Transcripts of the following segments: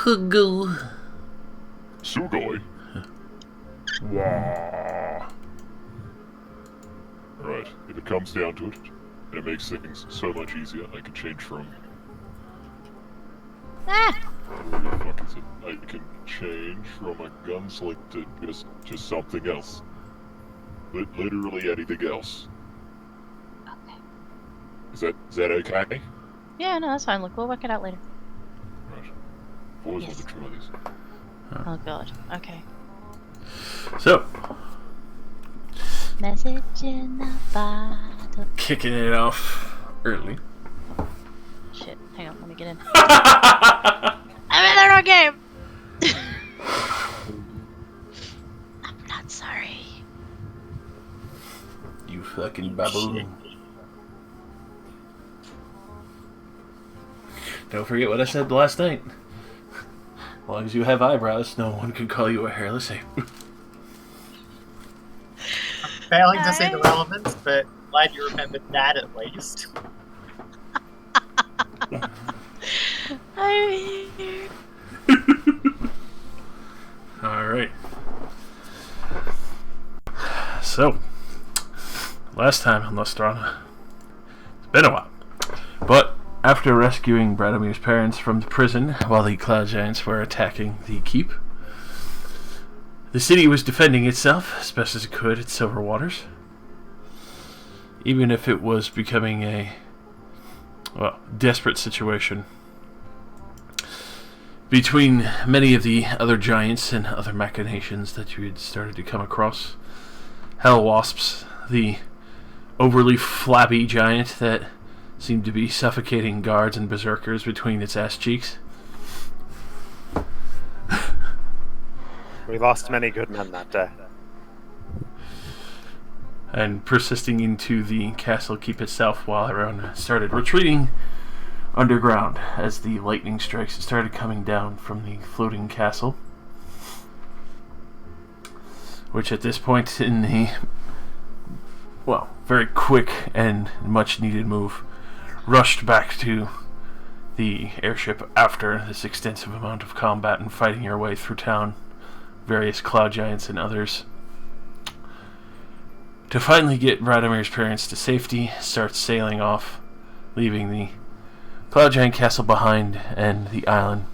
Hugo. Sugoi? Wah. Right, if it comes down to it, and it makes things so much easier, I can change from... What the fuck is it? I can change from a gunslinger to just something else. Literally anything else. Okay. Is that okay? Yeah, no, that's fine. Look, we'll work it out later. Right. Always want to try this. Oh god. Okay. So, Message in a bottle. kicking it off early. Shit. Hang on. Let me get in. I'm in the wrong game. I'm not sorry. You fucking baboon. Don't forget what I said last night. As long as you have eyebrows, no one can call you a hairless ape. Failing to see the relevance, but glad you remembered that at least. I'm here. Alright. So, last time on Lostrana, it's been a while. But after rescuing Bradomir's parents from the prison while the Cloud Giants were attacking the keep, the city was defending itself as best as it could at Silver Waters. Even if it was becoming a, well, desperate situation between many of the other giants and other machinations that you had started to come across. Hell wasps, the overly flabby giant that seemed to be suffocating guards and berserkers between its ass cheeks. We lost many good men that day. And persisting into the castle keep itself while everyone started retreating underground as the lightning strikes started coming down from the floating castle. Which at this point in the, well, very quick and much needed move, rushed back to the airship after this extensive amount of combat and fighting your way through town, various cloud giants and others, to finally get Radomir's parents to safety, start sailing off, leaving the cloud giant castle behind and the island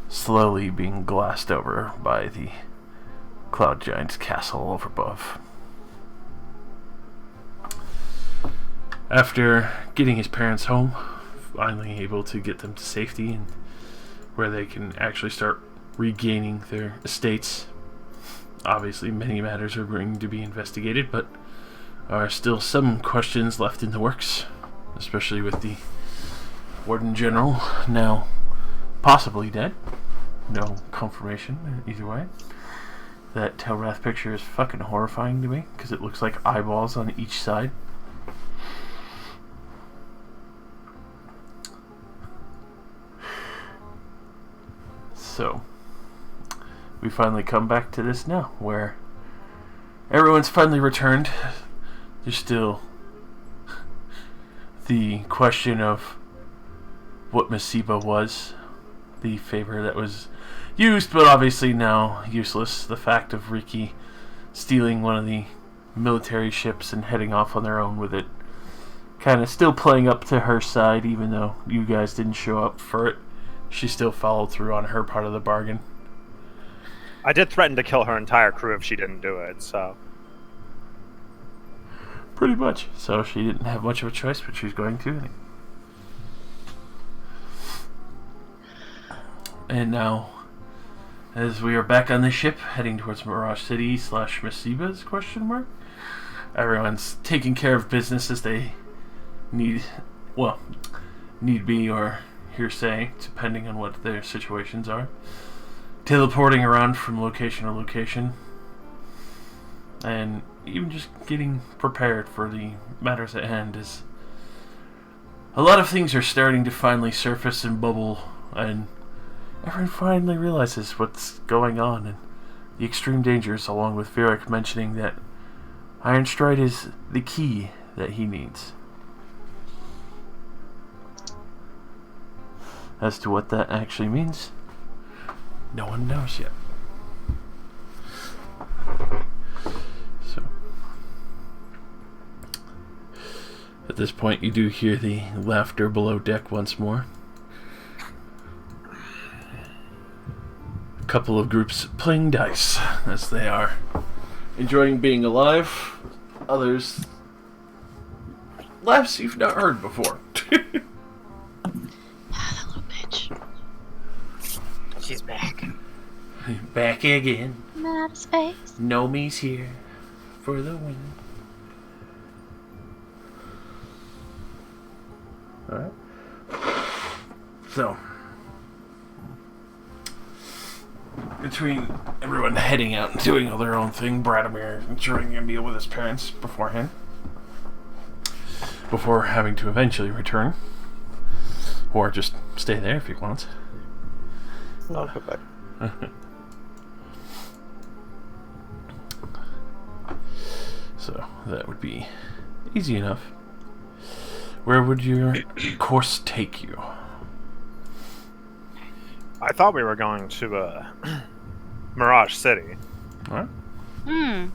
slowly being glassed over by the cloud giant's castle over above. After getting his parents home, finally able to get them to safety and where they can actually start regaining their estates. Obviously, many matters are going to be investigated, but are still some questions left in the works, especially with the Warden General now possibly dead. No confirmation either way. That Telrath picture is fucking horrifying to me because it looks like eyeballs on each side. So, we finally come back to this now, where everyone's finally returned. There's still the question of what Meseba was, the favor that was used, but obviously now useless. The fact of Riki stealing one of the military ships and heading off on their own with it, kind of still playing up to her side, even though you guys didn't show up for it. She still followed through on her part of the bargain. I did threaten to kill her entire crew if she didn't do it, so... Pretty much. So she didn't have much of a choice, but she's going to. And now, as we are back on the ship, heading towards Mirage City / Meseba's question mark, everyone's taking care of business as they need be or hearsay, depending on what their situations are. Teleporting around from location to location. And even just getting prepared for the matters at hand, as a lot of things are starting to finally surface and bubble, and everyone finally realizes what's going on and the extreme dangers, along with Varric mentioning that Iron Stride is the key that he needs. As to what that actually means, No one knows yet. So, at this point, you do hear the laughter below deck once more. A couple of groups playing dice, as they are enjoying being alive. Others, laughs you've not heard before. That little bitch. She's back. Back again. I'm out of space. Nomi's here for the win. Alright. So, between everyone heading out and doing all their own thing, Bradimir enjoying a meal with his parents beforehand, before having to eventually return, or just stay there if he wants. I'll go back. So that would be easy enough. Where would your course take you? I thought we were going to Mirage City. Alright, Hmm.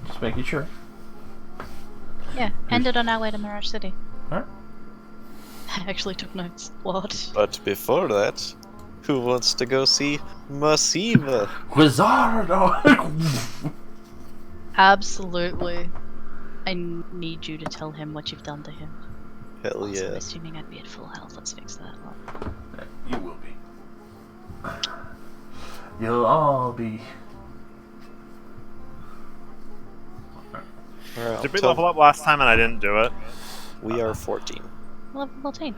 just making sure. Yeah, ended on our way to Mirage City. Alright. I actually took notes. What? But before that, who wants to go see Meseba? Wizardo! Absolutely. I need you to tell him what you've done to him. Hell Also, yeah. assuming I'd be at full health, let's fix that up. You will be. You'll all be. Alright, Did we level up last time and I didn't do it? We are 14. Level 14.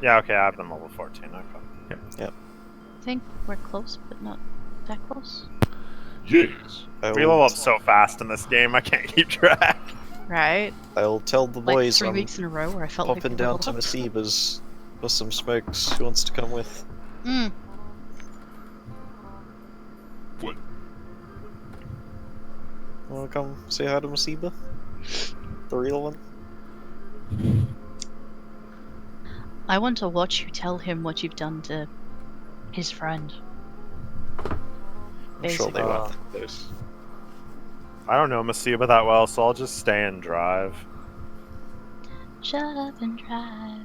Yeah, okay, I've been level 14. Okay. I think we're close, but not that close. Yes. We level up so fast in this game, I can't keep track. Right? I'll tell the Like boys 3 I'm weeks in a row where I felt like popping we down leveled to up. Meseba's with some smokes. Who wants to come with? Mm. What? Wanna come say hi to Meseba? The real one? I want to watch you tell him what you've done to his friend. I'm sure they Basically. won't think this. I don't know Meseba that well, so I'll just stay and drive. Shut up and drive.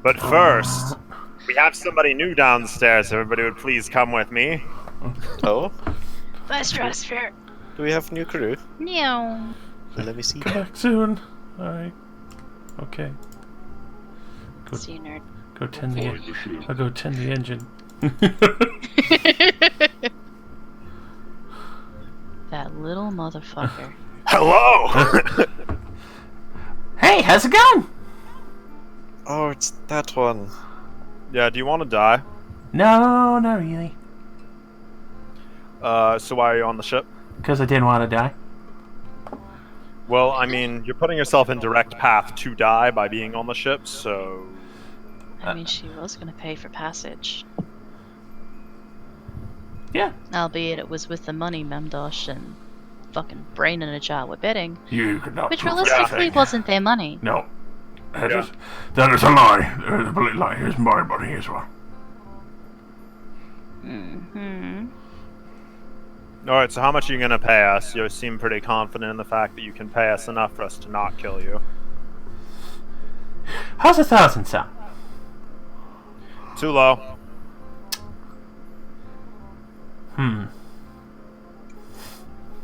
But first, we have somebody new downstairs. Everybody would please come with me. Oh? Best dress fair. Do we have new crew? Meow. Let me see. Come back soon. Alright. Okay. Go, See you, nerd. go tend the Flying the ship. I'll go tend the engine. That little motherfucker. Hello! Hey, how's it going? Oh, it's that one. Yeah, do you want to die? No, not really. So why are you on the ship? Because I didn't want to die. Well, I mean, you're putting yourself in direct path to die by being on the ship, so... I mean, she was gonna pay for passage. Yeah. Albeit it was with the money Memdosh and fucking brain in a jar were betting. You could not Which prove realistically anything. wasn't their money. No. That Yeah. is that is a lie. That is a complete lie. Here's my money as well. Mm-hmm. Alright, so how much are you gonna pay us? You seem pretty confident in the fact that you can pay us enough for us to not kill you. How's 1,000 sound? Too low.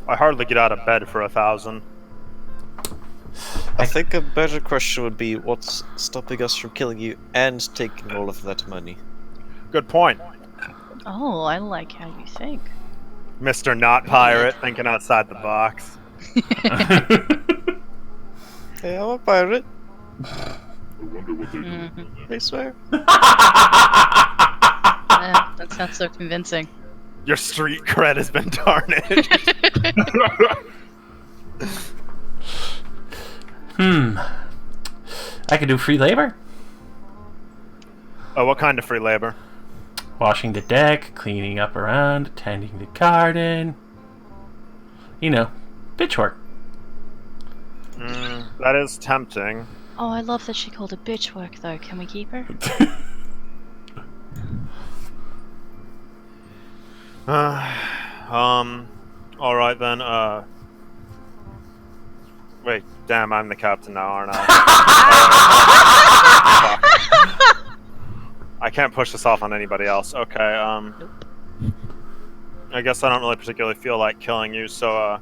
I hardly get out of bed for 1,000. I think a better question would be what's stopping us from killing you and taking all of that money? Good point. Oh, I like how you think. Mr. Not Pirate, thinking outside the box. Hey, I'm a pirate. I wonder what they're doing. Mhm. I swear. That sounds so convincing. Your street cred has been tarnished. I could do free labor. Oh, what kind of free labor? Washing the deck, cleaning up around, tending the garden. You know, bitch work. That is tempting. Oh, I love that she called it bitch work, though. Can we keep her? Alright then, Wait, damn, I'm the captain now, aren't I? I can't push this off on anybody else. Okay, I guess I don't really particularly feel like killing you, so,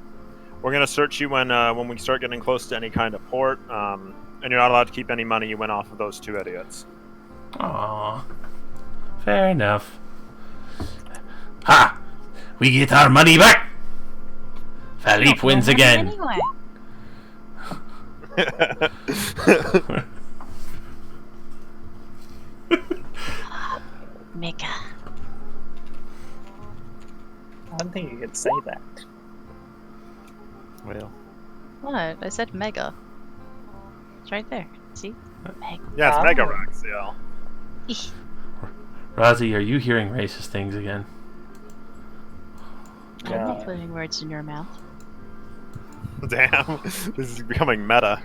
we're gonna search you when we start getting close to any kind of port, and you're not allowed to keep any money you win off of those two idiots. Aww. Fair enough. Ha! We get our money back! Philippe wins again. Anyway. Mega. I don't think you could say that. Well, What? I said mega. It's right there. See? Mega. Yeah, it's Oh. Mega Rex, yeah. Rosie, are you hearing racist things again? I'm not putting words in your mouth. Damn, this is becoming meta.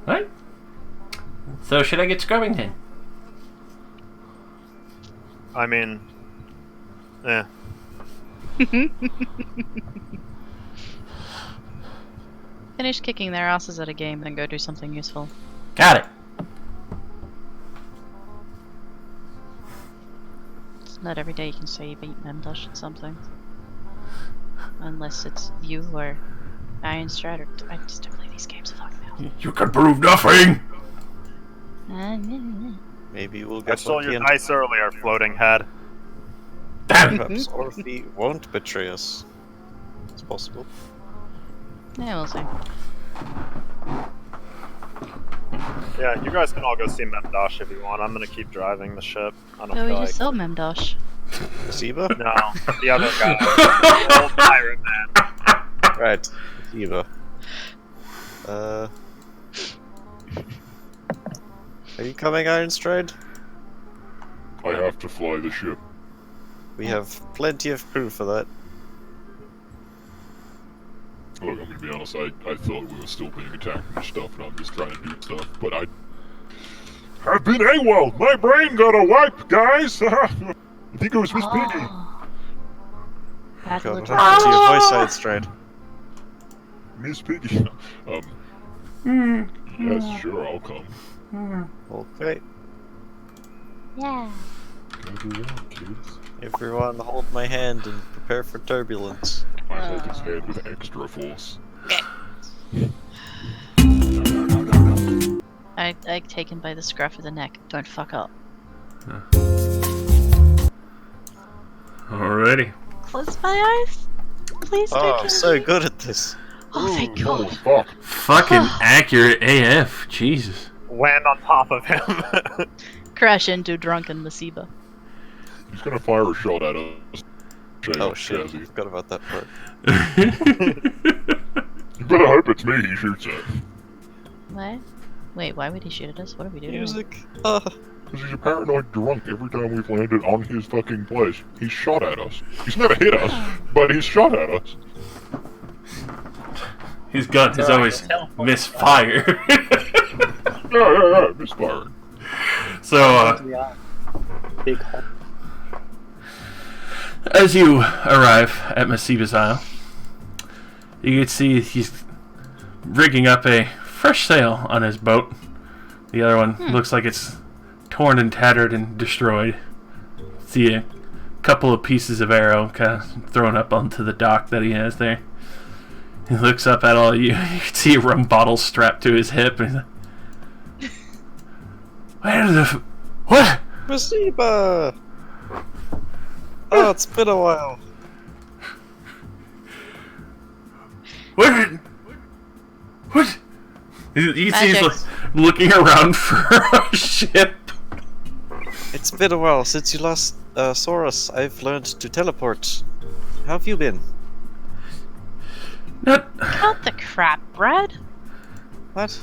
Right? So should I get scrubbing then? I mean, eh. Finish kicking their asses at a game, then go do something useful. Got it. It's not every day you can say you beat Memdush at something. Unless it's you or Iron Strider. I just don't play these games. Fuck no. You can prove nothing! maybe we'll I get stole lucky your and dice earlier, floating head. Damn it! perhaps Orphe won't betray us. It's possible. Yeah, we'll see. Yeah, you guys can all go see Memdosh if you want. I'm gonna keep driving the ship. I don't Oh, we feel just like... saw Memdosh. Meseba? No, the other guy. The old pirate man. Right, Meseba. Are you coming, Ironstride? I have to fly the ship. We have plenty of crew for that. Look, I'm gonna be honest, I thought we were still being attacked and stuff, and I'm just trying to do stuff, but I've been AWOL! My brain got a wipe, guys! I think it was Miss Piggy. Oh. Bad God, look. what happened to your voice, Ironstride? Miss Piggy. Yes, sure, I'll come. Okay. Yeah. Everyone, kids. Everyone hold my hand and prepare for turbulence. I hold his hand with extra force. I take him by the scruff of the neck. Don't fuck up. Alrighty. Close my eyes. Please don't Oh, kill I'm so me. good at this. Oh, thank Holy God. fuck. Fucking accurate AF. Jesus. Land on top of him. Crash into drunken Meseba. He's gonna fire a shot at us. Oh shit, I Chazzy. forgot about that part. You better hope it's me he shoots at. What? Wait, why would he shoot at us? What are we doing? Music. Because he's a paranoid drunk every time we've landed on his fucking place. He's shot at us. He's never hit us, but he's shot at us. His gun has always misfired. Yeah, misfiring. So, Big hole. as you arrive at Meseba's Isle, you can see he's rigging up a fresh sail on his boat. The other one looks like it's torn and tattered and destroyed. See a couple of pieces of arrow kind of thrown up onto the dock that he has there. He looks up at all of you. You can see a rum bottle strapped to his hip. And he's like, where the... What? Meseba! Oh, it's been a while. What? What? You see he's Magic. like looking around for a ship. It's been a while since you last saw us. I've learned to teleport. How have you been? Not... Cut the crap, Brad. What?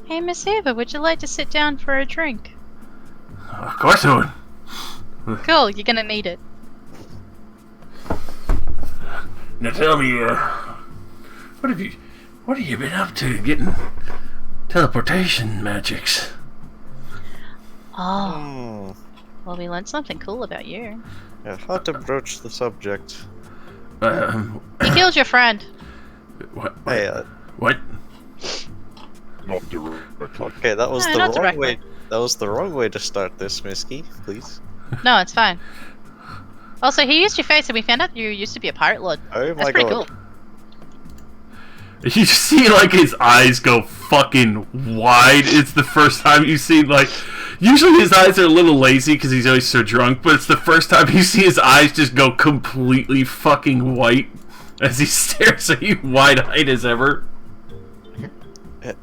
Hey, Miss Eva, would you like to sit down for a drink? Of course I would. Cool, you're gonna need it. Now tell me, what have you been up to getting teleportation magics? Oh, Hmm. well, we learned something cool about you. Yeah, how to broach the subject. He killed your friend. What? Hey, What? Not directly. okay, that was No, the not wrong directly. way. That was the wrong way to start this, Misky. Please. No, it's fine. Also, he used your face, and we found out you used to be a pirate lord. Oh That's my pretty god. cool. You see, like, his eyes go fucking wide. It's the first time you see, like... Usually his eyes are a little lazy because he's always so drunk, but it's the first time you see his eyes just go completely fucking white as he stares at you wide-eyed as ever.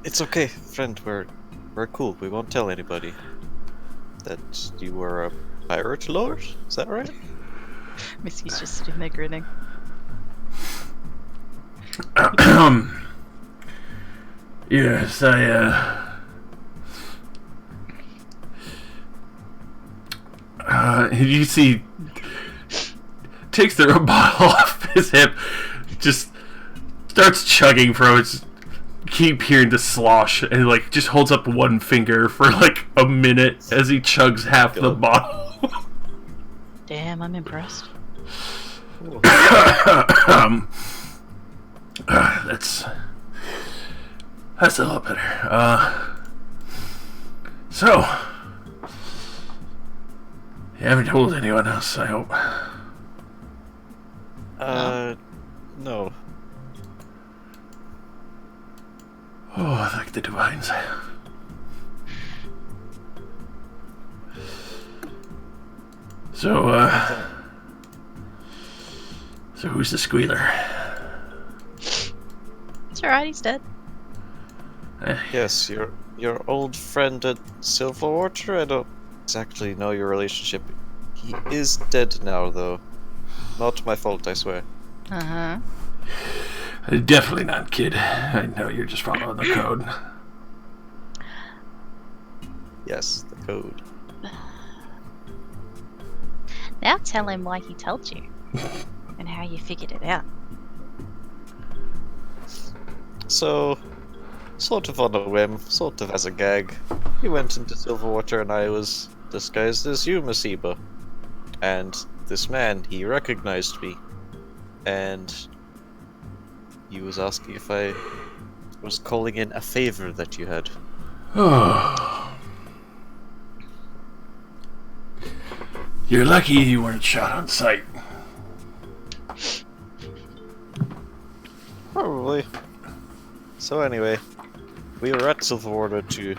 It's okay, friend. We're cool. We won't tell anybody that you were a pirate lord. Is that right? Missy's just sitting there grinning. Yes, you see, takes the bottle off his hip, just starts chugging from it. Keep hearing the slosh, and like just holds up one finger for like a minute as he chugs half the bottle. Damn, I'm impressed. That's a lot better. So you haven't told anyone else, I hope. No. Oh, thank the divines. So, so who's the squealer? It's alright, he's dead. Yes, your old friend at Silverwater. I don't exactly know your relationship. He is dead now, though. Not my fault, I swear. Uh-huh. Definitely not, kid. I know you're just following the code. Yes, the code. Now tell him why he told you. And how you figured it out. So, sort of on a whim, sort of as a gag, he went into Silverwater and I was disguised as you, Meseba. And this man, he recognized me. And he was asking if I was calling in a favor that you had. You're lucky you weren't shot on sight. Probably. So anyway, we were at Silverwater to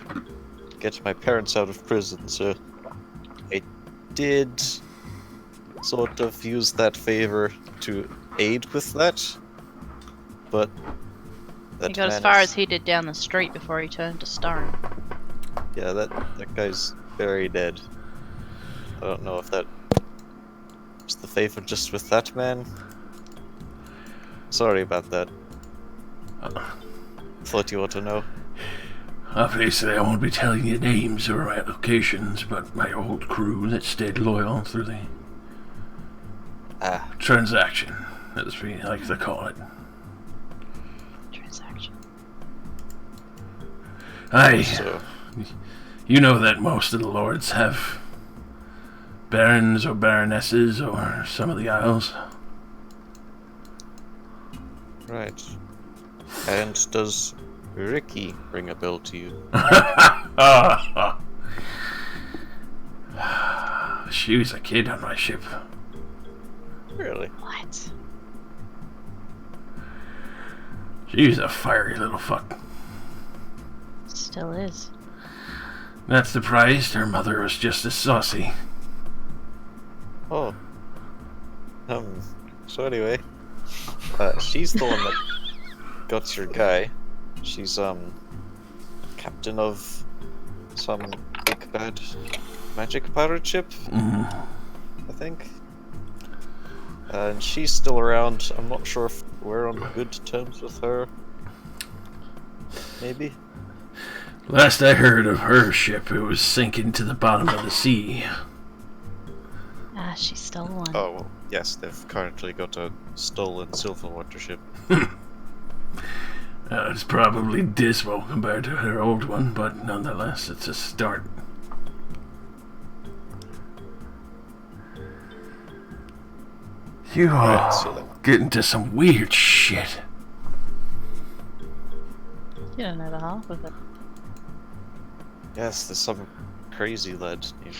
get my parents out of prison, so I did sort of use that favor to aid with that. But that He got as man far is- as he did down the street before he turned to stone. Yeah, that guy's very dead. I don't know if that was the favor just with that man. Sorry about that. Thought you ought to know. Obviously, I won't be telling you names or my locations, but my old crew that stayed loyal through the transaction, as we like to call it. Transaction. So, You know that most of the lords have barons or baronesses or some of the isles. right. And does Ricky ring a bell to you? She was a kid on my ship. Really? What? She was a fiery little fuck. Still is. Not surprised, her mother was just as saucy. Oh. So anyway, she's the one that got your guy. She's, captain of some big bad magic pirate ship, I think. And she's still around. I'm not sure if we're on good terms with her. Maybe? Last I heard of her ship, it was sinking to the bottom of the sea. Ah, she stole one. Oh, well, yes, they've currently got a stolen Silverwater ship. It's probably dismal compared to her old one, but nonetheless, it's a start. You Right, so are then- getting to some weird shit. You don't know the half of it. Yes, there's some crazy lad named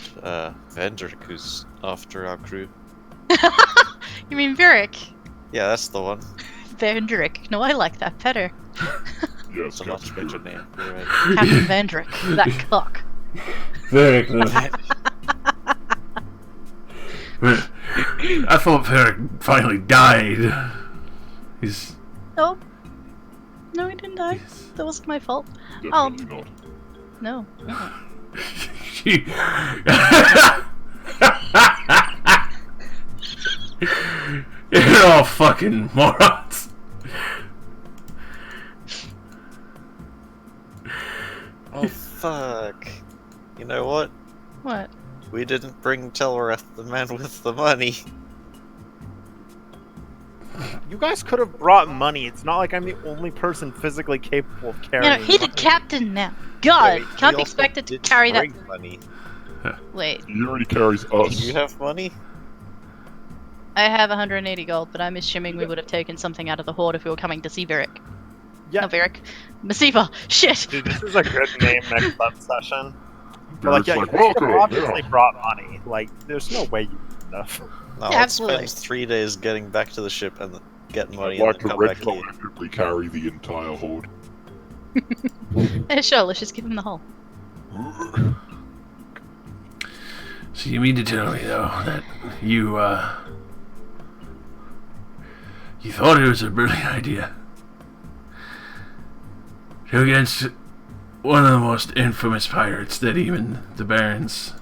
Vendrick who's after our crew. You mean Virik? Yeah, that's the one. Vandrick. No, I like that better. Yes, It's a much Captain better Fury. name. You're right. Captain Vandrick. That cock. Very good. But I thought Varric finally died. He's. No. No, he didn't die. That wasn't my fault. Definitely not. No. She. You're all fucking morons. Oh fuck! You know what? What? We didn't bring Telrath, the man with the money. You guys could have brought money. It's not like I'm the only person physically capable of You carrying. know, he's a money. captain now. God, Wait, can't he be also expected to didn't carry that. bring money. Wait, He already carries us. Do you have money? I have 180 gold, but I'm assuming we would have taken something out of the horde if we were coming to see Virik. Yeah. No, Virik. Meseba. Shit. Dude, this is a good name next up session. But like, It's yeah, like, you could have welcome, obviously yeah. brought money. Like, there's no way you would have. No, Yeah, let's absolutely. spend 3 days getting back to the ship and get money I'd and like then to come back here. retroactively carry the entire horde. Yeah, sure, let's just give him the whole. So you mean to tell me, though, that you thought it was a brilliant idea to go against one of the most infamous pirates that even the barons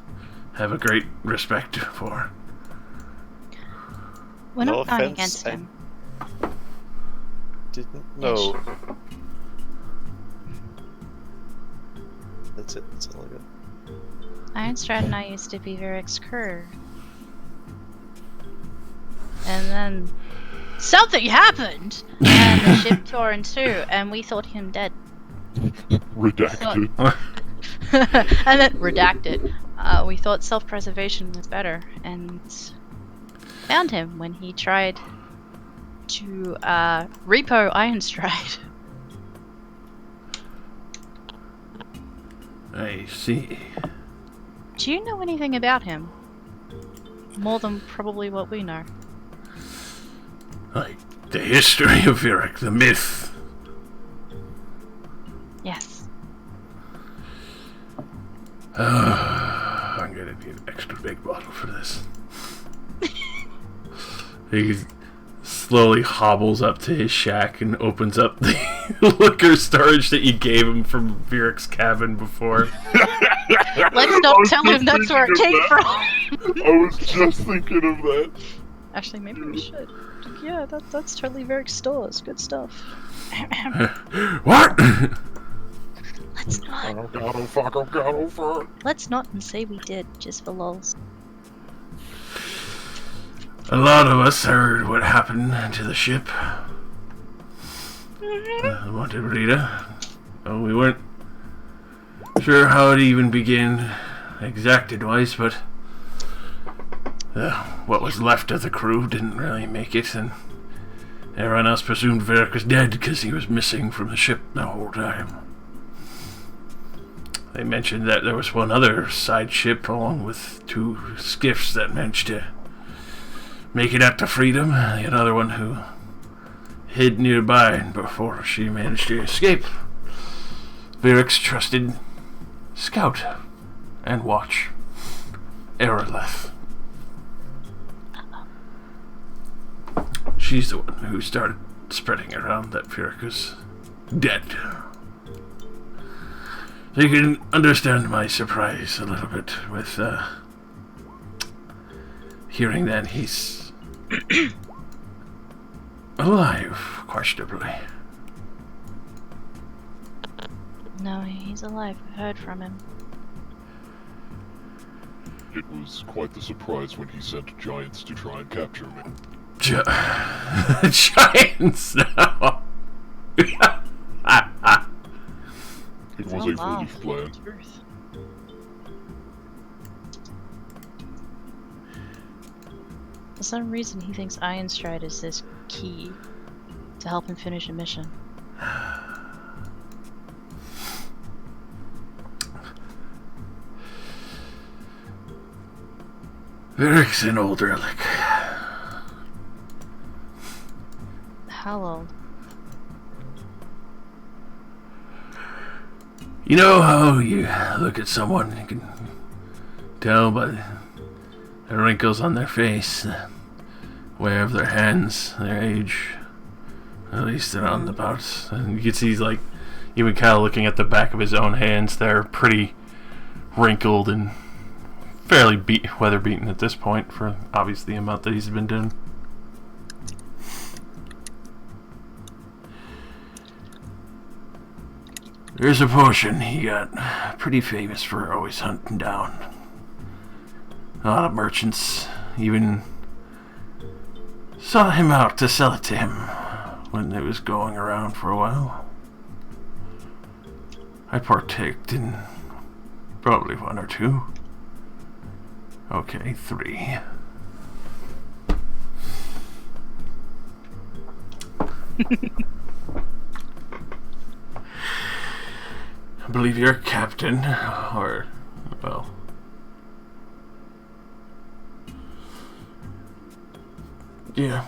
have a great respect for? We're No not going offense, against him. Didn't know. That's it. That's all I got. Ironstrad and I used to be Virik's crew. And then something happened, and the ship tore in two, and we thought him dead. Redacted. And then redacted. We thought self-preservation was better, and found him when he tried to repo Ironstride. I see. Do you know anything about him? More than probably what we know. Like the history of Virik, the myth. Yes. I'm gonna need an extra big bottle for this. He slowly hobbles up to his shack and opens up the liquor storage that you gave him from Virik's cabin before. Let's not tell him that's where it came from. I was just thinking of that. Actually, maybe we should. Yeah, that's totally Virik's stores. Good stuff. What? Let's not. Oh god, oh fuck, oh god, oh fuck. Let's not and say we did, just for lols. A lot of us heard what happened to the ship. The Monteverita. Oh, we weren't sure how it even began exacted-wise, but what was left of the crew didn't really make it, and everyone else presumed Virik was dead because he was missing from the ship the whole time. They mentioned that there was one other side ship along with 2 skiffs that managed to make it out to freedom, and another one who hid nearby before she managed to escape. Virik's trusted scout and watch, Ereleth. She's the one who started spreading around that Virik was dead. So you can understand my surprise a little bit with hearing that he's alive, questionably. No, he's alive. I've heard from him. It was quite the surprise when he sent giants to try and capture me. Giants now. It was a foolish plan. Truth. For some reason, he thinks Iron Stride is this key to help him finish a mission. Eric's an old relic. How old? You know how you look at someone, you can tell by the wrinkles on their face, the wear of their hands, their age, at least around the parts. And you can see he's like, even kind of looking at the back of his own hands, they're pretty wrinkled and fairly weather beaten at this point for obviously the amount that he's been doing. There's a potion he got pretty famous for always hunting down. A lot of merchants even sought him out to sell it to him when it was going around for a while. I partaked in probably 1 or 2. Okay, 3. I believe you're a captain, or, well... yeah,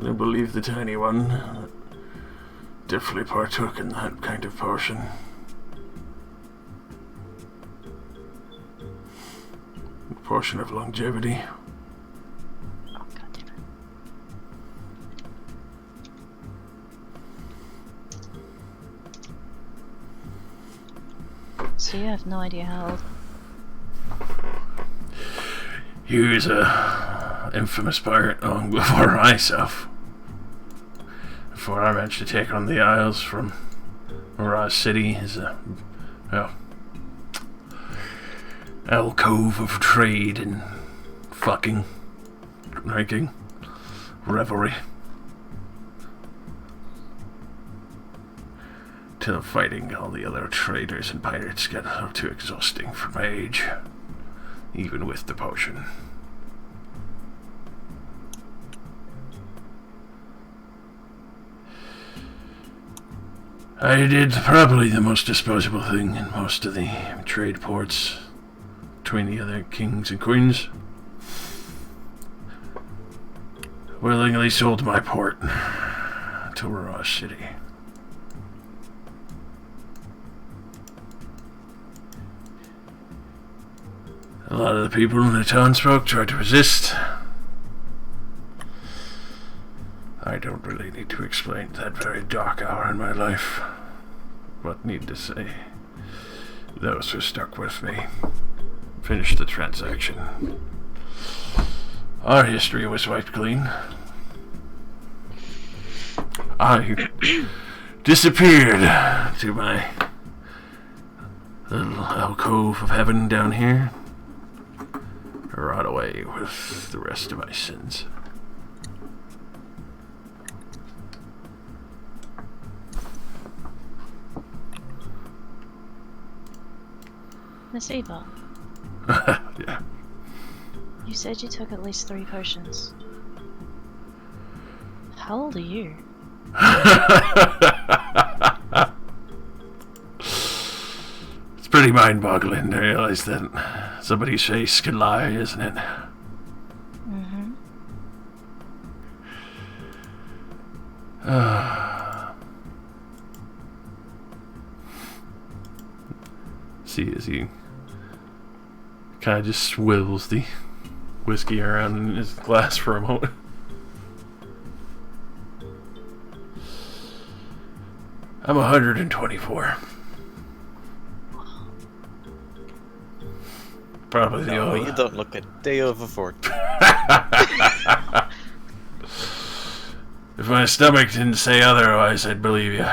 I believe the tiny one definitely partook in that kind of potion. A portion of longevity. Oh, God damn it. So you have no idea how old? He was a infamous pirate long before myself. Before I managed to take on the Isles from Mirage City as a, well, alcove of trade and fucking, drinking, revelry. Till fighting all the other traders and pirates got a little too exhausting for my age, even with the potion. I did probably the most disposable thing in most of the trade ports between the other kings and queens. Willingly sold my port to Mirage City. A lot of the people in the townsfolk tried to resist. I don't really need to explain that very dark hour in my life. But need to say, those who stuck with me finished the transaction. Our history was wiped clean. I disappeared to my little alcove of heaven down here. Right away with the rest of my sins. Meseba, Yeah. you said you took at least 3 potions. How old are you? It's pretty mind-boggling to realize that somebody's face can lie, isn't it? Mm-hmm. See, as he kind of just swills the whiskey around in his glass for a moment. I'm 124. Probably the No, old. you don't look a day over 40. If my stomach didn't say otherwise, I'd believe you.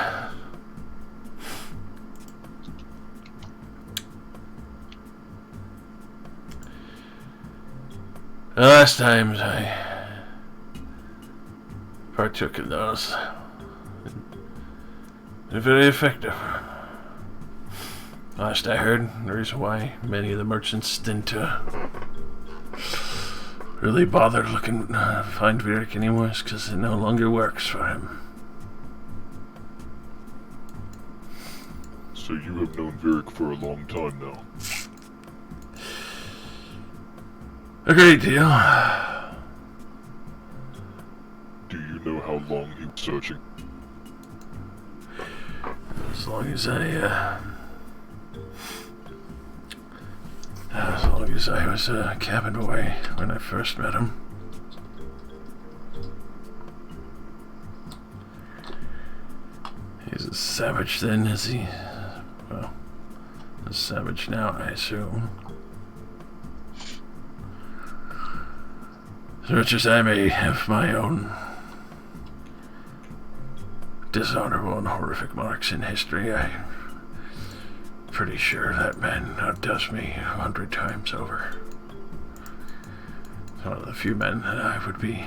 The last times I partook in those, they're very effective. Last I heard, the reason why many of the merchants didn't really bother looking to find Virik anymore is because it no longer works for him. So you have known Virik for a long time now. A great deal. Do you know how long he was searching? As long as I was a cabin boy when I first met him. He's as savage then as he, well, as savage now, I assume. As much as I may have my own dishonorable and horrific marks in history, I'm pretty sure that man outdoes me 100 times over. It's one of the few men that I would be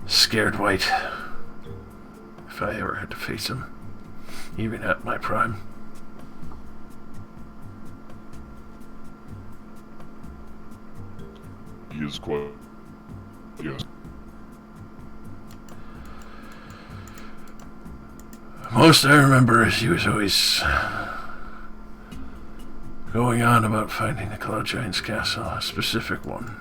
scared white if I ever had to face him, even at my prime. He is quite... Yes. Most I remember is he was always going on about finding the Cloud Giant's castle, a specific one.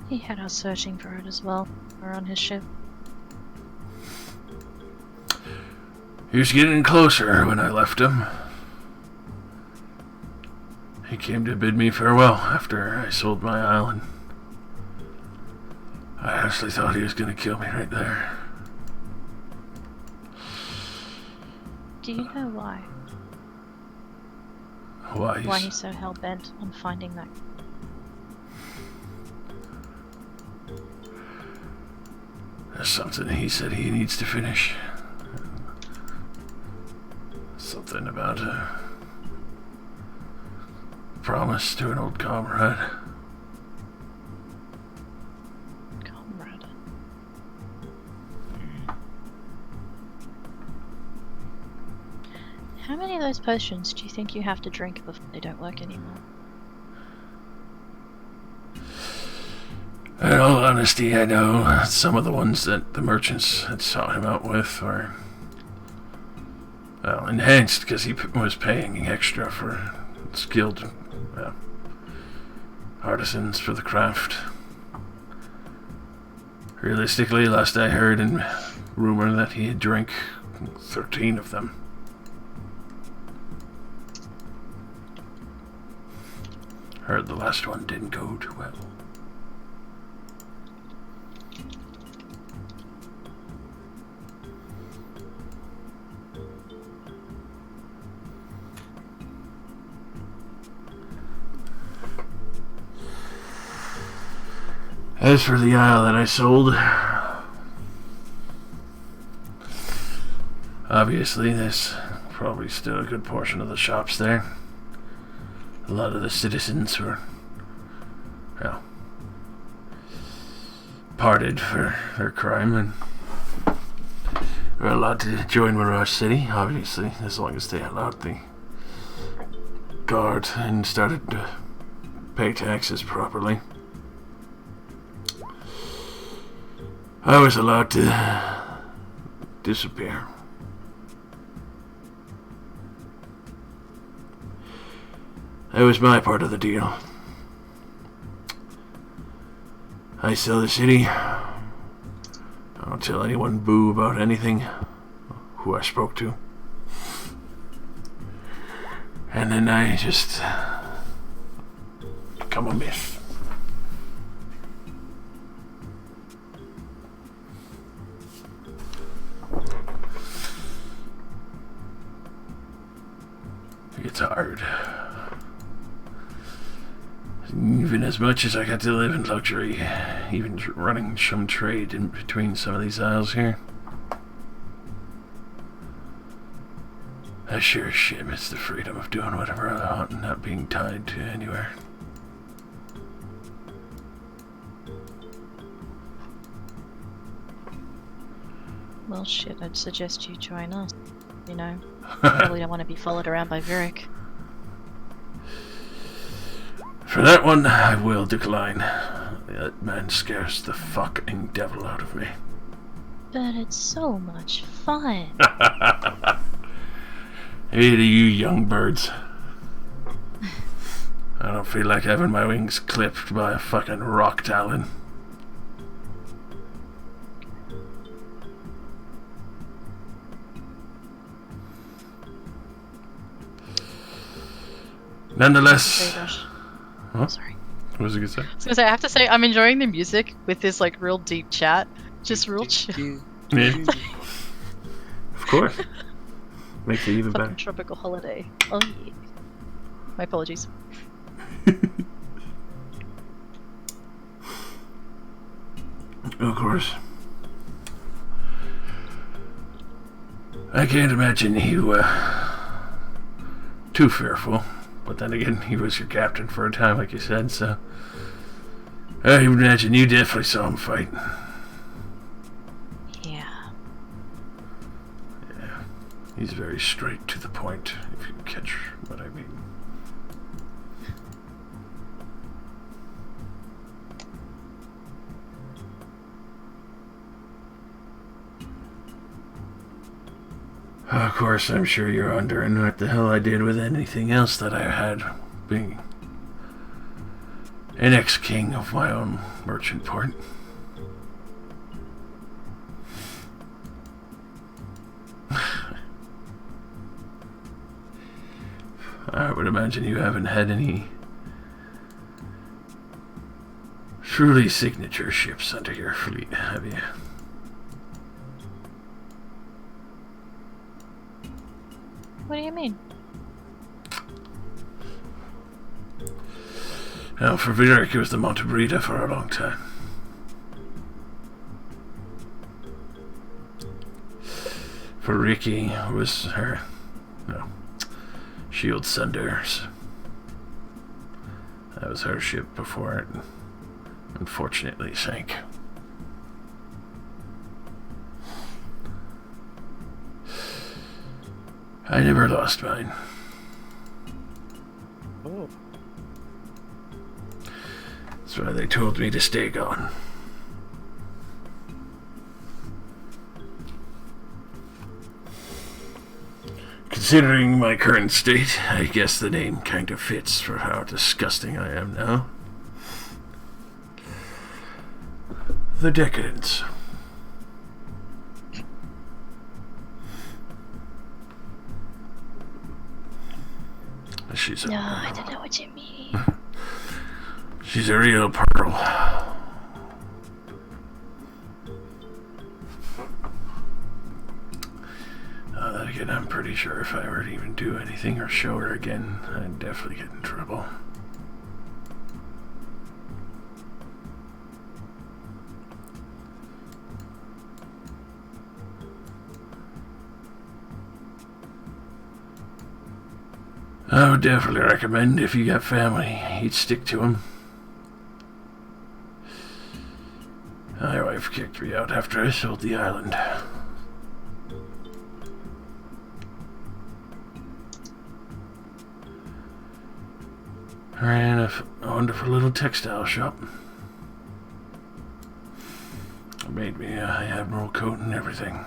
He had us searching for it as well. We're on his ship. He was getting closer when I left him. He came to bid me farewell after I sold my island. I honestly thought he was going to kill me right there. Do you know why? Why he's so hell-bent on finding that? There's something he said he needs to finish. Something about a promise to an old comrade. Comrade. How many of those potions do you think you have to drink before they don't work anymore? In all honesty, I know some of the ones that the merchants had sought him out with were, well, enhanced because he was paying extra for skilled artisans for the craft. Realistically, last I heard in rumor that he had drank 13 of them. Heard the last one didn't go too well. As for the isle that I sold, obviously there's probably still a good portion of the shops there. A lot of the citizens were, well, parted for their crime and were allowed to join Mirage City, obviously, as long as they allowed the guard and started to pay taxes properly. I was allowed to disappear. That was my part of the deal. I sell the city. I don't tell anyone boo about anything who I spoke to. And then I just become a myth. It's hard. Even as much as I got to live in luxury, even running some trade in between some of these isles here, I sure as shit miss the freedom of doing whatever I want and not being tied to anywhere. Well, shit, I'd suggest you join us. You know, probably don't want to be followed around by Virik. For that one, I will decline. That man scares the fucking devil out of me. But it's so much fun. Hey to you young birds. I don't feel like having my wings clipped by a fucking rock talon. Nonetheless... Huh? Sorry. What was it gonna say? I was gonna say, I have to say, I'm enjoying the music with this like real deep chat. Just real chill. Yeah. Of course. Makes it even Fucking better. tropical holiday. Oh yeah. My apologies. Of course. I can't imagine you were too fearful. But then again, he was your captain for a time, like you said, so... I imagine you definitely saw him fight. Yeah. Yeah. He's very straight to the point, if you catch what I mean. Of course, I'm sure you're wondering what the hell I did with anything else that I had, being an ex-king of my own merchant port. I would imagine you haven't had any truly signature ships under your fleet, have you? What do you mean? Now, for Vidaric, it was the Montebrita for a long time. For Ricky, it was her, Shield Sunders. That was her ship before it, unfortunately, sank. I never lost mine. Oh. That's why they told me to stay gone. Considering my current state, I guess the name kind of fits for how disgusting I am now. The Decadence. She's a, No, I don't know what you mean. she's a real pearl. Then again, I'm pretty sure if I were to even do anything or show her again, I'd definitely get in trouble. I would definitely recommend if you got family, you'd stick to them. My wife kicked me out after I sold the island. I ran a wonderful little textile shop. It made me an admiral coat and everything.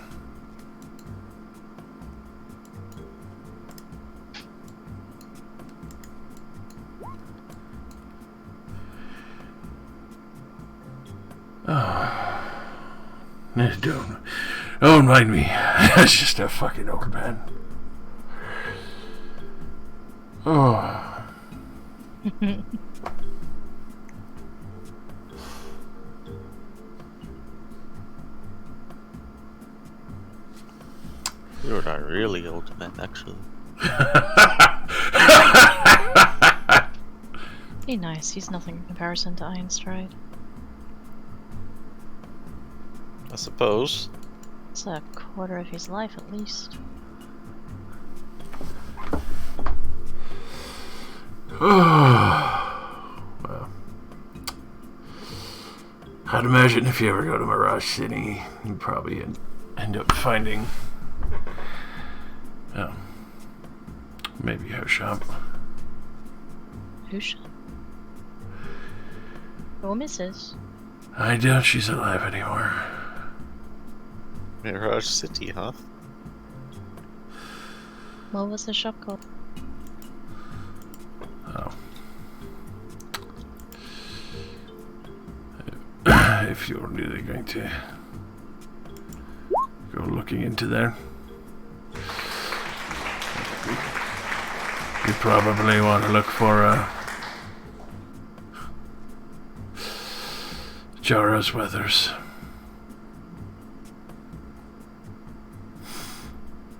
Don't mind me. That's just a fucking old man. Oh. You're a really old man, actually. Be nice, he's nothing in comparison to Ironstride. I suppose. It's a quarter of his life at least. Well, I'd imagine if you ever go to Mirage City, you'd probably end up finding, maybe her shop. Who should? Or Mrs. I doubt she's alive anymore. Mirage City, huh? What was the shop called? Oh. If you're really going to go looking into there, you probably want to look for Jara's Weathers.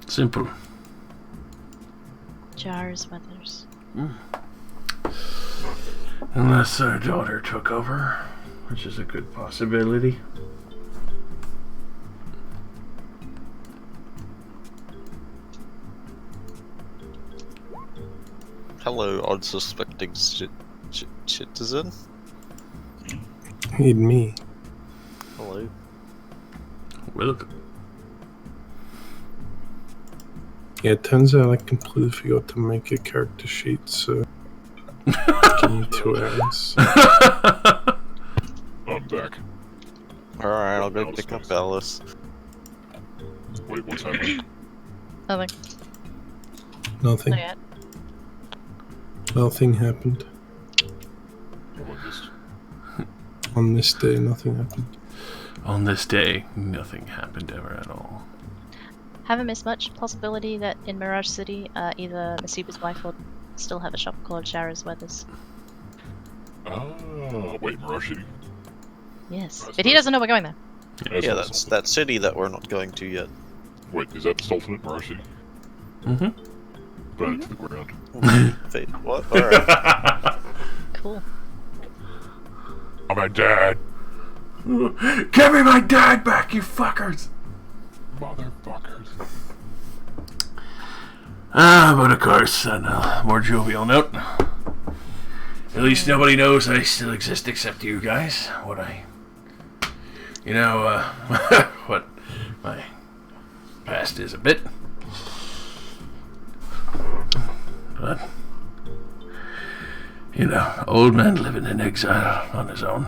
Simple. Jars Weathers. Unless our daughter took over, which is a good possibility. Hello, unsuspecting citizen. Need me. Hello. Welcome. Yeah, it turns out I completely forgot to make a character sheet, so give me 2 hours. I'm back. Alright, I'll go pick up Alice. Wait, what's happening? Nothing. Nothing. Not yet. Nothing happened. What about this? On this day, nothing happened. On this day, nothing happened ever at all. Haven't missed much. Possibility that in Mirage City, either Meseba's wife or still have a shop called Jara's Weathers. Oh, wait, Mirage City. Yes. That's But he nice. doesn't know we're going there. Yeah, that's that city that we're not going to yet. Wait, is that the Sultanate Mirage City? Mm-hmm. Burn it to the ground. Wait, what? Alright. Cool. Oh, my dad! Give me my dad back, you fuckers! Motherfuckers. But of course, on a more jovial note, at least nobody knows I still exist except you guys. What my past is a bit. But, old man living in exile on his own.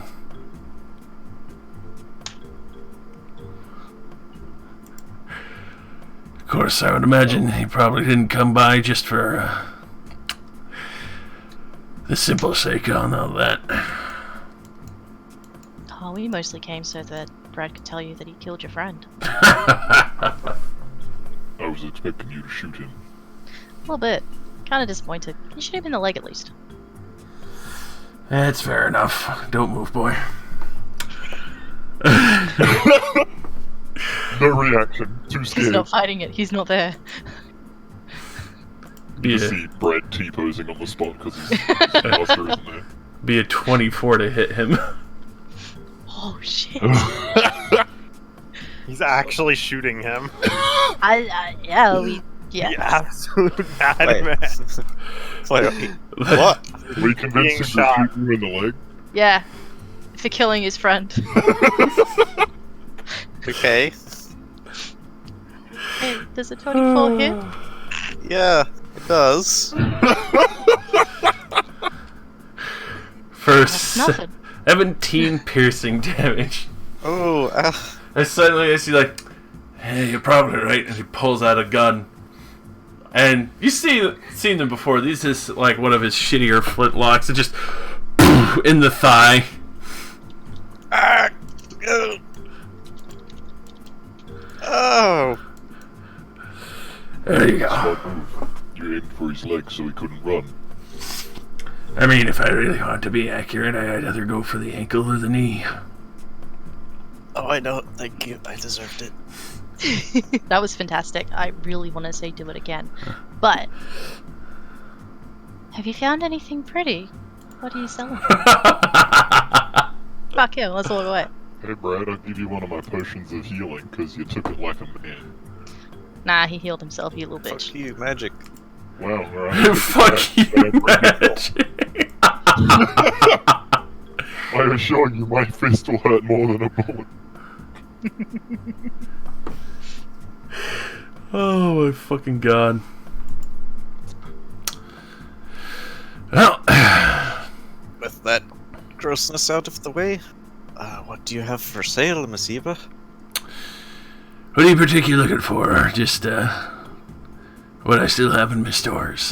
Of course, I would imagine he probably didn't come by just for the simple sake of all that. Oh, we mostly came so that Brad could tell you that he killed your friend. I was expecting you to shoot him. A little bit. Kind of disappointed. You shoot him in the leg at least. That's fair enough. Don't move, boy. No reaction. Too He's scared. not fighting it. He's not there. You just see Brett T-posing on the spot because his Oscar isn't there. Be a 24 to hit him. Oh shit. He's actually shooting him. Yeah. The absolute madman. Wait, what? We convinced Being him to shot. shoot you in the leg? Yeah. For killing his friend. Okay. Hey, does a 24 hit? Yeah, it does. For That's nothing. 17 piercing damage. Oh, And suddenly I see hey, you're probably right, and he pulls out a gun. And you seen them before. This is like one of his shittier flintlocks. It just in the thigh. Oh. There you go. Smart move. You aimed for his leg so he couldn't run. I mean, if I really want to be accurate, I'd either go for the ankle or the knee. Oh, I know. Thank you. I deserved it. That was fantastic. I really want to say do it again. But have you found anything pretty? What are you selling? Fuck him, let's walk away. Hey Brad, I'll give you one of my potions of healing because you took it like a man. Nah, he healed himself, you little bitch. Fuck you, magic. Wow, alright. Fuck you, magic. I assure you my fist will hurt more than a bullet. Oh my fucking god. Well, With that embarrassness out of the way, what do you have for sale, Meseba? What are you particularly looking for? Just, what I still have in my stores.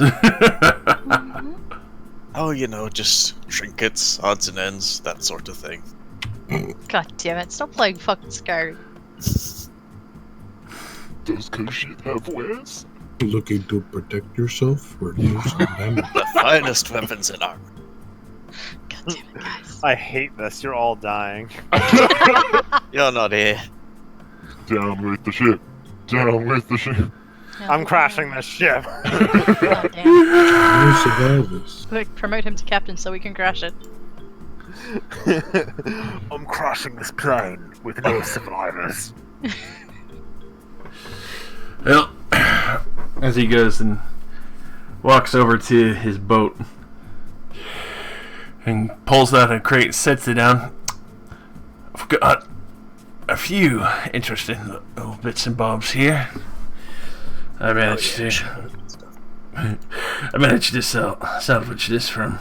Oh, just trinkets, odds and ends, that sort of thing. God damn it! Stop playing fucking scared. Does Koshi have wares? Looking to protect yourself or use them? The finest weapons in armor. God damn it, guys. I hate this. You're all dying. You're not here. Down with the ship. Down with the ship. I'm crashing this ship. Oh, damn. You survive this. Quick, promote him to captain so we can crash it. I'm crashing this plane with no survivors. Well, as he goes and walks over to his boat and pulls out a crate and sets it down, I've got a few interesting little bits and bobs here. I managed to salvage this from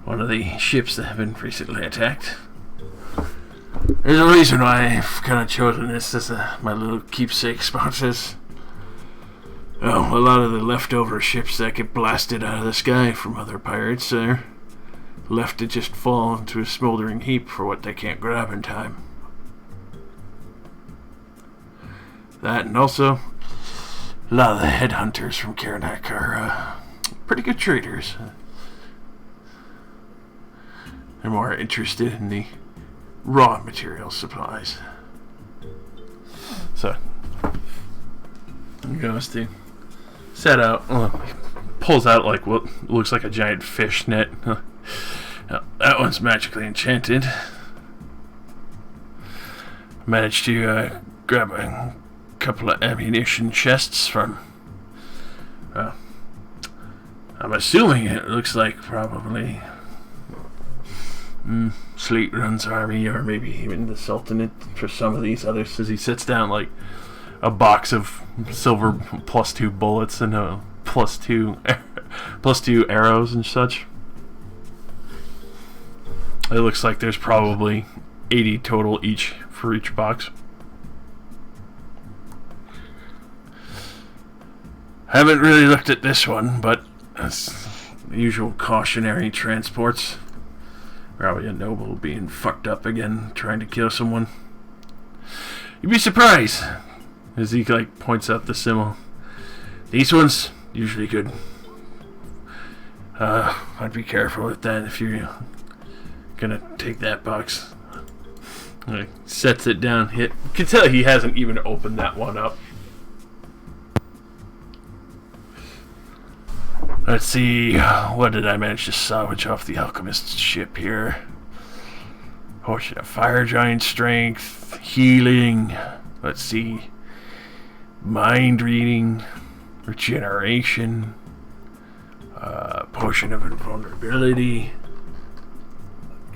one of the ships that have been recently attacked. There's a reason why I've kind of chosen this as my little keepsake spot. Well, a lot of the leftover ships that get blasted out of the sky from other pirates are left to just fall into a smoldering heap for what they can't grab in time. That, and also a lot of the headhunters from Karnak are pretty good traders. They're more interested in the raw material supplies. So he goes to set out, pulls out like what looks like a giant fish net. That one's magically enchanted. Managed to grab a couple of ammunition chests from, I'm assuming it looks like probably Sleet Run's army, or maybe even the Sultanate for some of these others, as he sits down like a box of silver +2 bullets and +2 arrows and such. It looks like there's probably 80 total each for each box. Haven't really looked at this one, but that's the usual cautionary transports. Probably a noble being fucked up again, trying to kill someone. You'd be surprised, as he like points out the symbol. These ones usually good. I'd be careful with that if you're gonna take that box. Sets it down. You can tell he hasn't even opened that one up. Let's see, what did I manage to salvage off the alchemist's ship here? Potion of fire giant strength, healing, let's see, mind reading, regeneration, potion of invulnerability.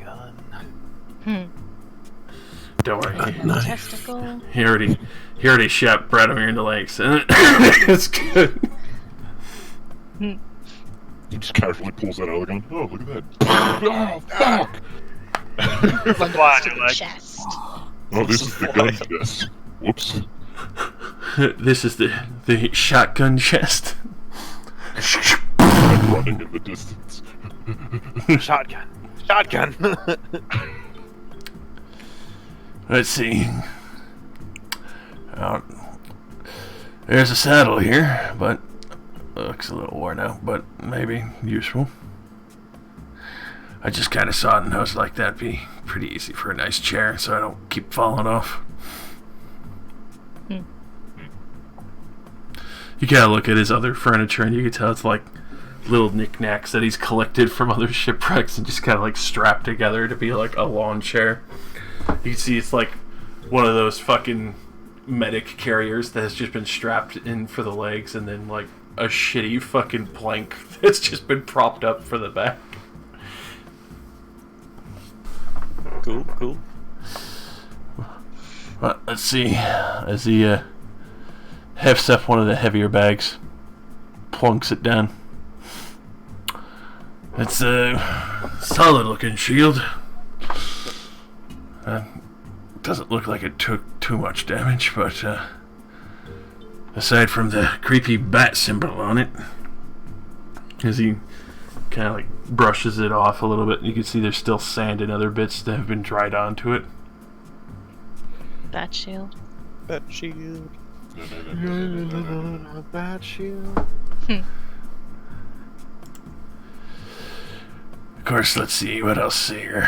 Gun. Don't worry. Testicle. He already shot Bradamir in the legs. It's good. He just casually pulls that out of the gun. Oh, look at that. Oh, fuck! Chest. Oh, this is the gun chest. Whoops. This is the shotgun chest. I'm running in the distance. Shotgun. Shotgun. Let's see. There's a saddle here, but looks a little worn out, but maybe useful. I just kind of saw it and I was like, that'd be pretty easy for a nice chair so I don't keep falling off. You gotta look at his other furniture and you can tell it's like little knickknacks that he's collected from other shipwrecks and just kind of like strapped together to be like a lawn chair. You can see it's like one of those fucking medic carriers that has just been strapped in for the legs and then like a shitty fucking plank that's just been propped up for the back. Cool. But let's see, as he hefts up one of the heavier bags, plunks it down. It's Solid looking shield. Doesn't look like it took too much damage, but aside from the creepy bat symbol on it, as he kind of like brushes it off a little bit, you can see there's still sand and other bits that have been dried onto it. Bat shield. Bat shield. Bat shield. Of course, let's see what else here.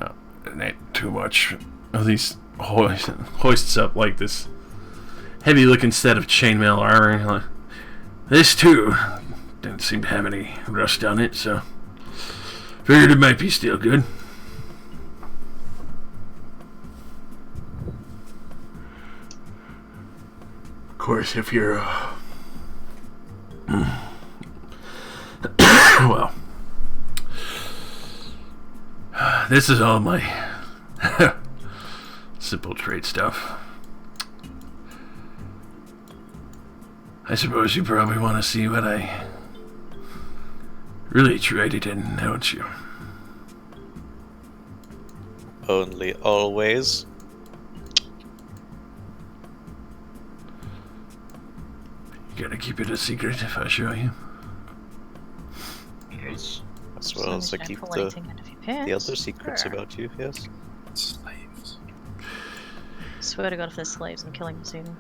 Oh, it ain't too much. Oh, these hoists up like this heavy-looking set of chainmail armor. This too didn't seem to have any rust on it, so figured it might be still good. Of course, if you're well, this is all my simple trade stuff. I suppose you probably want to see what I really traded in, don't you? Only always. You gotta keep it a secret if I show you. Yes. As well as I keep the other secrets about you, yes. Slaves. Swear to God, if there's slaves, I'm killing Meseba.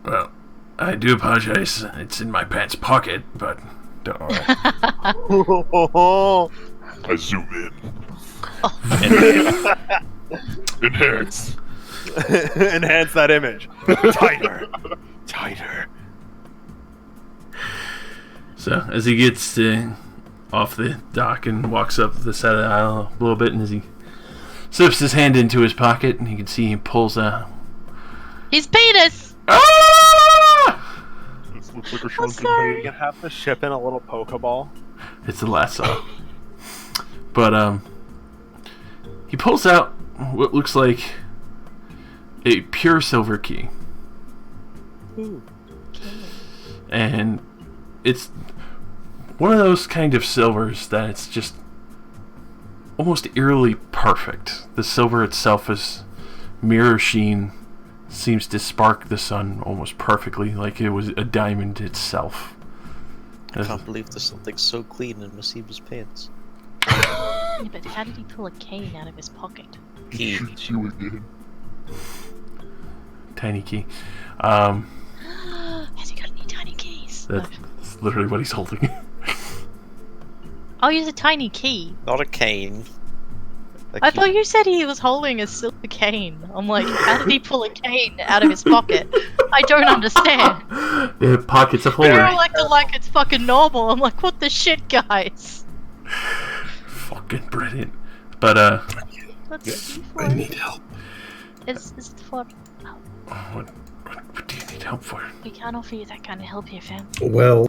Well, I do apologize. It's in my pants pocket, but don't worry. I zoom in. Enhance. Enhance that image. Tighter. Tighter. So, as he gets off the dock and walks up the side of the aisle a little bit, and as he slips his hand into his pocket, and you can see he pulls a... His penis! Ah! This looks like a shrunken sorry. You can have to ship in a little Pokeball. It's a lasso. But, he pulls out what looks like a pure silver key. Ooh. And it's one of those kind of silvers that it's just almost eerily perfect. The silver itself is mirror sheen, seems to spark the sun almost perfectly, like it was a diamond itself. I can't believe there's something so clean in Meseba's pants. Yeah, but how did he pull a cane out of his pocket? Key. shoots you again. Tiny key. Has he got any tiny keys? That's literally what he's holding. I'll use a tiny key. Not a cane. I thought you said he was holding a silver cane. I'm like, how did he pull a cane out of his pocket? I don't understand. Yeah, pockets of You're holder. like it's fucking normal. I'm like, what the shit, guys? Fucking brilliant. But, What's it for? I need help. Is it for? what do you need help for? We can't offer you that kind of help here, fam. Well,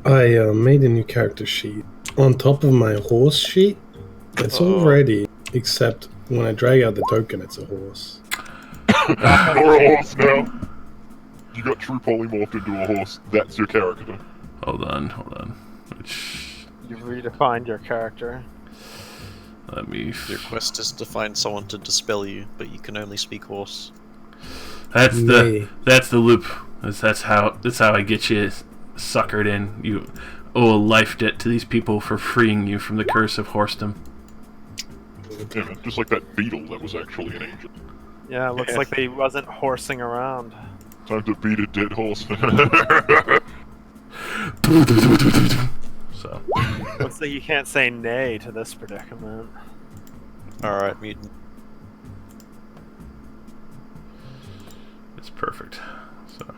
I made a new character sheet. On top of my horse sheet, it's all ready, except when I drag out the token, it's a horse. You're a horse now. You got true polymorphed into a horse. That's your character. Hold on. Which... You've redefined your character. Let me... Your quest is to find someone to dispel you, but you can only speak horse. That's Nay. the loop. That's how I get you suckered in. You owe a life debt to these people for freeing you from the curse of horsedom. Yeah, man, just like that beetle that was actually an angel. Yeah, it looks like they wasn't horsing around. Time to beat a dead horse. So, Looks like you can't say nay to this predicament. Alright, mutant. it's perfect. So,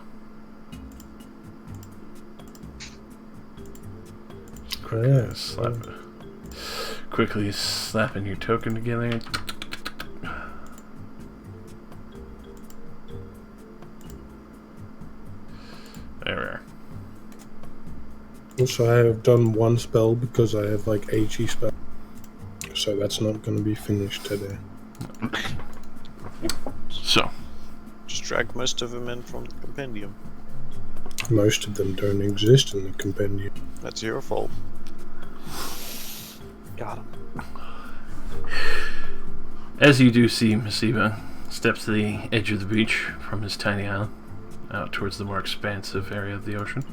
Yeah, quickly slapping your token together. There we are. Also, I have done one spell because I have like AG spell. So that's not going to be finished today. So, Just drag most of them in from the compendium. Most of them don't exist in the compendium. That's your fault. Got him. As you do see, Meseba steps to the edge of the beach from his tiny island, out towards the more expansive area of the ocean.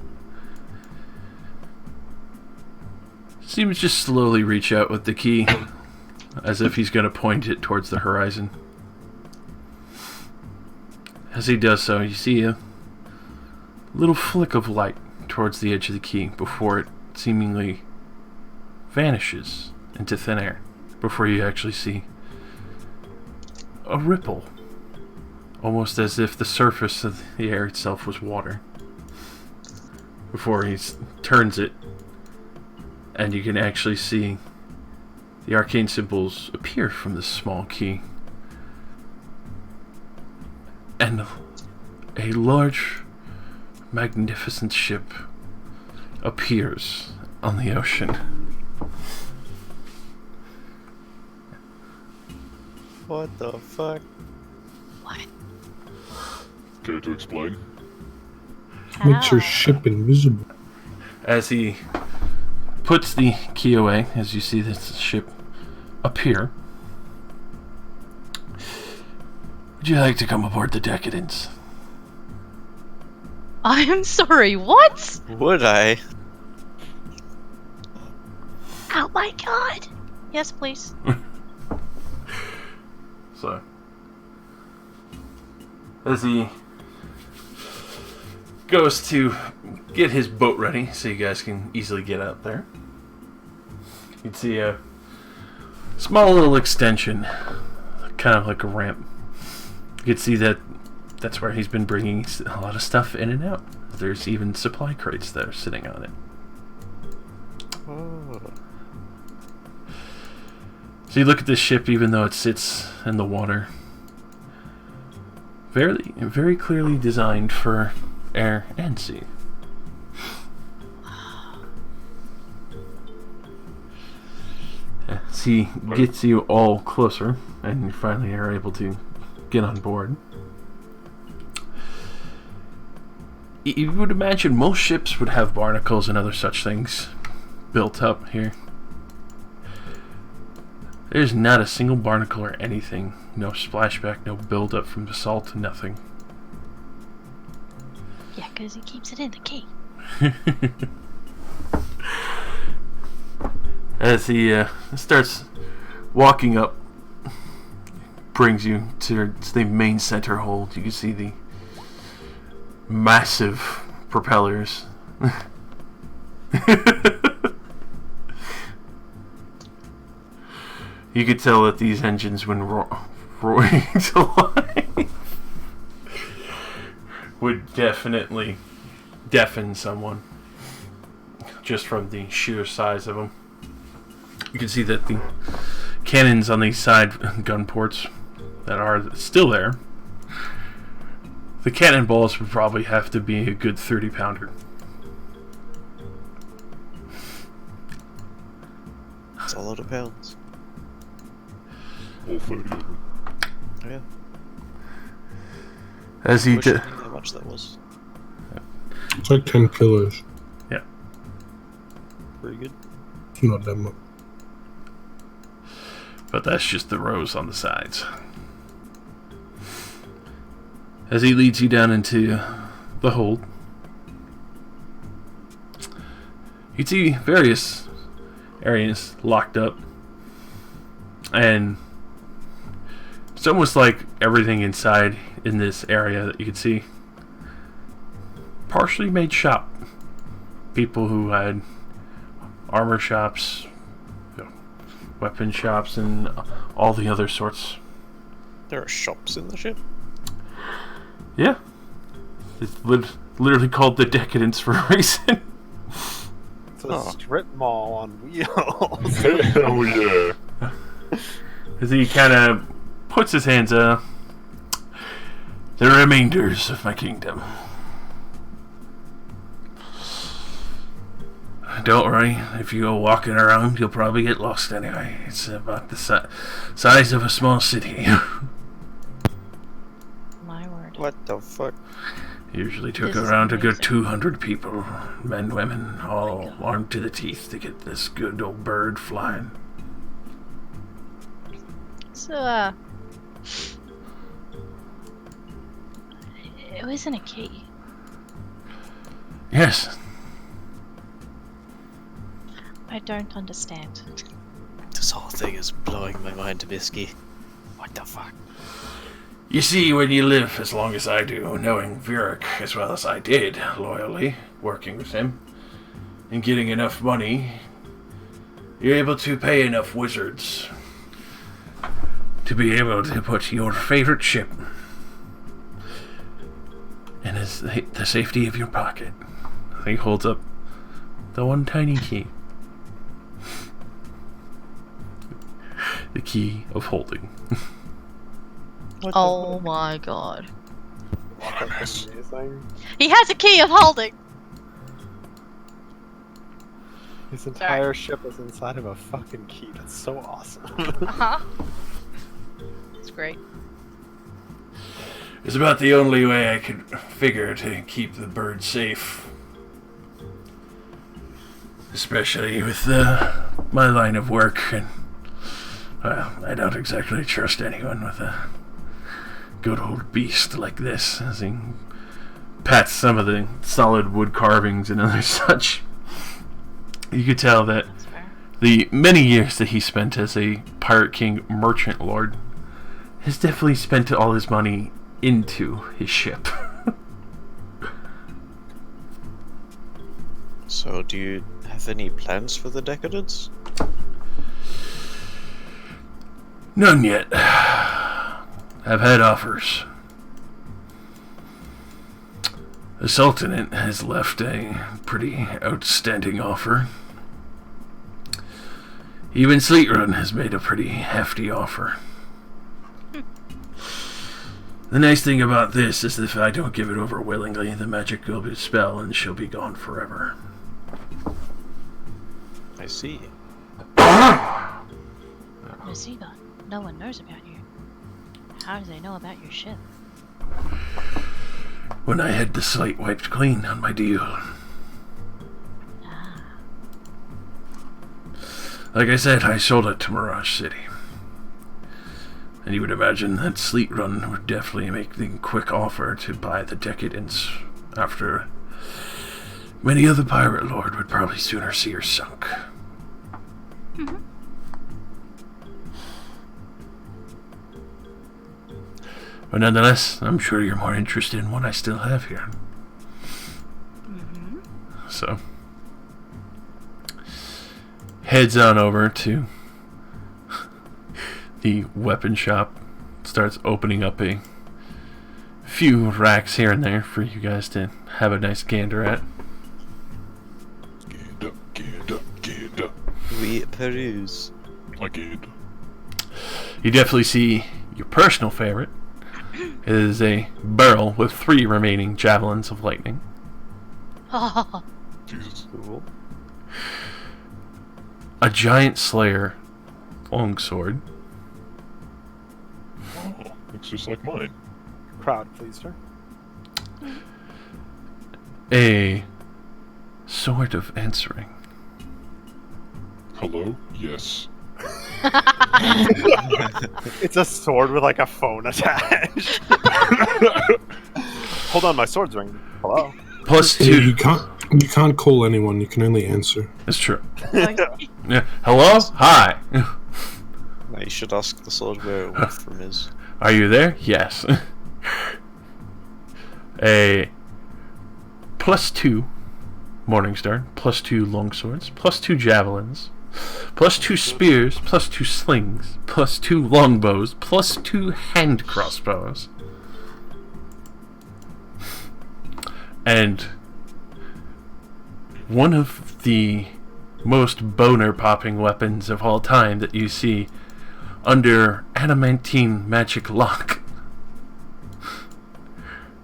Seems just slowly reach out with the key, as if he's going to point it towards the horizon. As he does so, you see a little flick of light towards the edge of the key before it seemingly vanishes into thin air, before you actually see a ripple, almost as if the surface of the air itself was water, before he turns it, and you can actually see the arcane symbols appear from this small key, and a large, magnificent ship appears on the ocean. What the fuck? What? Care to explain? Makes your How? ship invisible. As he puts the key away, as you see this ship appear, would you like to come aboard the Decadence? I am sorry, what? Would I? Oh my god! Yes, please. So, as he goes to get his boat ready so you guys can easily get out there, you'd see a small little extension, kind of like a ramp. You could see that that's where he's been bringing a lot of stuff in and out. There's even supply crates that are sitting on it. Oh. So you look at this ship, even though it sits in the water, very clearly designed for air and sea. As he gets you all closer, and you finally are able to get on board, you would imagine most ships would have barnacles and other such things built up here. There's not a single barnacle or anything. No splashback, no buildup from the salt, nothing. Yeah, because he keeps it in the key. As he starts walking up, brings you to the main center hold. You can see the massive propellers. You could tell that these engines, when roaring to life, would definitely deafen someone just from the sheer size of them. You can see that the cannons on these side gun ports that are still there, the cannonballs would probably have to be a good 30-pounder. That's a lot of pounds. All 30 of them. Yeah. As I he wish I did. knew how much that was. It's like 10 kilos. Pretty good. It's not that much. But that's just the rows on the sides. As he leads you down into the hold, you see various areas locked up, and it's almost like everything inside in this area that you can see partially made shop. People who had armor shops, weapon shops, and all the other sorts. There are shops in the ship. Yeah. It's literally called the Decadence for a reason. It's a strip mall on wheels. Hell yeah. As he kind of puts his hands up. The remainders of my kingdom. Don't worry, if you go walking around, you'll probably get lost anyway. It's about the size of a small city. My word. What the fuck? Usually took This is around a good amazing. 200 people, men, women, all armed to the teeth to get this good old bird flying. So, it wasn't a key. Yes. I don't understand. This whole thing is blowing my mind, Bisky. What the fuck? You see, when you live as long as I do, knowing Virak as well as I did, loyally, working with him, and getting enough money, you're able to pay enough wizards to be able to put your favorite ship in the safety of your pocket. He holds up the one tiny key. The key of holding. Oh my god. What a mess. Amazing. He has a key of holding! His entire ship is inside of a fucking key. That's so awesome. Uh-huh. It's great. It's about the only way I could figure to keep the bird safe. Especially with my line of work, and well, I don't exactly trust anyone with a good old beast like this, as he pats some of the solid wood carvings and other such. You could tell that That's fair. the many years that he spent as a Pirate King merchant lord has definitely spent all his money into his ship. So, do you have any plans for the Decadence? None yet. I've had offers. The Sultanate has left a pretty outstanding offer. Even Sleetrun has made a pretty hefty offer. The nice thing about this is that if I don't give it over willingly, the magic will be spell and she'll be gone forever. I see. Meseba, no one knows about you. How do they know about your ship? When I had the slate wiped clean on my deal. Ah, Like I said, I sold it to Mirage City. And you would imagine that Sleetrun would definitely make the quick offer to buy the Decadence after many other pirate lord would probably sooner see her sunk. But nonetheless, I'm sure you're more interested in what I still have here. So, heads on over to the weapon shop, starts opening up a few racks here and there for you guys to have a nice gander at. Gander. We peruse. I gander. You definitely see your personal favorite is a barrel with 3 remaining javelins of lightning. Jesus. Cool. A giant slayer longsword. Oh, looks just like mine. Crowd, please, sir. A sword of answering. Hello? Yes. It's a sword with like a phone attached. Hold on, my sword's ringing. Hello. Plus Hey, 2. you can't call anyone. You can only answer. It's true. Yeah. Hello? Hi. Now you should ask the sword where Wolfram is. Are you there? Yes. A plus 2 Morningstar, plus 2 longswords, plus 2 javelins, plus 2 spears, plus 2 slings, plus 2 longbows, plus 2 hand crossbows. And one of the most boner-popping weapons of all time that you see under adamantine magic lock.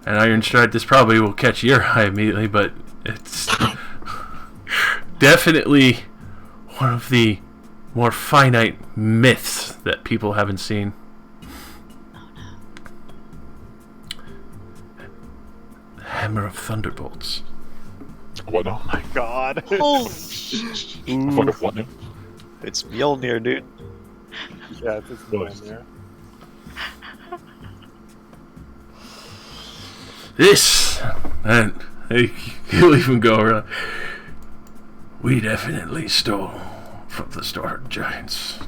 And Iron Stride, this probably will catch your eye immediately, but it's definitely one of the more finite myths that people haven't seen. Hammer of Thunderbolts. What now? My God. Holy shit. Fuck what now? It's Mjolnir, dude. Yeah, it's his Nice. Mjolnir. This, and he'll even go around. We definitely stole from the Storm Giants.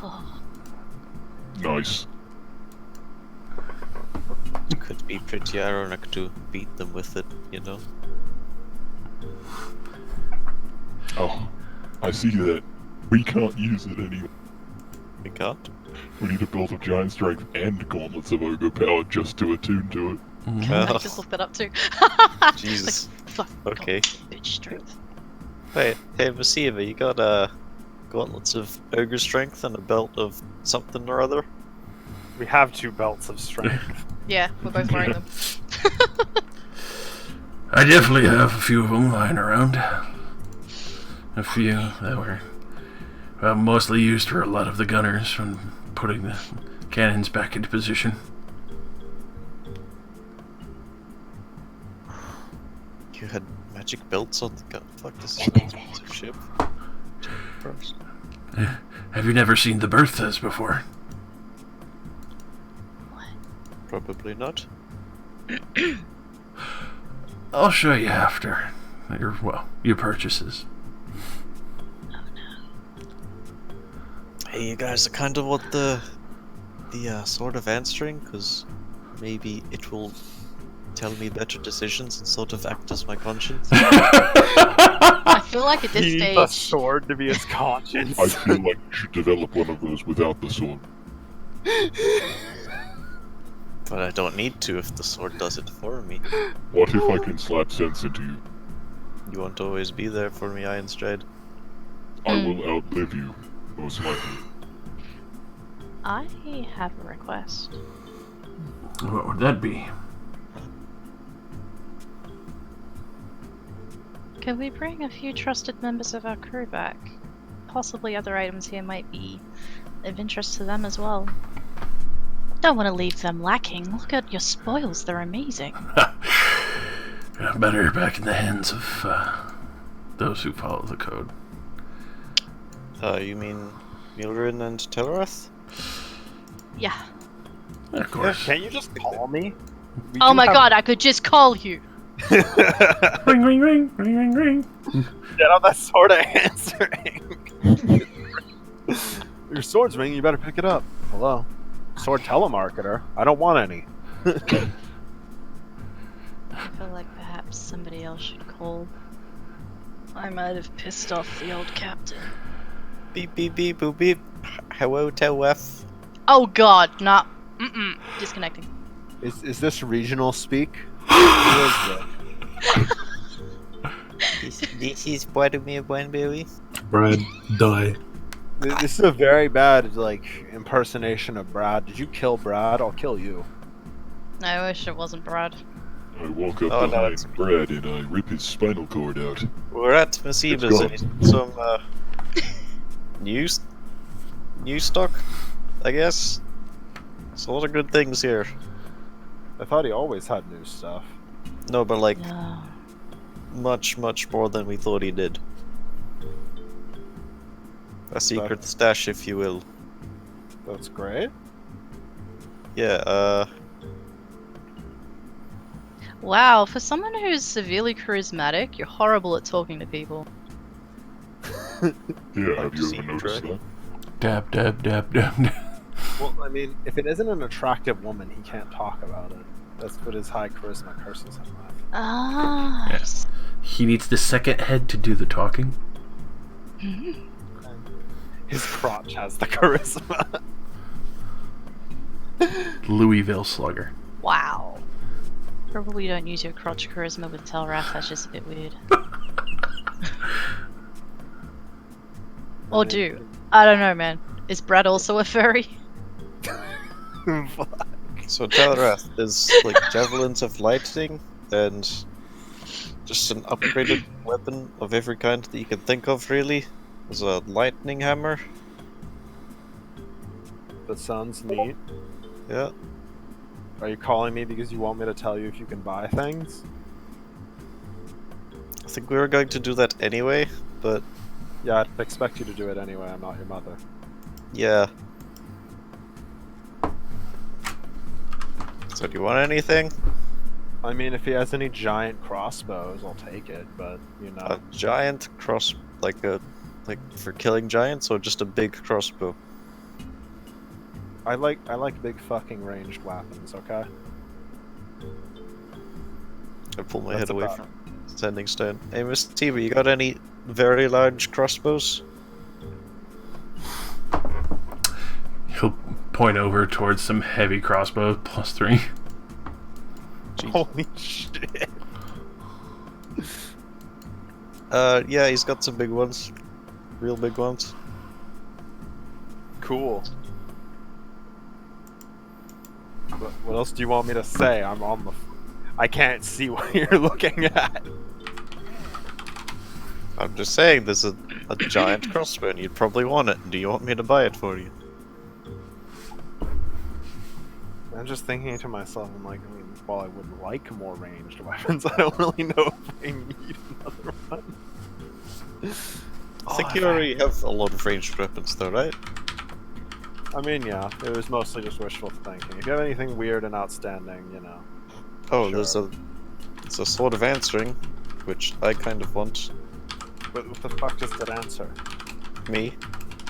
Oh, Nice. Could be pretty ironic to beat them with it, you know? Oh, I see that. We can't use it anymore. We can't. We need a belt of giant strength and gauntlets of ogre power just to attune to it. I just looked that up too. Jesus. Like, fuck. Okay. Bitch strength. Wait, hey Meseba, you got gauntlets of ogre strength and a belt of something or other? We have 2 belts of strength. Yeah, we're both wearing them. I definitely have a few of them lying around. A few that were mostly used for a lot of the gunners when putting the cannons back into position. You had magic belts on the gun. Fuck, this is an expensive ship. Gross. Have you never seen the Berthas before? Probably not. I'll show you after your purchases. Hey, you guys, I kind of want the sword of answering, because maybe it will tell me better decisions and sort of act as my conscience. I feel like at this He needs a stage, sword to be his conscience. I feel like you should develop one of those without the sword. But I don't need to if the sword does it for me. What if I can slap sense into you? You won't always be there for me, Ironstride. I will outlive you, most likely. I have a request. What would that be? Can we bring a few trusted members of our crew back? Possibly other items here might be of interest to them as well. Don't want to leave them lacking. Look at your spoils, they're amazing. Better back in the hands of those who follow the code. You mean Milrin and Telrath? Yeah. Of course. Can't you just call me? We Oh do my have- god, I could just call you. Ring, ring, ring, ring, ring, ring. Get out that sword of answering. Your sword's ringing, you better pick it up. Hello. Sword telemarketer. I don't want any. I feel like perhaps somebody else should call. I might have pissed off the old captain. Beep beep beep boop beep. Hello, Telrath. Oh god, nah. Disconnecting. Is this regional speak? Who is this? This is Vladimir Wineberry. Brad, die. This is a very bad, impersonation of Brad. Did you kill Brad? I'll kill you. I wish it wasn't Brad. I walk up Oh, no, behind it's- Brad and I rip his spinal cord out. We're at Meseba's and he's some new stock, I guess. There's a lot of good things here. I thought he always had new stuff. No, but like No. much more than we thought he did. A secret stash, if you will. That's great. Yeah, Wow, for someone who's severely charismatic, you're horrible at talking to people. Yeah, Like have to you see ever you noticed try. that? Dab, dab, dab, dab, dab. Well, I mean, if it isn't an attractive woman, he can't talk about it. That's what his high charisma curses him with. Ah. Yes. He needs the second head to do the talking. His crotch has the charisma. Louisville Slugger. Wow. Probably don't use your crotch charisma with Telrath, that's just a bit weird. Or do. I don't know, man. Is Brad also a furry? so Telrath, there's like javelins of lightning and just an upgraded weapon of every kind that you can think of, really. There's a lightning hammer. That sounds neat. Yeah. Are you calling me because you want me to tell you if you can buy things? I think we were going to do that anyway, but Yeah, I'd expect you to do it anyway. I'm not your mother. Yeah. So do you want anything? I mean, if he has any giant crossbows, I'll take it. But you know, A giant like for killing giants, or just a big crossbow? I like big fucking ranged weapons. Okay. I pull my That's head away about from Sending Stone. Hey, Meseba, you got any very large crossbows? He'll point over towards some heavy crossbow +3. Jeez. Holy shit. Yeah, he's got some big ones. Real big ones. Cool. What else do you want me to say? I'm on the. I can't see what you're looking at. I'm just saying, there's a giant crossbow and you'd probably want it. Do you want me to buy it for you? I'm just thinking to myself, I'm like, I mean, while I would like more ranged weapons, I don't really know if I need another one. I think you already have a lot of ranged weapons though, right? I mean, yeah, it was mostly just wishful thinking. If you have anything weird and outstanding, you know. Oh, Sure. there's a Sword of Answering, which I kind of want. But what the fuck does that answer? Me?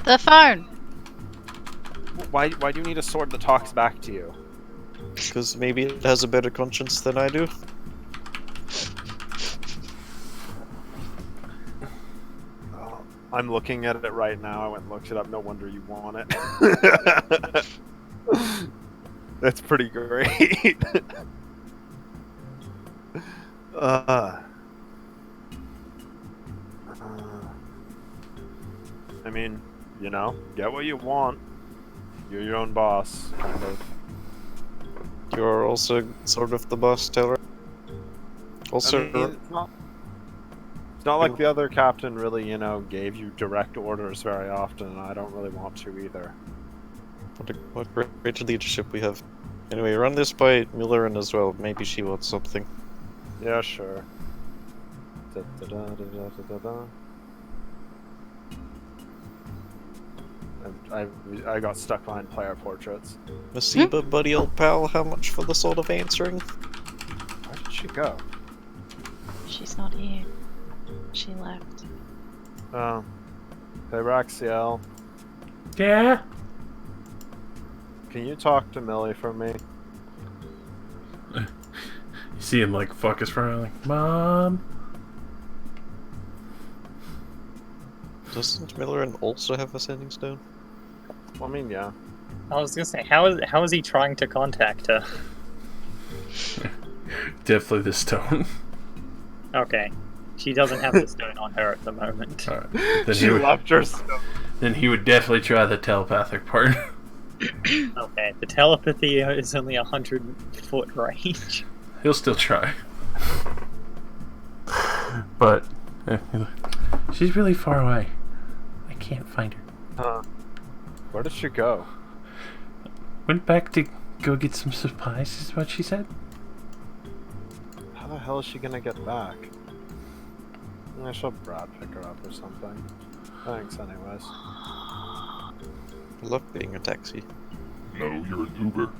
The phone! Why do you need a sword that talks back to you? Because maybe it has a better conscience than I do. Oh, I'm looking at it right now. I went and looked it up. No wonder you want it. That's pretty great. I mean, you know, get what you want. You're your own boss, kind of. You're also sort of the boss, Taylor. Also, I mean, it's not like the other captain really, you know, gave you direct orders very often, and I don't really want to either. what great leadership we have. Anyway, run this by Millerin as well. Maybe she wants something. Yeah, sure. Da-da-da-da-da-da-da. I got stuck behind player portraits. Meseba, buddy old pal, how much for the Sword of Answering? Where did she go? She's not here. She left. Oh. Hey, Raxiel, Yeah? can you talk to Millie for me? You see him like fuck his front, like, Mom? Doesn't Millerin also have a Sending Stone? Well, I mean, yeah. I was gonna say, how is he trying to contact her? Definitely the stone. Okay, she doesn't have the stone on her at the moment. Alright. Then, She loved her stuff. then he would definitely try the telepathic part. Okay, the telepathy is only 100-foot range. He'll still try. But she's really far away. I can't find her. Huh. Where did she go? Went back to go get some supplies, is what she said. How the hell is she gonna get back? I shall Brad pick her up or something. Thanks, anyways. I love being a taxi. No, you're an Uber.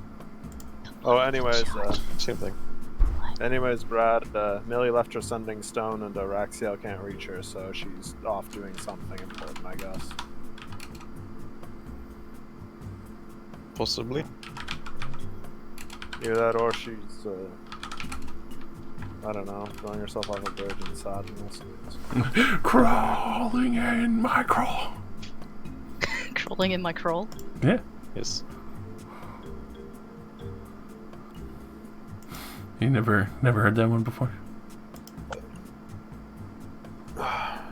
Oh, anyways, Same thing. Brad, Millie left her Sending Stone and Raxiel can't reach her, so she's off doing something important, I guess. Possibly. Either that or she's, I don't know, throwing herself off a bridge in sadness. Crawling in my crawl. Crawling in my crawl. Yeah. Yes. You never heard that one before?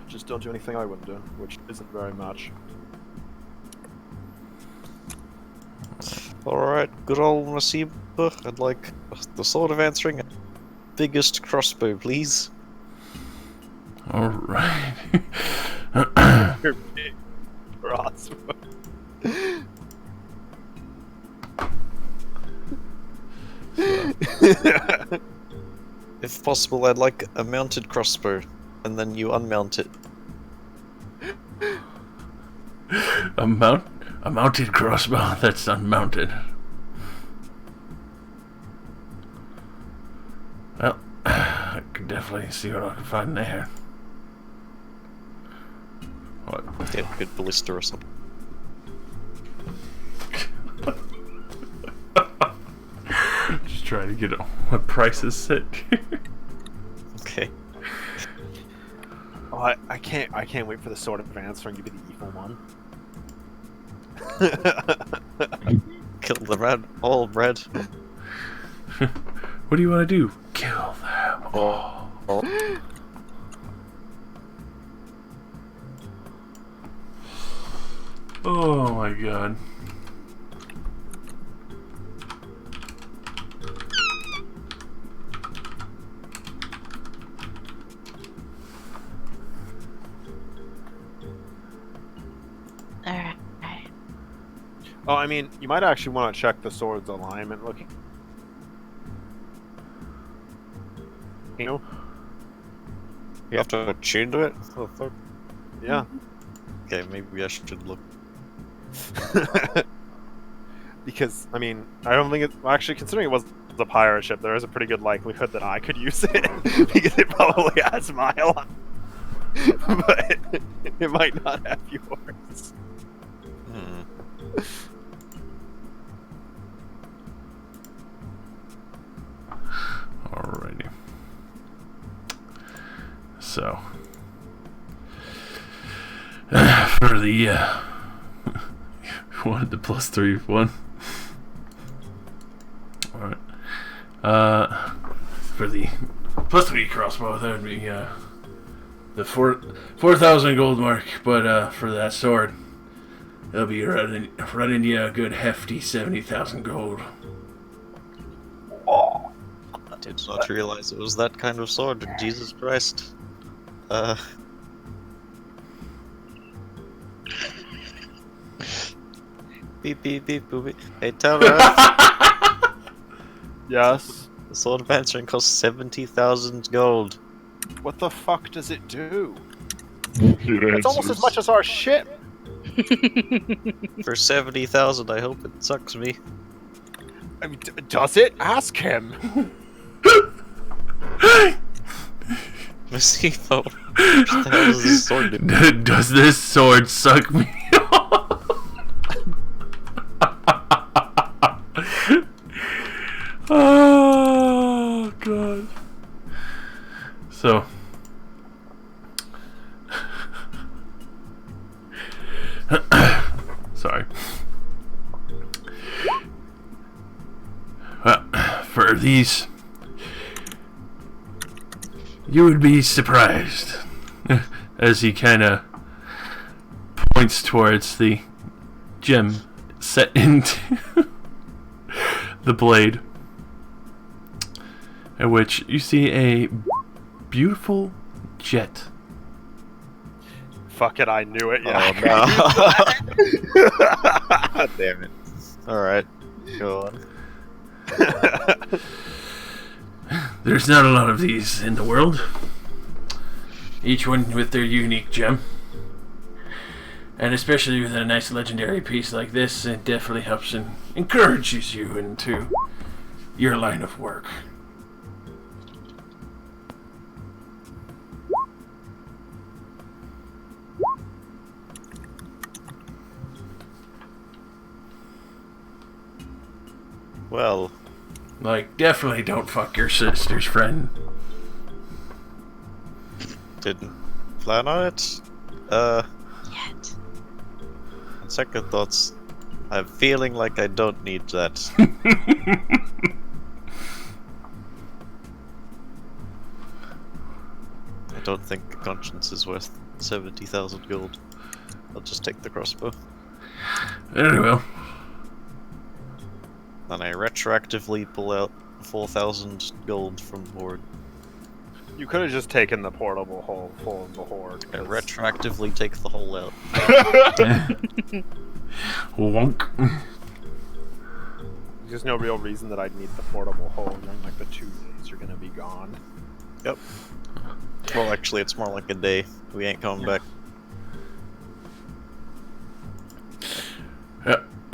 Just don't do anything I wouldn't do, which isn't very much. Alright, good old Meseba. I'd like the Sword of Answering. Biggest crossbow, please. Alright. Your big crossbow. If possible, I'd like a mounted crossbow, and then you unmount it. A A mounted crossbow that's unmounted. Well, I could definitely see what I can find there. What? Get a good ballista or something. Just trying to get what prices set. Okay. Oh, I can't wait for the sword of answer and give you the evil one. Kill the red, all red. What do you want to do? Kill them all. Oh my god. Alright. Oh, I mean, you might actually want to check the sword's alignment. Looking. You know? You have to attune to it? Oh, fuck. Yeah. Okay, maybe I should look. Because, I mean, I don't think it's... Actually, considering it was a pirate ship, there is a pretty good likelihood that I could use it. Because it probably has my alignment. But it might not have yours. Alrighty. So, for the wanted the +3 one. Alright. For the +3 crossbow, that would be the 4,000 gold mark. But for that sword, it'll be running you a good hefty 70,000 gold. I did not realize it was that kind of sword. Jesus Christ. Beep beep beep boop beep. Hey, tell her. Yes. The sword of answering costs 70,000 gold. What the fuck does it do? It It's almost as answers. much as our ship. For 70,000, I hope it sucks me. I mean, does it? Ask him. Meseba, what the hell does this sword do? Does this sword suck me? Oh god. So sorry. For these, you would be surprised as he kind of points towards the gem set into the blade, in which you see a beautiful jet. Fuck it, I knew it. Yeah. Oh, no. Damn it. Alright, go on. There's not a lot of these in the world, each one with their unique gem, and especially with a nice legendary piece like this, it definitely helps and encourages you into your line of work. Well, Like, definitely don't fuck your sister's friend. didn't plan on it. Yet. On second thoughts, I'm feeling like I don't need that. I don't think the conscience is worth 70,000 gold. I'll just take the crossbow. Very well. Then I retroactively pull out 4,000 gold from the board. You could have just taken the portable hole full of the horde. I retroactively take the hole out. Wonk. There's no real reason that I'd need the portable hole during like the 2 days you're gonna be gone. Yep. Well, actually, it's more like a day. We ain't coming back.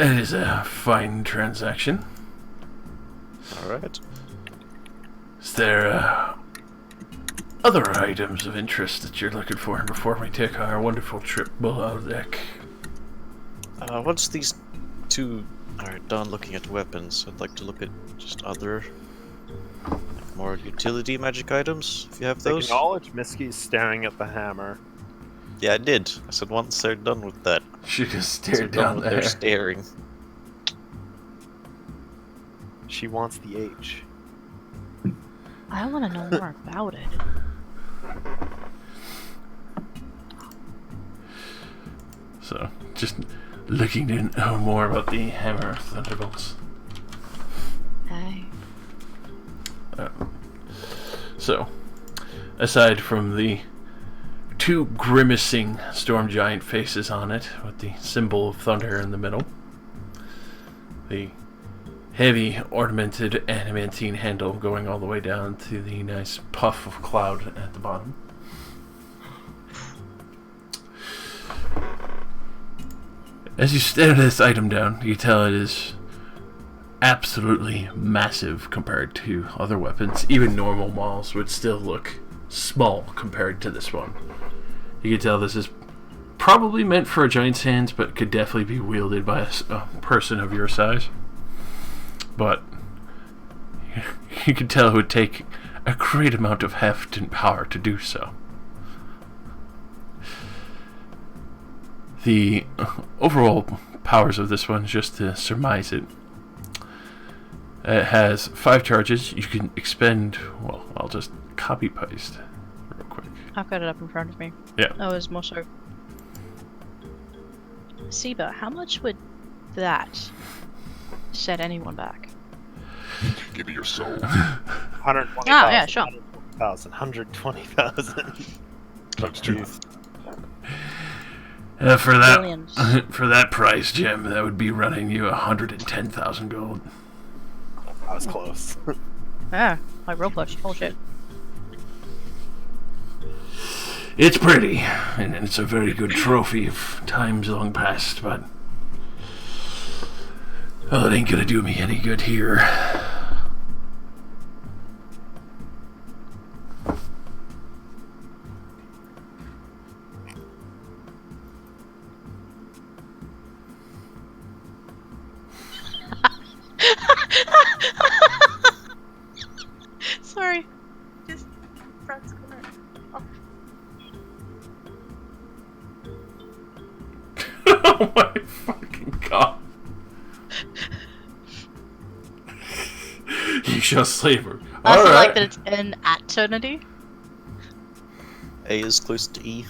That is a fine transaction. Alright. Is there other items of interest that you're looking for before we take our wonderful trip below deck? Once these two are done looking at weapons, I'd like to look at just other, more utility magic items, if you have those. Acknowledge Misky's staring at the hammer. Yeah, I did. I said once they're done with that. She just They're stared done down with there. their staring. She wants the H. I want to know more about it. So, just looking to know more about the Hammer of Thunderbolts. Hey. So, aside from the two grimacing storm giant faces on it, with the symbol of thunder in the middle, the heavy ornamented adamantine handle going all the way down to the nice puff of cloud at the bottom. As you stare this item down, you tell it is absolutely massive compared to other weapons. Even normal mauls would still look small compared to this one. You can tell this is probably meant for a giant's hands, but could definitely be wielded by a person of your size. But you can tell it would take a great amount of heft and power to do so. The overall powers of this one, just to surmise it, it has 5 charges. You can expend, well, I'll just copy paste real quick. I've got it up in front of me. Yeah. Oh, it's more so. Meseba, how much would that set anyone back? Give me your soul. 120,000. Oh, yeah, sure. 120,000. Times 2. For that, Billions. for that price, Jim, that would be running you 110,000 gold. I was close. Yeah, like real push. Bullshit. It's pretty, and it's a very good trophy of times long past, but well, it ain't gonna do me any good here. Sorry. Just Fred's comment. Oh my fucking god. You shall slave her. I also Alright. like that it's in eternity. A is close to E.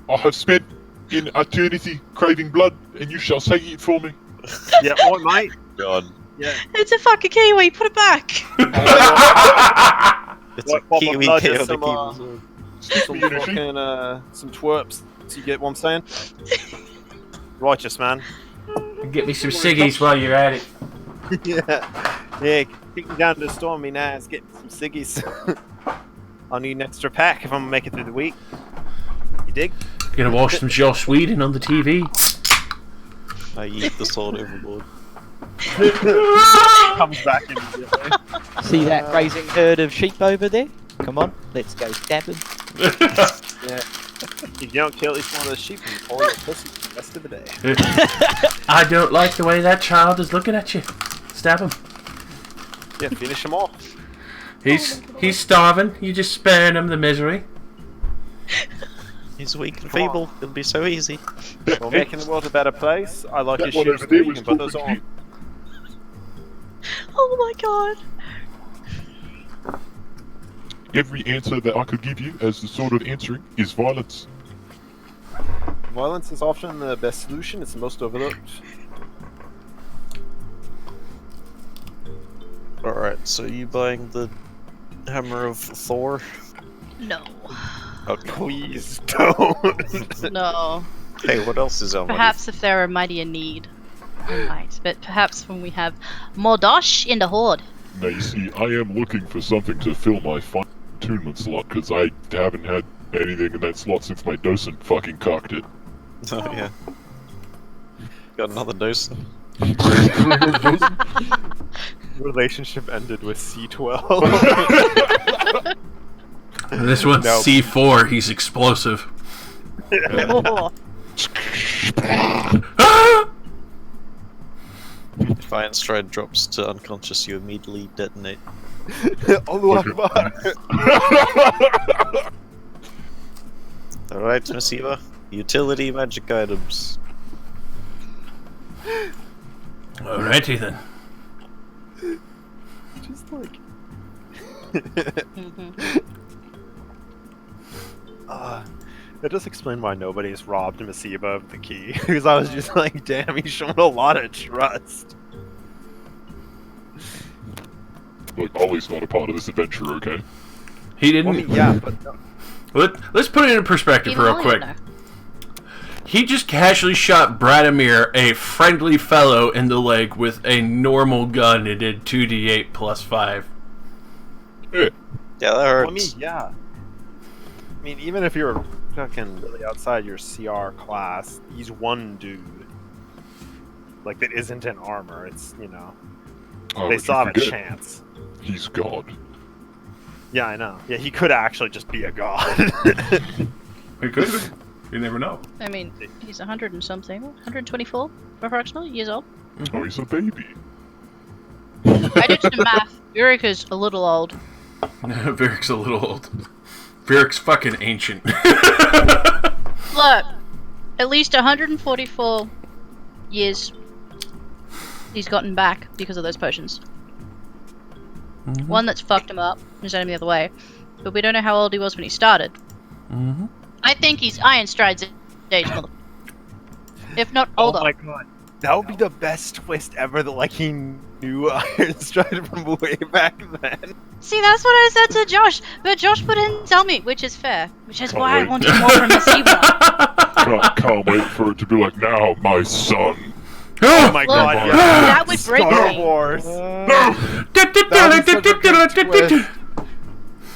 I have spent in eternity craving blood, and you shall say it for me. Yeah, what, mate? God. Yeah. It's a fucking kiwi. Put it back. It's What, a pop kiwi blood, chaotic just some, evil. Some fucking, some twerps. So you get what I'm saying? Righteous, man. Get me some ciggies while you're at it. Yeah. Yeah, kick me down to the store me now. Let's get some ciggies. I'll need an extra pack if I'm gonna make it through the week. You dig? Gonna watch some Joss Whedon on the TV. I eat the sword overboard. Comes back immediately. See that grazing herd of sheep over there? Come on, let's go stab him. Yeah. If you don't kill each one of the sheep, you pull your pussy for the rest of the day. I don't like the way that child is looking at you. Stab him. Yeah, finish him off. He's starving. You just sparing him the misery. He's weak and Come on. feeble. It'll be so easy. We're making the world a better place. I like That your one shoes. over there You was can put those talking on. Oh my god. Every answer that I could give you as the sort of answering is violence. Violence is often the best solution. It's the most overlooked. Alright, so you buying the Hammer of Thor? No. Okay. Please don't. No. Hey, what else is on? Perhaps if they're mighty in need. I might. But perhaps when we have more dosh in the horde. Now you see, I am looking for something to fill my fine attunement slot, because I haven't had anything in that slot since my docent fucking cocked it. Oh yeah. Got another dozen. Relationship ended with C12. And this one's Nope. C4. He's explosive. Oh, If Iron Stride drops to unconscious, you immediately detonate. Allahu Akbar. Alright, Meseba. Utility magic items. Alrighty then. Just like. That does explain why nobody's robbed Meseba of the key. Because I was just like, damn, he's shown a lot of trust. Look, Ollie's not a part of this adventure, okay? He didn't. I mean, yeah, but no. Let's put it in perspective even real Ollie quick. would know. He just casually shot Bradimir, a friendly fellow, in the leg with a normal gun and did 2d8 plus 5. Yeah. Yeah, that hurts. Well, I mean, yeah. I mean, even if you're fucking really outside your CR class, he's one dude. Like, that isn't in armor. It's, you know. Oh, They but still you have a forget, chance. He's God. Yeah, I know. Yeah, he could actually just be a god. He could. You never know. I mean, he's 100 and something, 124 approximately years old. Oh, he's a baby. I did some math. Eureka's a little old. Varric's a little old. Varric's fucking ancient. Look, at least 144 years he's gotten back because of those potions. Mm-hmm. One that's fucked him up and sent him the other way, but we don't know how old he was when he started. Mm-hmm. I think he's Iron Stride's age, mother. If not older. Oh my god. That would be the best twist ever, that, like, he knew Iron Stride from way back then. See, that's what I said to Josh, but Josh didn't tell me, which is fair. Which is Oh, why I wait. wanted more from Meseba. Can't wait for it to be like, now, my son. Oh my Look, god, yeah. that would break Star me. Wars. No!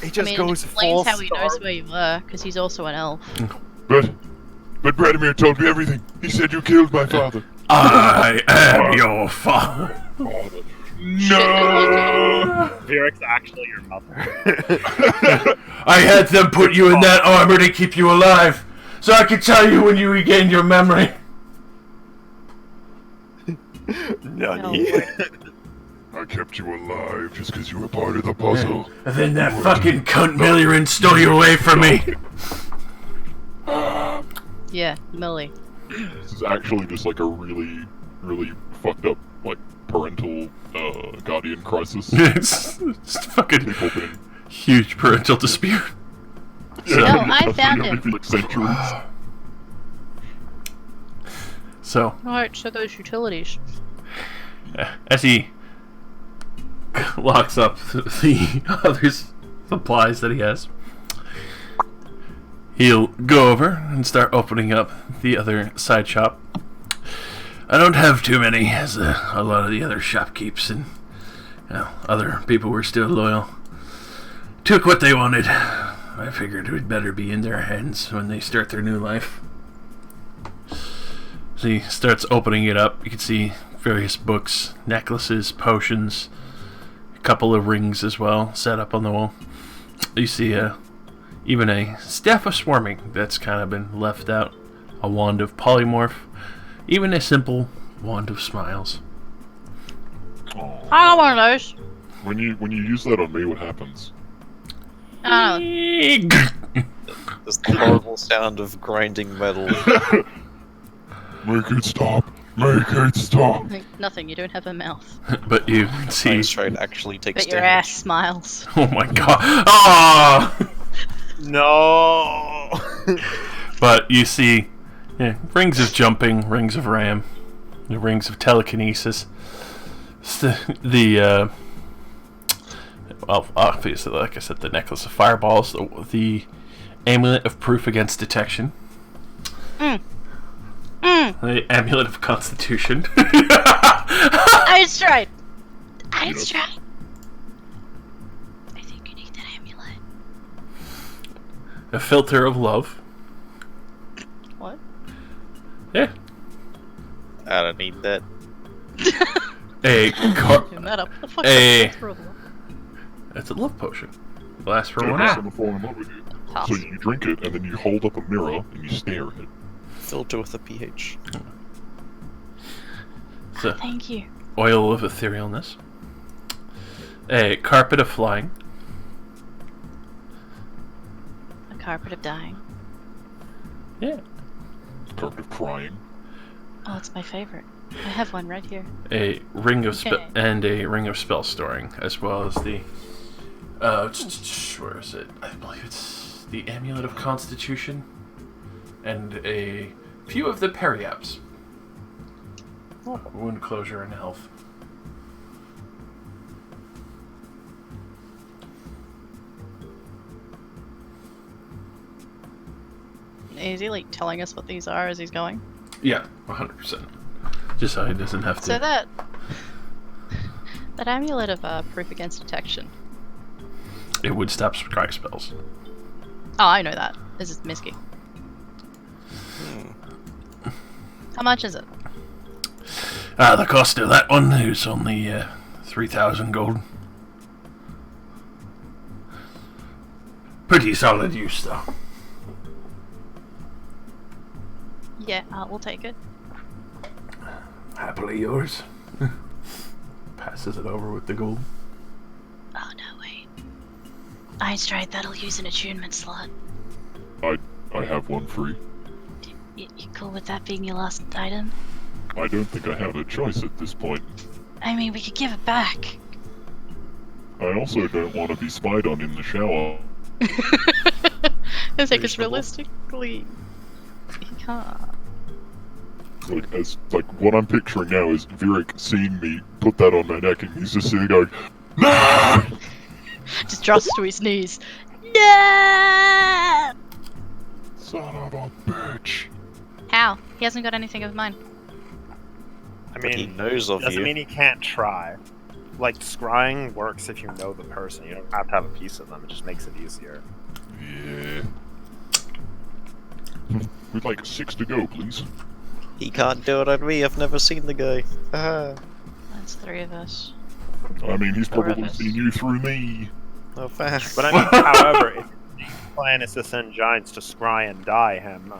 It I just mean, it goes explains full how he Star knows where you were, because he's also an elf. But Bradimir told me everything. He said you killed my father. I am your father. No! Varric's actually your mother. I had them put you in that armor to keep you alive, so I could tell you when you regained your memory. Nani. I kept you alive just because you were part of the puzzle. And then that fucking cunt Milliran stole you away from me. Yeah, Millie. This is actually just like a really, really fucked up, like, parental guardian crisis. It's fucking People been huge parental dispute. No, I found him. For like centuries. So, Alright, so those utilities. as he locks up the other supplies that he has, he'll go over and start opening up the other side shop. I don't have too many, as a lot of the other shopkeepers and other people were still loyal. Took what they wanted. I figured it would better be in their hands when they start their new life. So he starts opening it up. You can see various books, necklaces, potions, a couple of rings as well set up on the wall. You see even a staff of swarming that's kind of been left out, a wand of polymorph, even a simple wand of smiles. I got one of those. When you use that on me, what happens? I don't know. There's the horrible sound of grinding metal. Make it stop! Make it stop! Nothing, you don't have a mouth. But you can see. Iron Stride actually takes But your damage. ass smiles. Oh my god! Ah! No. But you see, rings of jumping, rings of ram, the rings of telekinesis. Well, obviously, like I said, the necklace of fireballs, the amulet of proof against detection, the amulet of constitution. Iron Stride! Iron Stride! I think you need that amulet. A filter of love. What? Yeah. I don't need that. A Open that up. What the fuck Hey. is that problem? It's a love potion. Lasts for So 1 that's hour. gonna fall in love with you. So Toss. you drink it, and then you hold up a mirror, and you stare at it. Filter with a pH. It's a Thank you. oil of etherealness. A carpet of flying. A carpet of dying. Yeah. Carpet of crying. Oh, it's my favorite. I have one right here. A ring of Okay. and a ring of spell storing, as well as the where is it? I believe it's the amulet of constitution, and a few of the periapts. Wound closure and health. Is he like telling us what these are as he's going? Yeah, 100%. Just so he doesn't have to. So that amulet of proof against detection. It would stop scry spells. Oh, I know that. This is Misky. How much is it? The cost of that one is only 3,000 gold. Pretty solid use, though. Yeah, we'll take it. Happily yours. Passes it over with the gold. Oh no, wait. Ice Stride, that'll use an attunement slot. I have one free. You cool with that being your last item? I don't think I have a choice at this point. I mean, we could give it back. I also don't want to be spied on in the shower. I think it's Reasonable. realistically... He can't. Like what I'm picturing now is Virik seeing me put that on my neck, and he's just sitting there going, "No!" Just drops to his knees. No! Son of a bitch. How? He hasn't got anything of mine. I But he mean, knows of doesn't you. mean he can't try. Like, scrying works if you know the person. You don't have to have a piece of them. It just makes it easier. Yeah. We'd like 6 to go, please. He can't do it on me. I've never seen the guy. Ah. That's 3 of us. I mean, he's probably Horrendous. seen you through me. No fast. But I mean, however, if the plan is to send giants to scry and die him,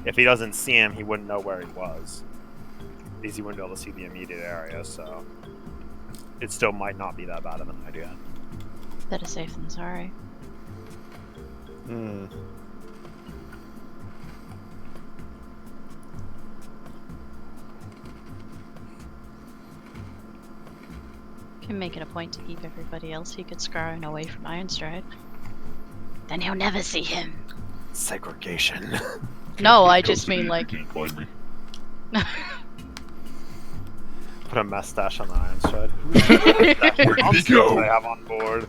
if he doesn't see him, he wouldn't know where he was. Because he wouldn't be able to see the immediate area, so... It still might not be that bad of an idea. Better safe than sorry. Hmm. Can make it a point to keep everybody else he could scrying away from Ironstride. Then he'll never see him. Segregation. No, I Because just mean you like... can't find me. Put a mustache on the iron stride. Where did he go? I have on board.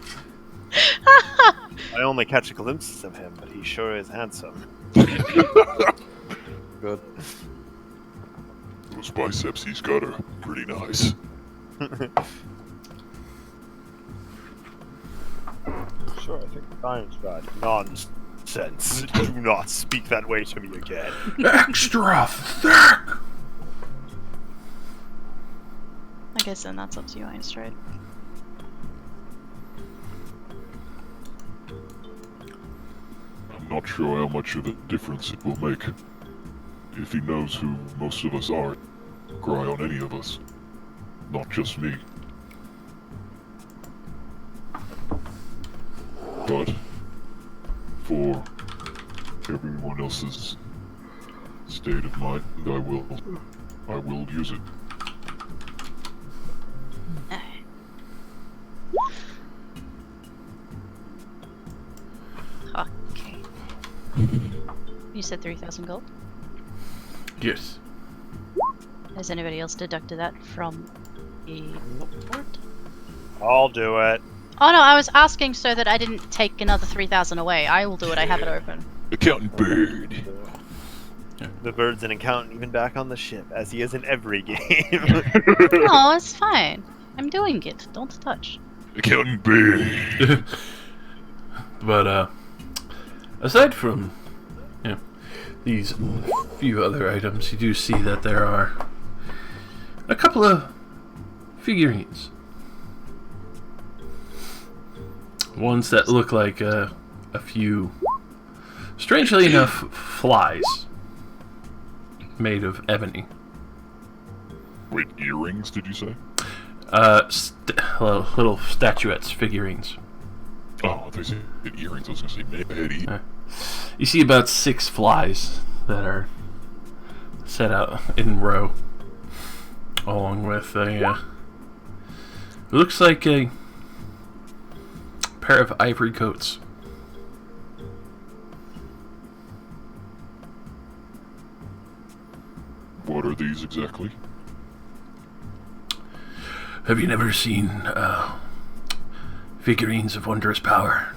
I only catch glimpses of him, but he sure is handsome. Good. Those biceps he's got are pretty nice. Sure, I think iron stride. Nonsense. Do not speak that way to me again. Extra thick! I guess then that's up to you, Ironstride. I'm not sure how much of a difference it will make. If he knows who most of us are, cry on any of us. Not just me. But for everyone else's state of mind, I will use it. Okay. You said 3,000 gold? Yes. Has anybody else deducted that from the report? I'll do it. Oh no, I was asking so that I didn't take another 3,000 away. I will do it, I have it open. Accountant Bird. The bird's an accountant even back on the ship, as he is in every game. No, it's fine. I'm doing it. Don't touch. Accountant Bird. But, aside from, you know, these few other items, you do see that there are a couple of figurines. Ones that look like a few, strangely enough, flies made of ebony. Wait, earrings, did you say? Little statuettes, figurines. Oh, they said earrings. I was going to say maybe. You see about 6 flies that are set out in row, along with a. It looks like a pair of ivory coats. What are these exactly? Have you never seen figurines of wondrous power?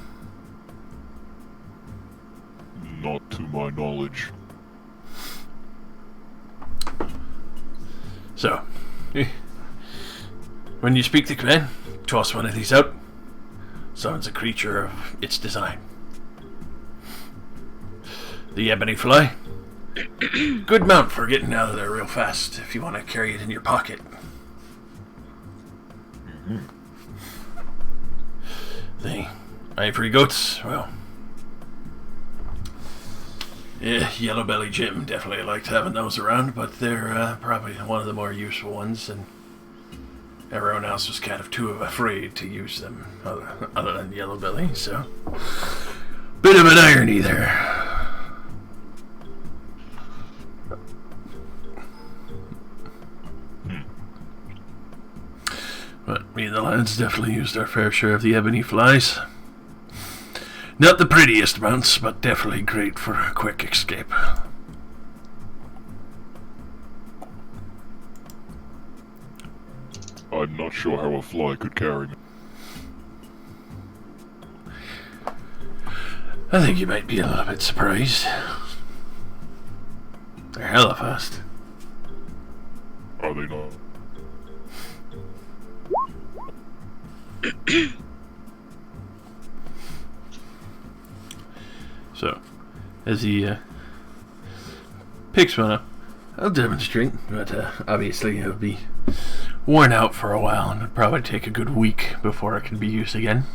Not to my knowledge. So, when you speak the command, toss one of these out. Summons a creature of its design. The ebony fly. Good mount for getting out of there real fast if you want to carry it in your pocket. The ivory goats, well, yeah, Yellow Belly Jim definitely liked having those around, but they're probably one of the more useful ones, and everyone else was kind of too afraid to use them, other than Yellow Belly, so bit of an irony there. But me and the lads definitely used our fair share of the ebony flies. Not the prettiest mounts, but definitely great for a quick escape. I'm not sure how a fly could carry me. I think you might be a little bit surprised. They're hella fast. Are they not? So, as he picks one up, I'll demonstrate, but obviously it'll be worn out for a while and it'll probably take a good week before it can be used again.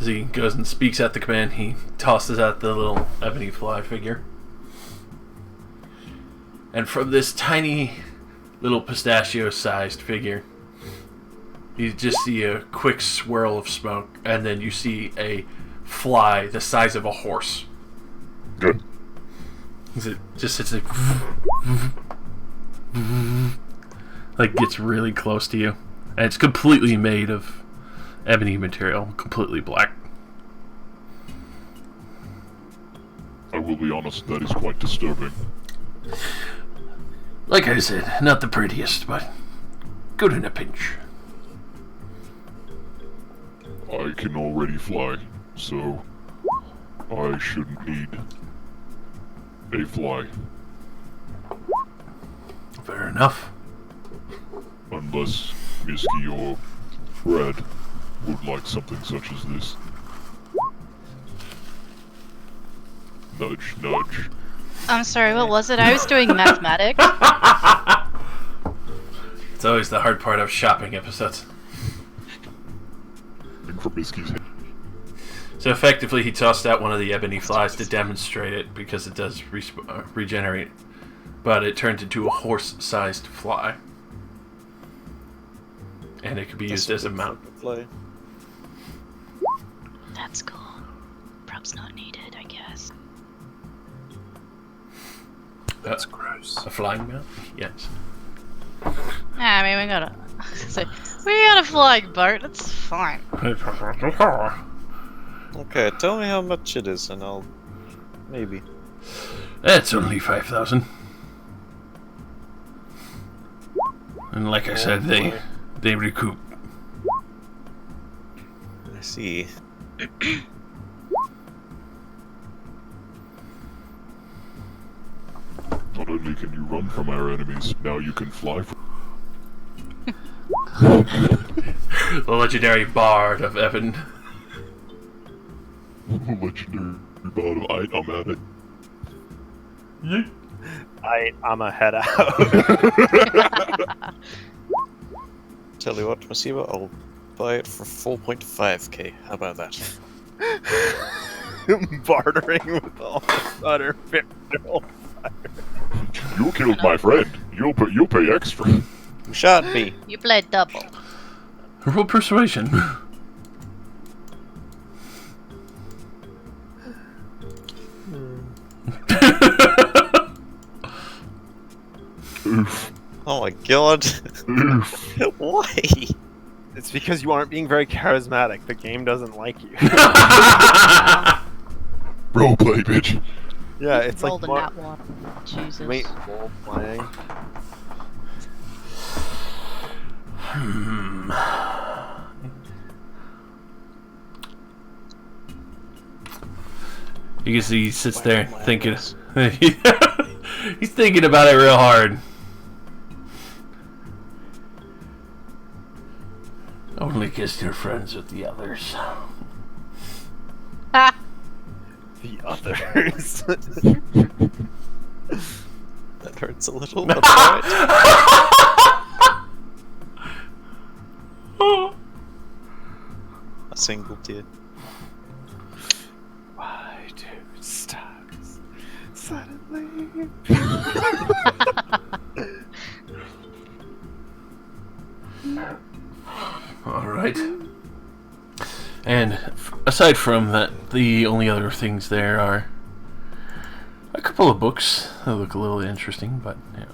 As he goes and speaks at the command, he tosses out the little ebony fly figure. And from this tiny little pistachio-sized figure, you just see a quick swirl of smoke, and then you see a fly the size of a horse. Good. It just sits like gets really close to you, and it's completely made of ebony material, completely black. I will be honest, that is quite disturbing. Like I said, not the prettiest, but good in a pinch. I can already fly, so I shouldn't need a fly. Fair enough. Unless Misky or Fred would like something such as this. Nudge, nudge. I'm sorry, what was it? I was doing mathematics. It's always the hard part of shopping episodes. For Misky's head. So effectively, he tossed out one of the ebony flies to demonstrate it because it does regenerate, but it turned into a horse-sized fly, and it could be used as a mount. Fly. That's cool. Props not needed, I guess. That's gross. A flying mount? Yes. I mean, we got a flying boat. It's fine. Okay, tell me how much it is, and I'll maybe. It's only 5,000. And like I said, they recoup. I see. Not only can you run from our enemies, now you can fly from. The legendary bard of Evan. Legendary bottom. I'm at it. I'm a head out. Tell you what, Meseba, I'll buy it for 4.5k. How about that? Bartering with all this utter fictional. You killed my friend. You'll pay extra. You shot me. You played double. Roll persuasion. Oof. Oh my god. Oof. Why? It's because you aren't being very charismatic. The game doesn't like you. Roleplay, bitch. Yeah, it's Rolled like a nat one. Jesus. Wait, role playing. You can see he sits there thinking. He's thinking about it real hard. Only because you're friends with the others. Ah! The others. That hurts a little, but alright. A single tear. Why do stars suddenly? Alright. And aside from that, the only other things there are a couple of books that look a little interesting, but yeah.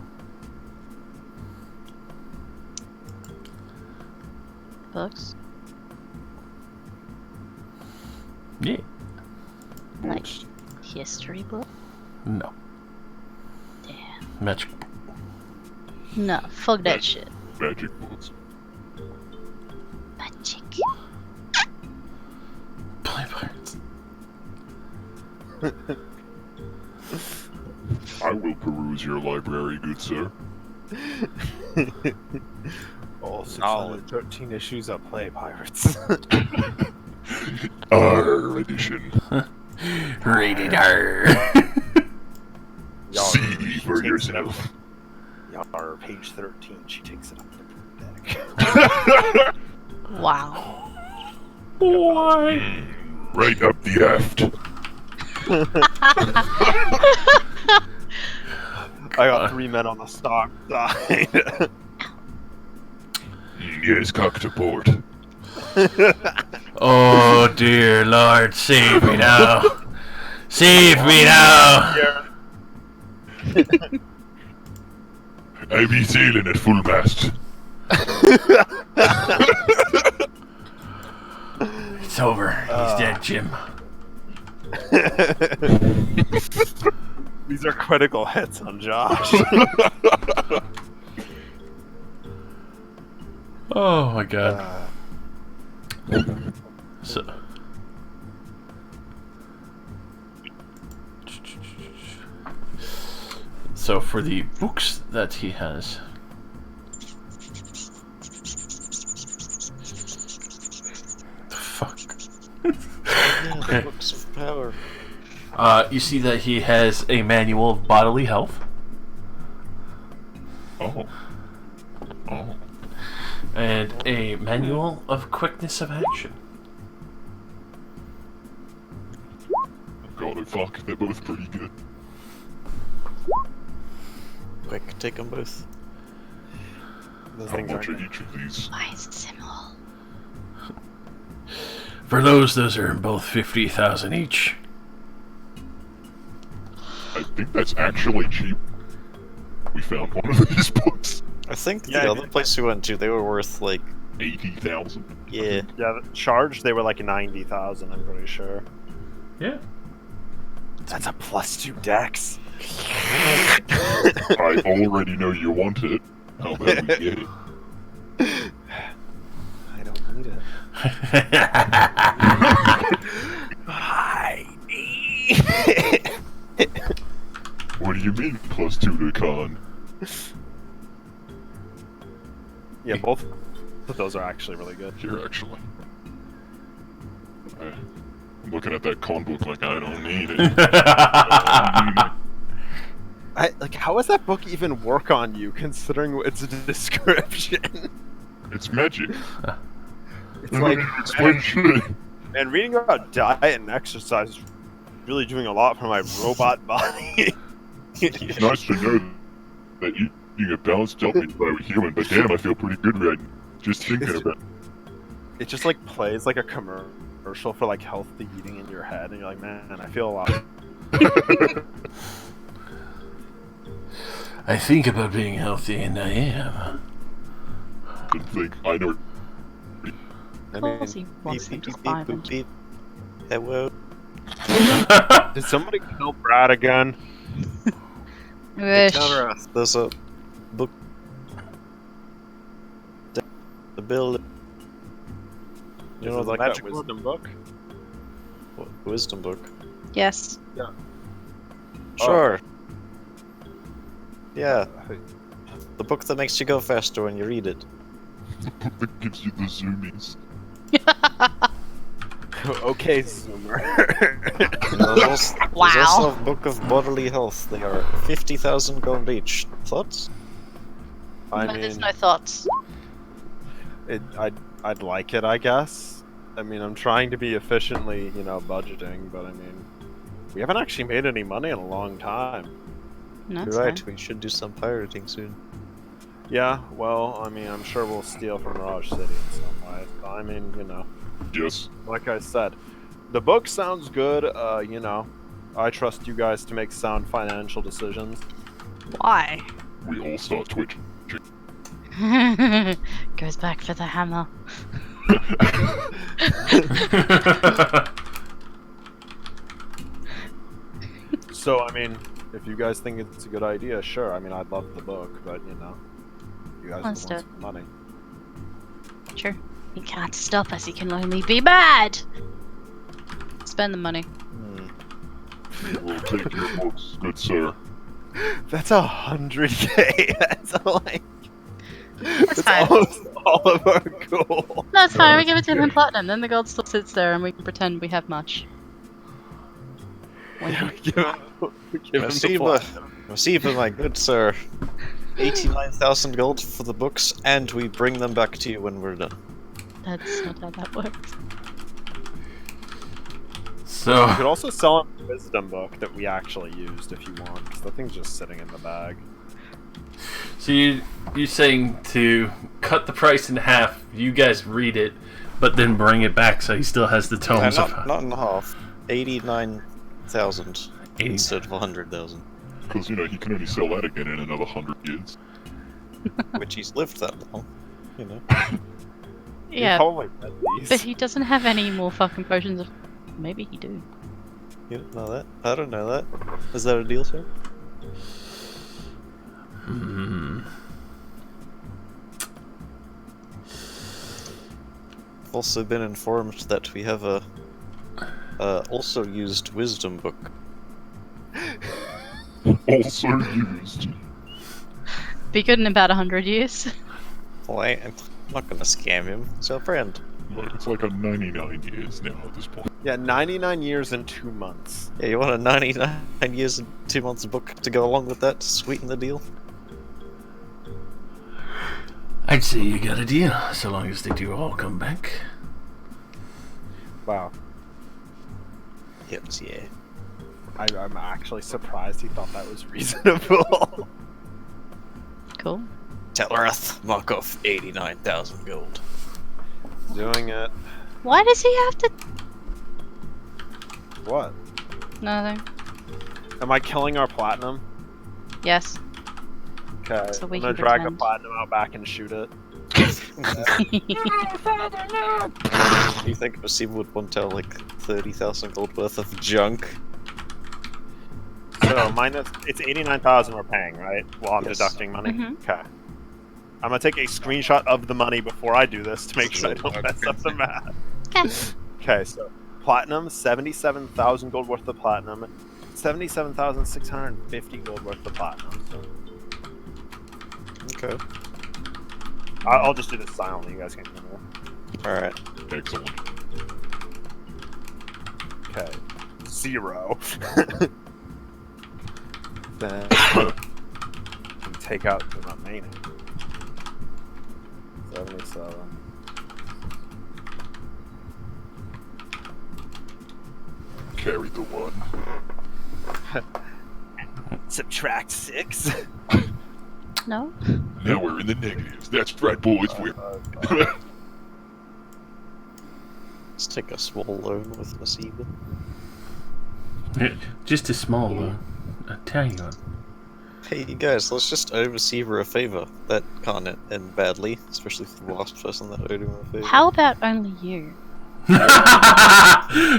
Books. Yeah. Like history book? No. Damn. Magic. No, fuck that shit. Magic books. Magic. Play pirates. I will peruse your library, good sir. All 613 issues of Play Pirates. R edition. Rated R. See for yourself. Yar, page 13, she takes it up the deck. Wow. Why? Right up the aft. I got 3 men on the stock side. Yes, cock to port. Oh dear Lord, save me now. Save me now. I be sailing at full mast. It's over. He's dead, Jim. These are critical hits on Josh. Oh my god. So for the books that he has, the fuck. Yeah, books of power. You see that he has a manual of bodily health. Oh. Oh. And a manual of quickness of action. God, fuck, they're both pretty good. Quick, take them both. Those How things much aren't are each of these? Mine's similar. For those are both 50,000 each. I think that's actually cheap. We found one of these books. I think Yeah, the other place we went to, they were worth like 80,000. yeah. Yeah, the charge, they were like 90,000, I'm pretty sure. Yeah. That's a +2 dex. I already know you want it. How about we get it? I don't need it. I need it. What do you mean +2 to con? Yeah, both of those are actually really good. Here, actually. I'm looking at that con book like I don't need it. I don't need it. how does that book even work on you, considering its description? It's magic. It's I'm like, not even explain shit. and reading about diet and exercise is really doing a lot for my robot body. It's nice to know that eating a balanced diet means I'm a human, but damn, I feel pretty good right now. Just thinking about it. It just like plays like a commercial for like healthy eating in your head, and you're like, man, I feel a lot. I think about being healthy, and I am. Didn't think. I know. Of course he wants them to survive and- beep. Hello. Did somebody kill Brad again? Wish. Counter us. There's a book. The bill. You know, Is it like magic that wisdom book? wisdom book. Yes. Sure. Yeah. The book that makes you go faster when you read it. The book that gives you the zoomies. Okay, Zoomer. There's Wow. also a book of bodily health. They are 50,000 gold each. Thoughts? I No, there's mean, no thoughts. I'd like it, I guess. I mean, I'm trying to be efficiently, budgeting, but I mean, we haven't actually made any money in a long time. No, You're right. We should do some pirating soon. Yeah, well, I mean, I'm sure we'll steal from Mirage City in some way. But, I mean, Yes. like I said, the book sounds good. I trust you guys to make sound financial decisions. Why? We all start twitching. Goes back for the hammer. So, I mean, if you guys think it's a good idea, sure. I mean, I'd love the book, but you guys Let's want do it. some money. Sure. He can't stop us. He can only be bad. Spend the money. We will take your books, good sir. That's 100K. That's like. That's That's fine. almost all of our gold. No, it's fine. We give it to him in platinum. Then the gold still sits there, and we can pretend we have much. Wink. Give him the Meseba, platinum. Meseba, my good sir. 89,000 gold for the books, and we bring them back to you when we're done. That's not how that works. So, You could also sell him the wisdom book that we actually used if you want, because the thing's just sitting in the bag. so you're saying to cut the price in half, you guys read it, but then bring it back so he still has the tomes of... Not in half. 89,000 80. instead of 100,000. Because, he can only sell that again in another 100 years. Which he's lived that long. He Yeah, probably read these. but he doesn't have any more fucking potions of... Maybe he do. You don't know that? I don't know that. Is that a deal, sir? Hmm. I've also been informed that we have a also used wisdom book. Also used. Be good in about 100 years. Well, I'm not gonna scam him. He's our friend. It's like a 99 years now at this point. Yeah, 99 years and 2 months. Yeah, you want a 99 years and 2 months book to go along with that to sweeten the deal? I'd say you got a deal, so long as they do all come back. Wow. Yes, yeah. I'm actually surprised he thought that was reasonable. Cool. Telrath, mark off 89,000 gold. Doing it. Why does he have to... What? Nothing. Am I killing our platinum? Yes. Okay. So we I'm gonna can drag the pretend. platinum out back and shoot it. You think Meseba would want to like 30,000 gold worth of junk? So minus, it's 89,000 we're paying, right? While I'm Yes. deducting money. Mhm. Okay. I'm gonna take a screenshot of the money before I do this to make sure I don't mess up the math. Okay. Okay, so platinum, 77,000 gold worth of platinum, 77,650 gold worth of platinum. So Okay. I'll just do this silently. You guys can't hear me. Alright. Excellent. Okay. 0. then we take out the remaining. 77. Carry the one. Subtract 6. No? Now we're in the negatives. That's right, boys. We're Let's take a small loan with Meseba. Just a small one. A tiny one. Hey guys, let's just owe Meseba a favor. That can't end badly, especially for the last person that owed him a favor. How about only you?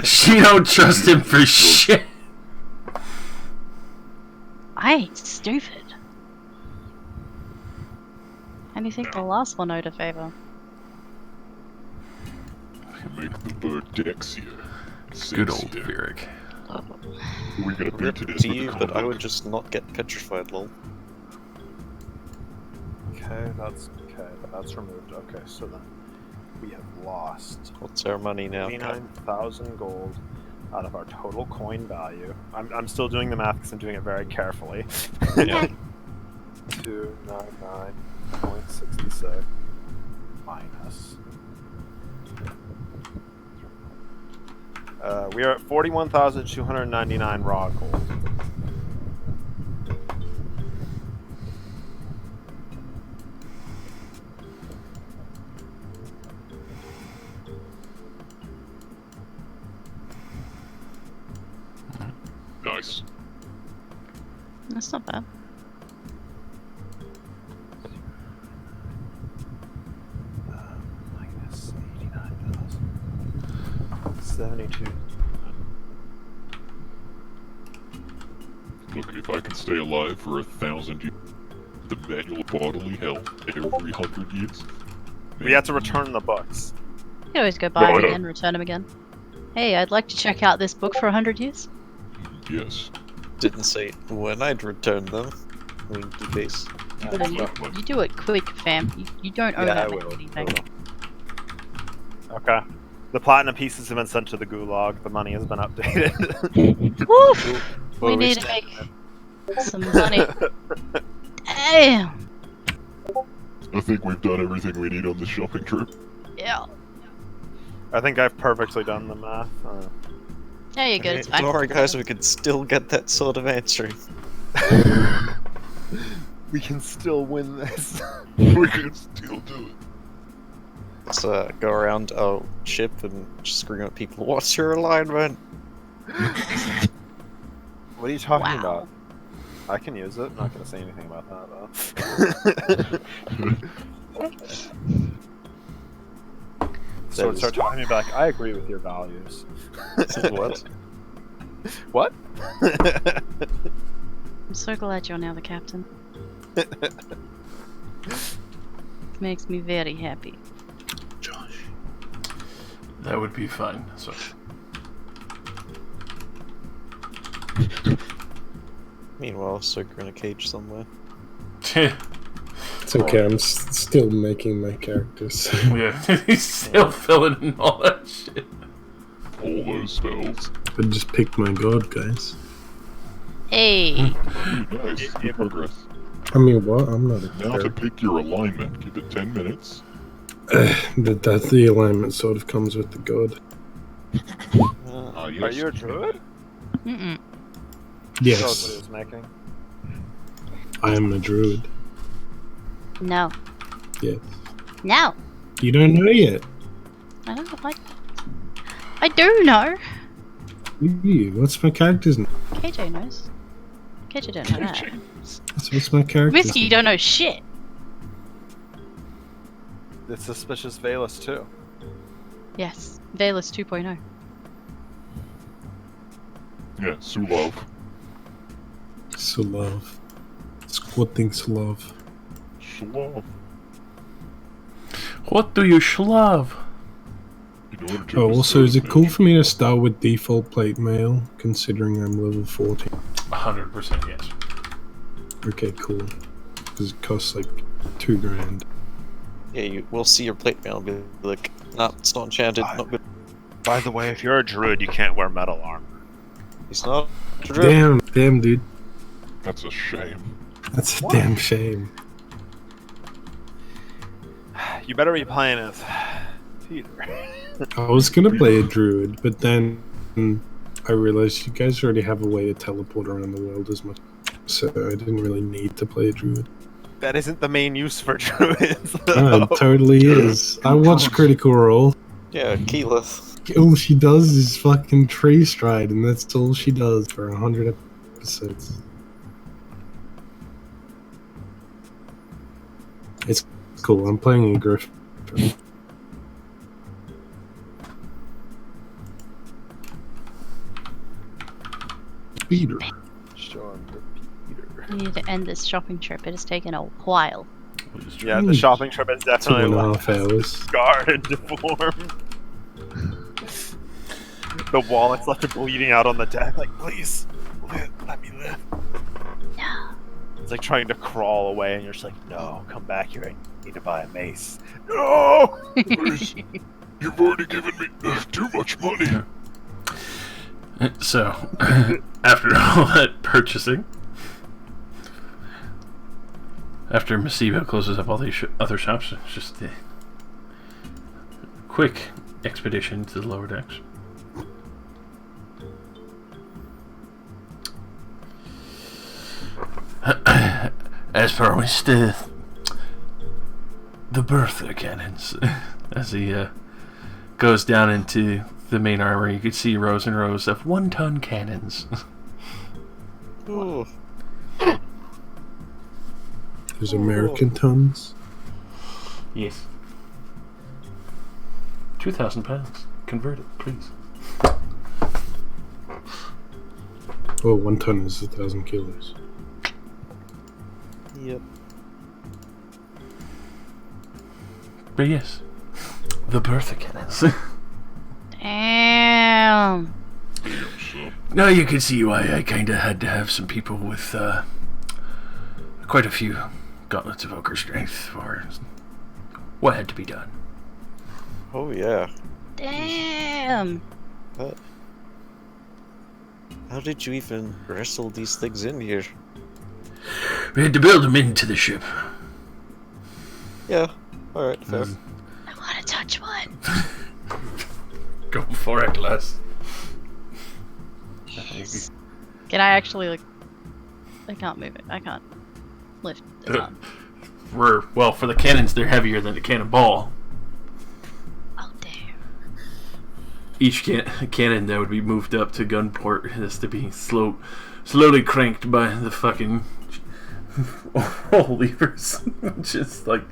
She don't trust him for shit. I ain't stupid. And you think the last one owed a favor? make the bird dexier. Good old Sexier. Varric. We're gonna Rip beat to to this you, with but the I combo. would just not get petrified, lol. Okay, that's removed. Okay, so then we have lost What's our money now? 29,000 gold out of our total coin value. I'm still doing the math because I'm doing it very carefully. Yeah. 299.66 minus. We are at 41,299 raw gold. Nice. That's not bad. Minus 89,000. 72. Look, if I can stay alive for 1,000 years, the manual bodily health every 100 years. We have to return the books. You can always go buy No, I them know. again, return them again. Hey, I'd like to check out this book for 100 years. Yes. Didn't say when I'd return them. Winky face. No, you do it quick, fam. You don't owe Yeah, that I many will. anything. Okay. The platinum pieces have been sent to the gulag. The money has been updated. Woof! Well, We we need to stand- make some money. Damn! I think we've done everything we need on the shopping trip. Yeah. I think I've perfectly done the math. Yeah, you're good. It's fine. Don't worry, guys. We can still get that sort of answering. We can still win this. We can still do it. Let's go around our ship and just scream at people. What's your alignment? What are you talking Wow. about? I can use it. I'm not gonna say anything about that though. So That start is- talking to me back. I agree with your values. What? What? I'm so glad you're now the captain. Makes me very happy. Josh. That would be fun. So Meanwhile, Soaker in a cage somewhere. It's okay, I'm still making my characters. yeah, he's still filling in all that shit. All those spells. But just pick my god, guys. Hey! Nice. Good progress. I mean, what? I'm not a Now to character. pick your alignment. Give it 10 minutes. That the alignment sort of comes with the god. Ah, yes. Are you a druid? Mm-mm. That was what he Yes, was making. I am a druid. No. Yes. No! You don't know yet. I don't like I do know! What's my character's name? KJ knows. KJ don't know that. What's my character's Whiskey, you name? don't know shit! It's suspicious Valus too. Yes. Valus 2.0. Yeah, Sulov. Sulov. Squatting Sulov. Sulov. What do you shlove? In order to Oh, also, is it assert cool for me to start with default plate mail, considering I'm level 14? 100% yes. Okay, cool. Because it costs like $2,000. Yeah, we'll see your plate mail and be like, nah, it's not enchanted, not good. By the way, if you're a druid, you can't wear metal armor. He's not a druid. Damn, dude. That's a shame. That's a damn shame. You better be playing as Peter. I was gonna play a druid, but then I realized you guys already have a way to teleport around the world as much, so I didn't really need to play a druid. That isn't the main use for druids. It totally is. I watched Critical Role. Yeah, Keyleth. All she does is fucking tree stride, and that's all she does for 100 episodes. It's cool. I'm playing a Griff. Peter. Showing the Peter. We need to end this shopping trip. It has taken a while. Yeah, the shopping trip is definitely 2.5 hours. scarred to form. The wallet's left bleeding out on the deck. Like, please, let me live. No. It's like trying to crawl away, and you're just like, no, come back here. I need to buy a mace. No! Please. You've already given me too much money. So, after all that purchasing, after Meseba closes up all these other shops, it's just a quick expedition to the lower decks. As promised, the Bertha cannons. As he goes down into the main armory, you could see rows and rows of 1-ton cannons. Ooh. There's American tons. Yes. 2,000 pounds. Convert it, please. Oh, 1 ton is 1,000 kilos. Yep. But yes, the Bertha cannons. Damn. Now you can see why I kinda had to have some people with quite a few gauntlets of ochre strength for what had to be done. Oh yeah. Damn. How did you even wrestle these things in here? We had to build them into the ship. Yeah. All right. Fair. I want to touch one. Go for it, Les. Yes. Can I actually, like... I can't move it. I can't lift it up. Well, for the cannons, they're heavier than a cannonball. Oh, damn. Each cannon that would be moved up to gunport has to be slowly cranked by the fucking levers. Just like,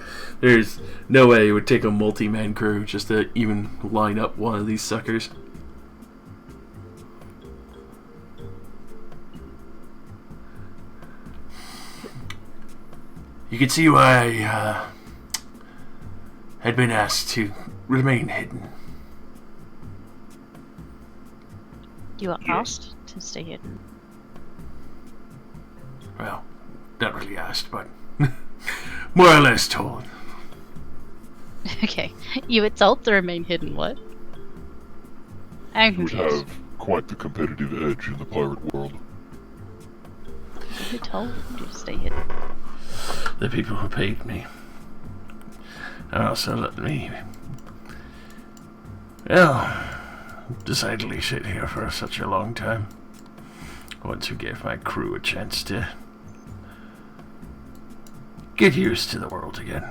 there's no way it would take a multi-man crew just to even line up one of these suckers. You can see why I had been asked to remain hidden. You were asked to stay hidden. Well, not really asked, but more or less told. Okay. You were told to remain hidden, what? I'm You would confused. have quite the competitive edge in the pirate world. Who told you to stay hidden? The people who paid me. And also let me, well, decidedly sit here for such a long time. Once we gave my crew a chance to get used to the world again.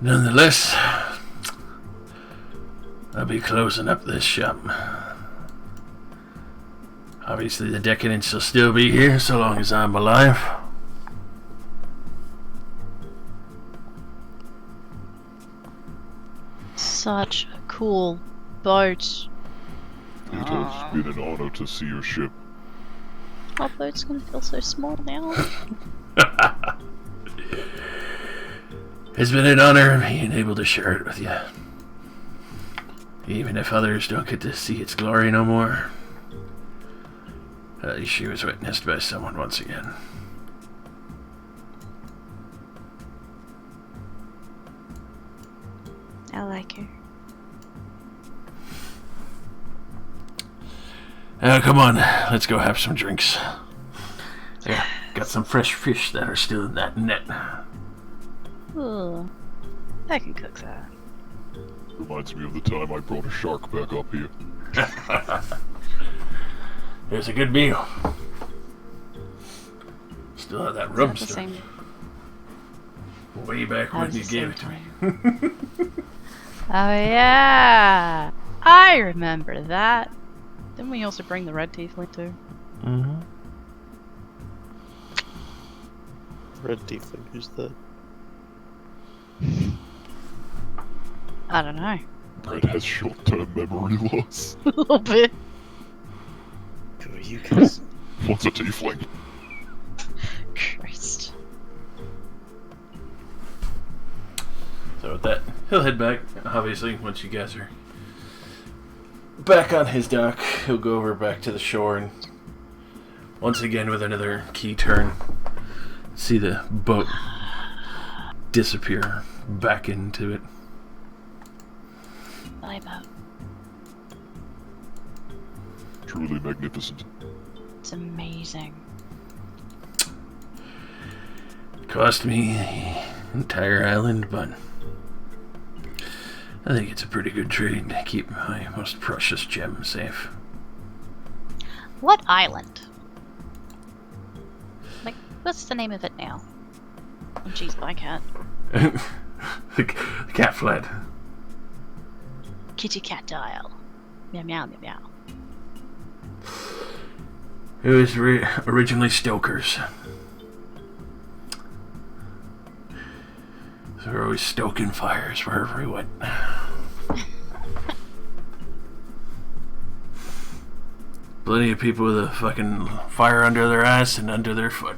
Nonetheless, I'll be closing up this shop. Obviously the Decadents will still be here so long as I'm alive. Such a cool boat. It has been an honor to see your ship. Our boat's gonna feel so small now. It's been an honor being able to share it with you. Even if others don't get to see its glory no more. At least she was witnessed by someone once again. I like her. Come on, let's go have some drinks. Yeah, got some fresh fish that are still in that net. Ooh. I can cook that. Reminds me of the time I brought a shark back up here. There's a good meal. Still have that rum Is that the stuff. same? Way back when That's you the gave it same to me. Oh yeah, I remember that. Didn't we also bring the red tiefling too? Mm-hmm. Red tiefling, who's that? I don't know. Red has short-term memory loss. A little bit. Who are you guys? What's a tiefling? Christ. So with that, he'll head back. Obviously, once you guys are back on his dock, he'll go over back to the shore and once again with another key turn, see the boat disappear back into it. Bye, boat. Truly magnificent. It's amazing. Cost me the entire island, but I think it's a pretty good trade to keep my most precious gem safe. What island? Like, what's the name of it now? Oh, jeez, bycat. the cat fled. Kitty cat dial. Meow meow meow meow. It was originally Stoker's. So we're always stoking fires wherever we went. Plenty of people with a fucking fire under their ass and under their foot.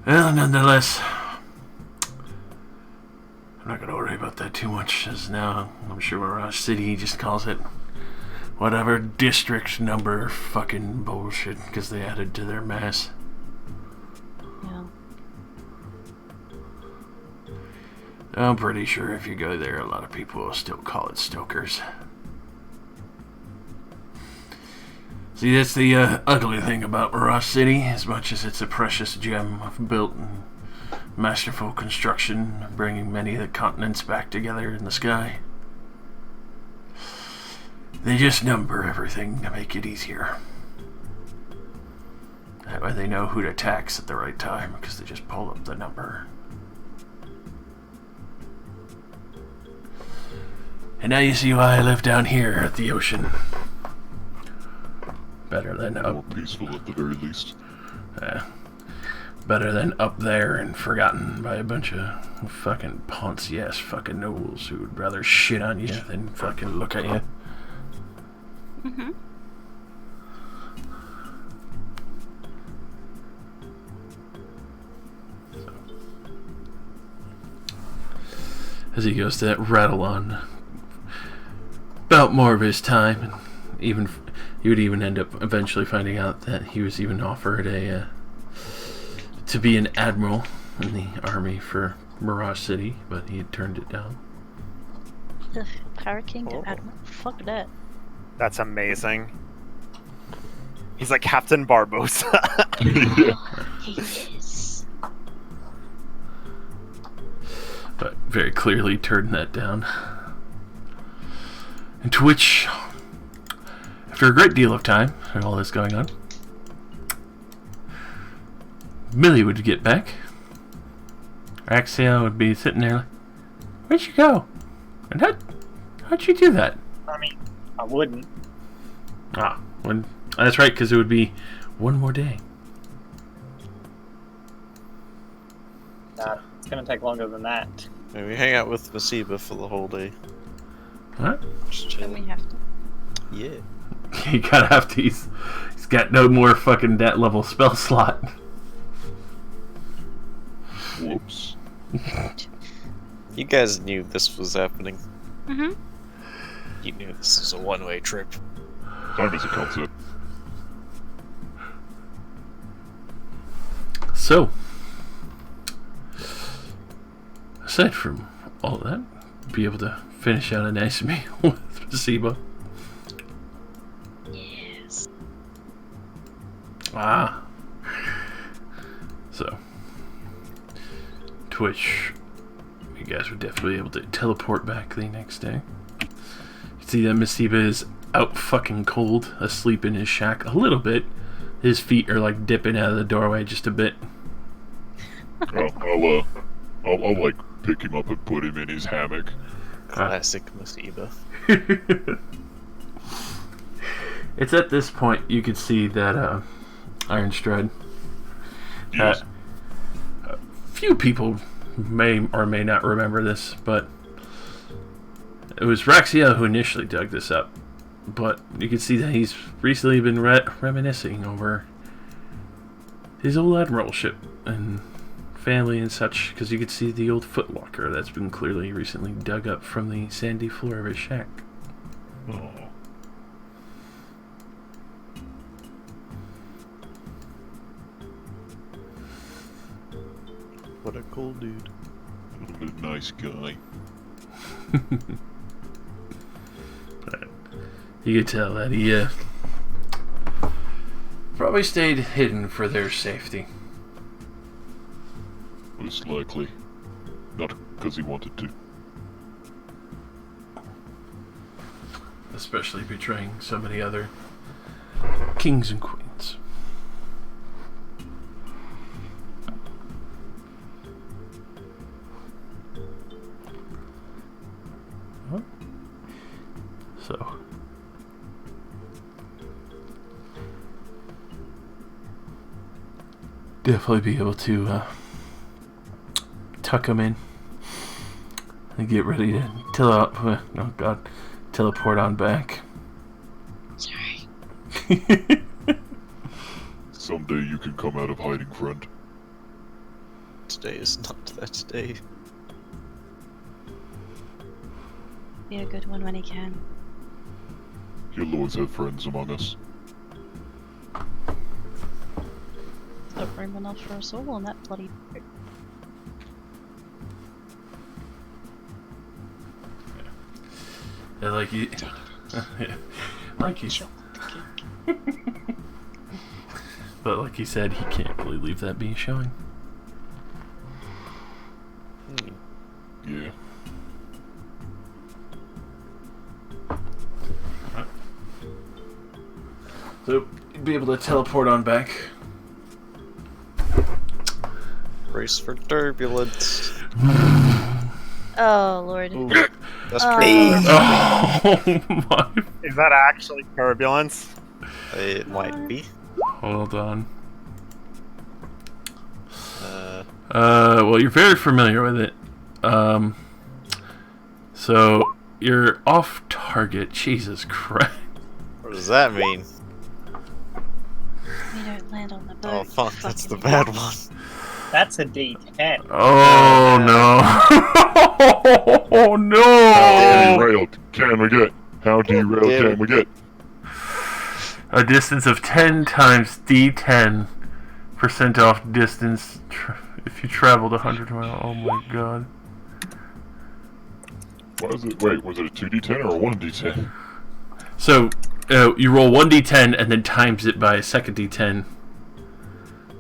Well, nonetheless, I'm not gonna worry about that too much, as now I'm sure Mirage City just calls it whatever district number fucking bullshit because they added to their mass. Yeah. I'm pretty sure if you go there, a lot of people will still call it Stoker's. See, that's the ugly thing about Mirage City. As much as it's a precious gem of built and masterful construction, bringing many of the continents back together in the sky, they just number everything to make it easier. That way they know who to tax at the right time, because they just pull up the number. And now you see why I live down here at the ocean. Better than More up. peaceful at the very least. Better than up there and forgotten by a bunch of fucking poncy ass fucking nobles who would rather shit on you than fucking look at you. Mm-hmm. As he goes to rattle on about more of his time, and even he would even end up eventually finding out that he was even offered a to be an admiral in the army for Mirage City, but he had turned it down. Ugh, Pirate King to Oh. Admiral. Fuck that. That's amazing. He's like Captain Barbosa. He is. But very clearly turned that down. And to which, after a great deal of time and all this going on, Millie would get back. Axel would be sitting there like, where'd you go? And how'd you do that? I mean, I wouldn't. Ah, that's right, because it would be one more day. Nah, it's gonna take longer than that. Maybe we hang out with Meseba for the whole day. What? Just Then we chilling. have to. Yeah. You gotta have to. He's got no more fucking that level spell slot. Whoops. You guys knew this was happening. Mm-hmm. You knew this was a one-way trip. Time is a concept. So, aside from all of that, be able to finish out a nice meal with Meseba. Yes. Ah. So, Twitch, you guys were definitely able to teleport back the next day. You see that Meseba is out fucking cold, asleep in his shack a little bit. His feet are like dipping out of the doorway just a bit. I'll like pick him up and put him in his hammock. Classic Meseba. It's at this point you could see that Ironstride. Yes. A few people may or may not remember this, but it was Raxiel who initially dug this up. But you can see that he's recently been reminiscing over his old admiralship and family and such, because you could see the old footlocker that's been clearly recently dug up from the sandy floor of his shack. Oh. What a cool dude. What a nice guy. But you could tell that he probably stayed hidden for their safety. Most likely. Not because he wanted to. Especially betraying so many other kings and queens. Huh? So. Definitely be able to tuck him in and get ready to teleport on back. Sorry. Someday you can come out of hiding, friend. Today is not that day. Be a good one when he can. You'll always have friends among us. There's not room enough for us all on that bloody boat. Yeah, like you, like you, Chill the cake. but like you said, he can't really leave that being showing. Yeah. So you'd be able to teleport on back. Brace for turbulence. Oh lord. That's Oh. pretty. Oh my! Is that actually turbulence? It might be. Hold on. Uh, Well, you're very familiar with it. So you're off target. Jesus Christ. what does that mean? We don't land on the boat. Oh fuck, that's the fucking bad one. That's a D10. Oh no! Oh no! How derailed can we get? How derailed Yeah. can we get? A distance of 10 times D10% off distance if you traveled 100 miles. Oh my god. What is it? Wait, was it a 2d10 or a 1d10? So, you roll 1d10 and then times it by a second d10.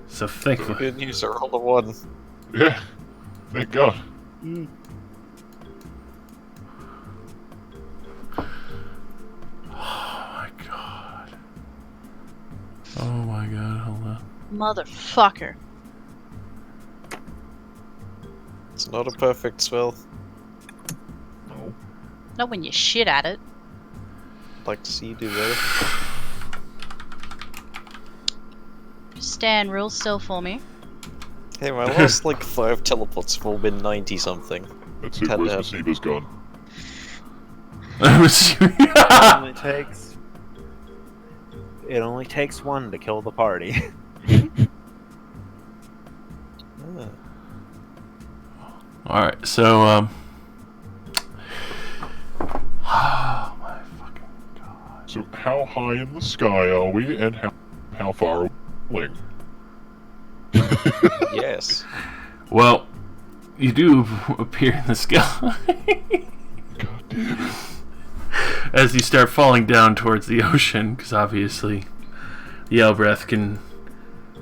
So thankfully. Good news, I rolled a 1. Yeah. Thank God. Oh my god, hold on. Motherfucker. It's not a perfect spell. No. Not when you shit at it. Like to see you do better. Stand real still for me. Hey, my last like 5 teleports have all been 90 something. That's it. Had Where's to- Meseba's gone? It only takes one to kill the party. Ah. Alright, so, oh my fucking god. So how high in the sky are we, and how far are we going? Yes. Well, you do appear in the sky. God damn it. As you start falling down towards the ocean, because obviously the Elbreth can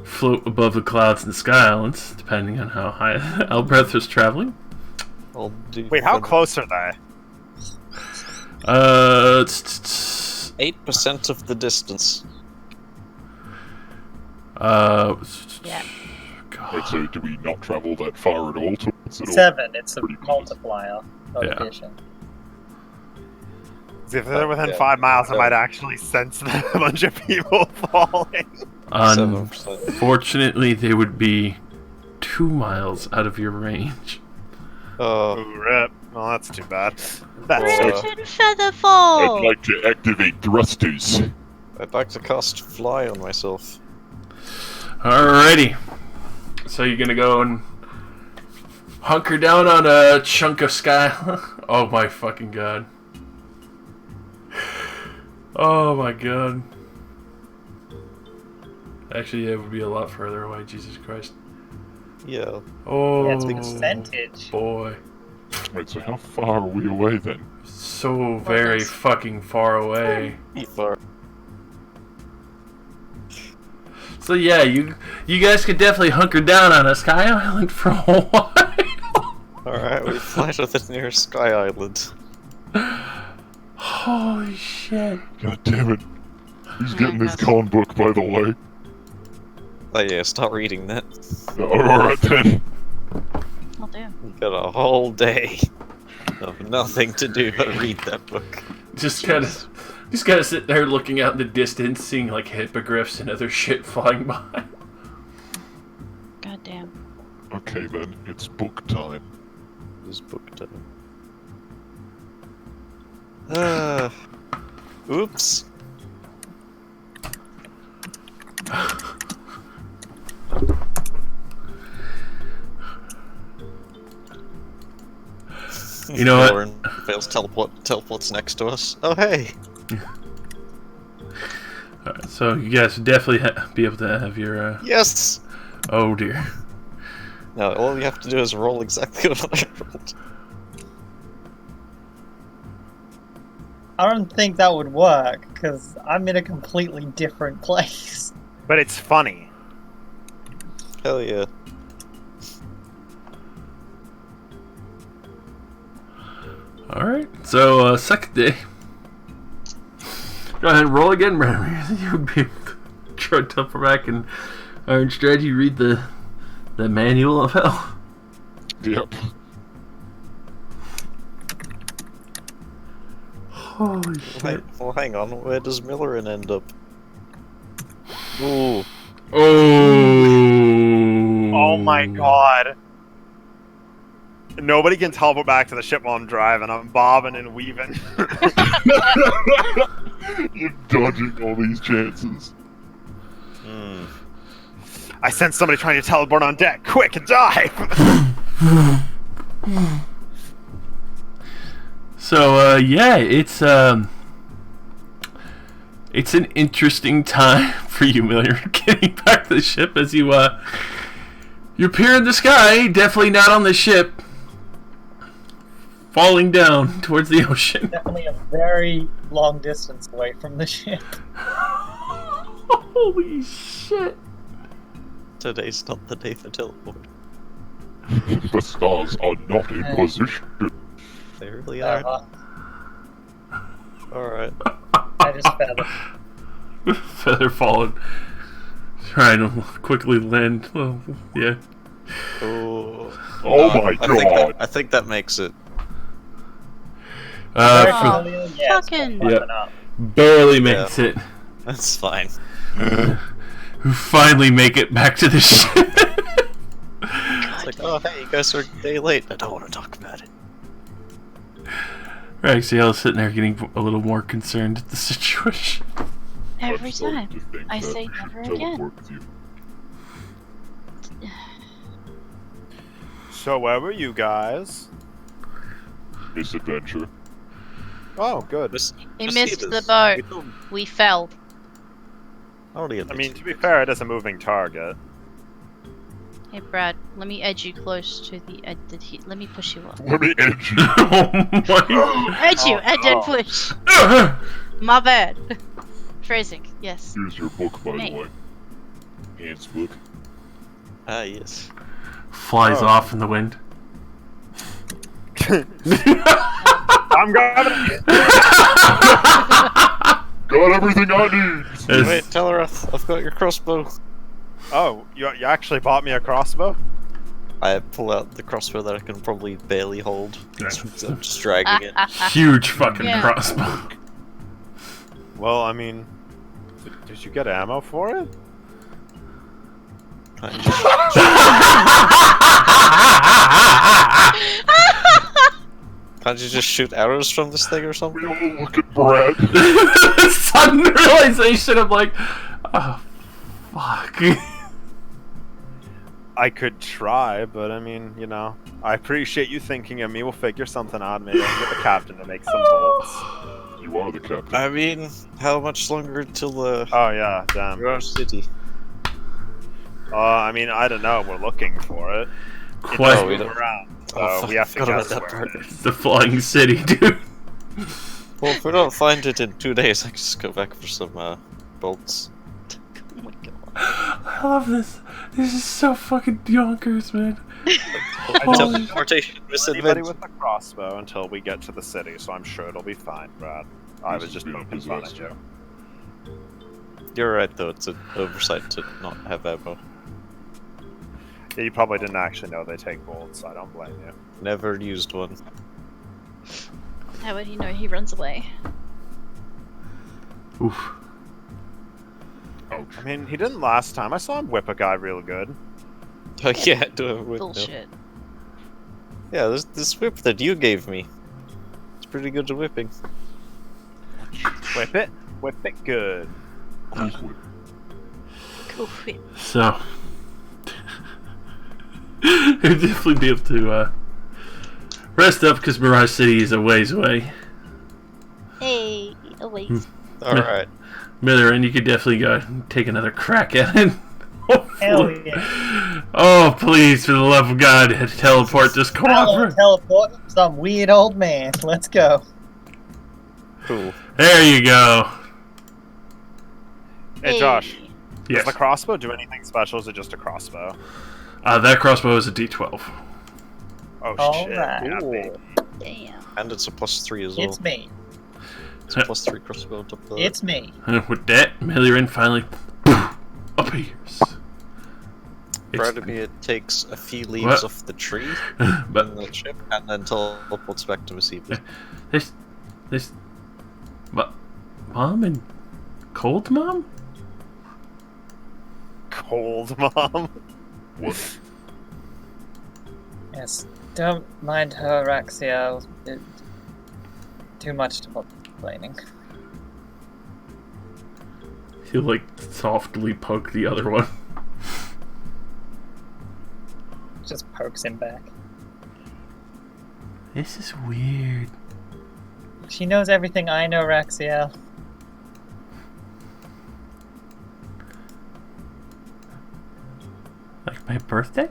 float above the clouds in the Sky Islands, depending on how high Elbreth is traveling. I'll do Wait, how for close are they? 8% of the distance. Yeah. Wait, so do we not travel that far at all towards it? Or 7. It's a pretty close? multiplier, not Yeah. addition. If they're within Yeah. 5 miles, I Yeah. might actually sense a bunch of people falling. 7%. Unfortunately, they would be 2 miles out of your range. Ooh, rip. Well, that's too bad. That's Ripton Featherfall! I'd like to activate thrusters. I'd like to cast Fly on myself. Alrighty. So you're gonna go and hunker down on a chunk of sky. Oh my fucking god. Oh my god. Actually, it would be a lot further away, Jesus Christ. Yeah. Oh, Yeah, it's a percentage. boy. Wait, so how far are we away then? So very that's- fucking far away. Far. So yeah, you guys could definitely hunker down on a sky island for a while. Alright, we fly to the nearest Sky Island. Holy shit. God damn it. Who's getting this con book, by the way? Oh yeah, start reading that. Alright then. I'll do. You got a whole day of nothing to do but read that book. Just kind of sit there looking out in the distance, seeing like hippogriffs and other shit flying by. God damn. Okay then, it's book time. This book time. Oops. You know what? Lauren fails teleports next to us. Oh hey. Alright, so you guys would definitely be able to have your. Yes. Oh dear. No, all you have to do is roll exactly what I rolled. I don't think that would work, because I'm in a completely different place. But it's funny. Hell yeah. Alright, so second day. Go ahead and roll again, Brandon. You would be able to try to tougher back and Iron Strategy read the manual of hell. Yep. Holy shit. Well, hang on. Where does Millerin end up? Ooh. Oh. Oh my god. Nobody can teleport back to the ship while I'm driving. I'm bobbing and weaving. You're dodging all these chances. I sense somebody trying to teleport on deck. Quick, dive! So yeah, it's an interesting time for you, Miller, getting back to the ship as you appear in the sky, definitely not on the ship, falling down towards the ocean. Definitely a very long distance away from the ship. Holy shit. Today's not the day for teleport. The stars are not in position. They really are. Uh, Alright. I just feather. Feather fallen. Trying to quickly land. Well, yeah. Oh. Oh my god. I think that makes it. Very For, familiar, yes, fucking- but Yeah. fucking up. barely makes it. That's fine. Who finally make it back to the ship. It's like, oh hey, you guys are a day late. I don't want to talk about it. Raxiel's sitting there getting a little more concerned at the situation. Every I'm starting time. to think I that say we should never again. teleport with you. So where were you guys? Misadventure. Oh, good. We missed the boat. We fell. Already I mean, to be fair, it is a moving target. Hey, Brad, let me edge you close to the edge. Let me push you up. Let me edge you. Oh my. Edge you, edge and push. My bad. Phrasing, yes. Here's your book, by Me. the way. Hans book. Ah, yes. Flies off in the wind. I'm grabbing it. Got everything I need. It's- Wait, tell her I've got your crossbow. Oh, you actually bought me a crossbow? I pull out the crossbow that I can probably barely hold. Yeah. So I'm just dragging it. Huge fucking Yeah. crossbow. Well, I mean, did you get ammo for it? Kind of. Can't you just shoot arrows from this thing or We something? all look at Brad. Sudden realization of like, oh, fuck. I could try, but I mean, you know, I appreciate you thinking of me. We'll figure something out. Maybe I can get the captain to make some bolts. You are the captain. I mean, how much longer till the Oh yeah, damn. Rush City? I mean, I don't know. We're looking for it. It Quite- does we move don't- around, so Oh, fuck, we have to forgot about guess that where part. it is. The flying city, dude. Well, if we don't find it in 2 days, I can just go back for some bolts. Oh my god. I love this. This is so fucking yonkers, man. Teleportation Anybody misadventure. with a crossbow until we get to the city, so I'm sure it'll be fine, Brad. I was just poking fun at you. You're right, though. It's an oversight to not have ammo. Yeah, you probably didn't actually know they take bolts, so I don't blame you. Never used one. How would he know he runs away? Oof. Ouch. I mean, he didn't last time. I saw him whip a guy real good. Oh yeah, do a whip. Bullshit. Yeah, this whip that you gave me. It's pretty good at whipping. Whip it good. Cool. Wait. So, we'll definitely be able to rest up because Mirage City is a ways away. Hey, oh wait. All right. Miller, and you could definitely go and take another crack at it. Hell yeah. Oh, please, for the love of God, teleport this I'll cooperative. teleport some weird old man. Let's go. Cool. There you go. Hey, Josh, Yes. does the crossbow do anything special? Or is it just a crossbow? That crossbow is a D12. Oh, All shit. right. Yeah, Ooh. baby. Damn. And it's a +3 as well. It's me. It's a +3 crossbow on top of that. It's me. And with that, Millirin finally appears. Proud of me, it takes a few leaves What? off the tree But on the ship and then teleports back to Meseba. this, but Mom and Cold Mom? Cold mom. What? Yes. Don't mind her, Raxiel. Too much to complaining. He'll like softly poke the other one. Just pokes him back. This is weird. She knows everything I know, Raxiel. Like my birthday?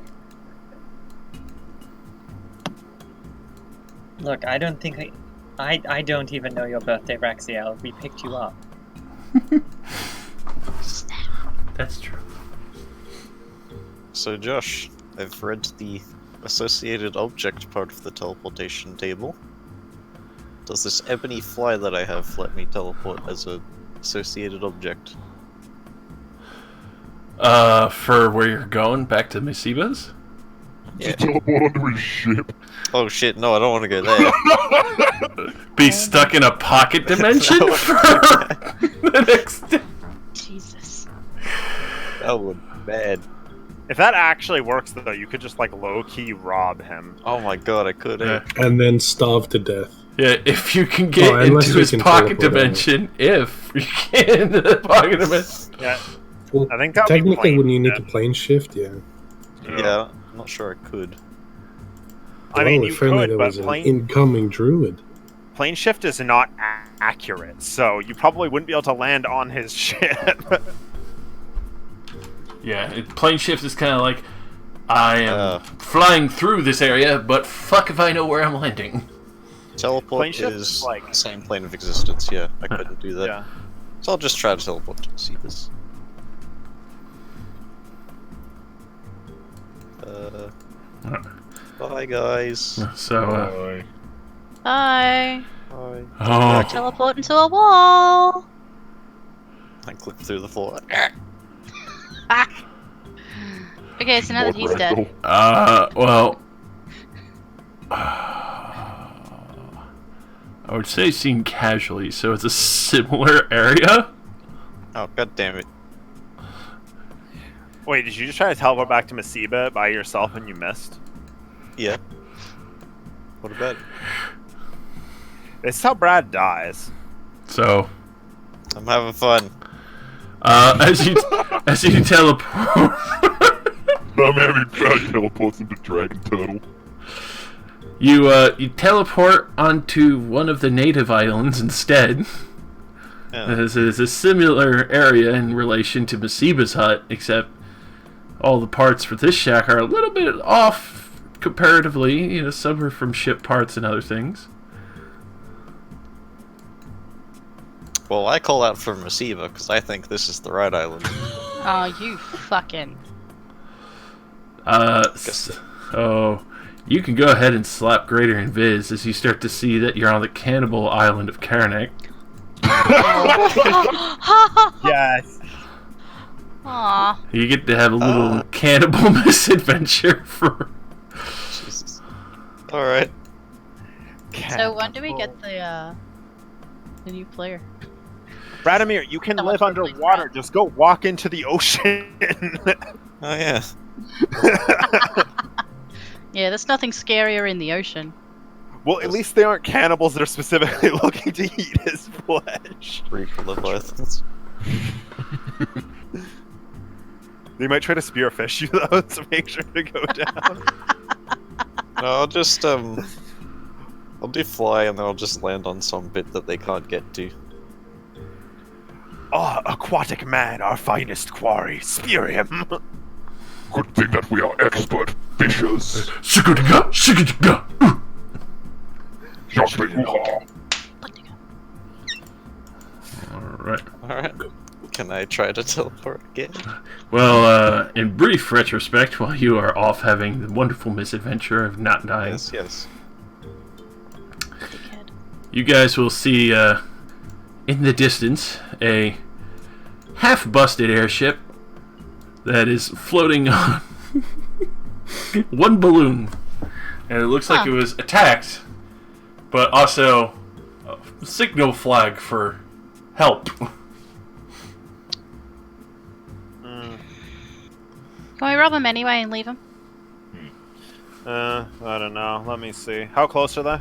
Look, I don't think I don't even know your birthday, Raxiel. We picked you up. That's true. So, Josh, I've read the associated object part of the teleportation table. Does this ebony fly that I have let me teleport as a associated object? For where you're going, back to Meseba's? Yeah. Teleport onto his ship. Oh shit, no, I don't want to go there. Be stuck in a pocket dimension No. for the next day? Jesus. That would be bad. If that actually works, though, you could just, like, low-key rob him. Oh my god, I could. Yeah. And then starve to death. Yeah, if you can get unless into you his can pocket teleport out. dimension, if you get into the pocket dimension. Yeah, Well, I think that would be technically, plain, when you need yeah. to plane shift, yeah. Yeah, I'm not sure I could. I mean, Well, you if only could, there but was an plane incoming druid. plane shift is not accurate, so you probably wouldn't be able to land on his ship. Yeah, plane shift is kind of like I am flying through this area, but fuck if I know where I'm landing. Teleport Plane shift is is like- the same plane of existence, yeah. I couldn't do that. Yeah. So I'll just try to teleport to see this. Bye, guys. So, Bye. Bye. oh, Teleport into a wall. I clip through the floor. Okay, so now that he's dead. well, I would say seen casually, so it's a similar area. Oh, god damn it. Wait, did you just try to teleport back to Meseba by yourself and you missed? Yeah. What about it? This is how Brad dies. So, I'm having fun. as you teleport, I'm having Brad teleports into Dragon Turtle. you teleport onto one of the native islands instead. Yeah. This is a similar area in relation to Meseba's hut, except all the parts for this shack are a little bit off comparatively. You know, some are from ship parts and other things. Well, I call out for Meseba because I think this is the right island. Oh, you fucking. So you can go ahead and slap Greater Invis as you start to see that you're on the cannibal island of Karnak. Yes. Aw. You get to have a little cannibal misadventure for. Jesus. Alright. So when do we get the new player? Radimir, you can Someone live quickly underwater. grab. Just go walk into the ocean. Oh, yeah. Yeah, there's nothing scarier in the ocean. Well, at least they aren't cannibals that are specifically looking to eat his flesh. Reaper Leviathans. They might try to spearfish you though to make sure to go down. No, I'll just, I'll do fly and then I'll just land on some bit that they can't get to. Oh, aquatic man, our finest quarry. Spear him. Good thing that we are expert fishers. Just like hoo-ha. Alright. Alright. Can I try to teleport again? Well, in brief retrospect, while you are off having the wonderful misadventure of not dying, Yes. you guys will see in the distance a half-busted airship that is floating on one balloon. And it looks like it was attacked, but also a signal flag for help. Can we rob him anyway and leave him? I don't know. Let me see. How close are they?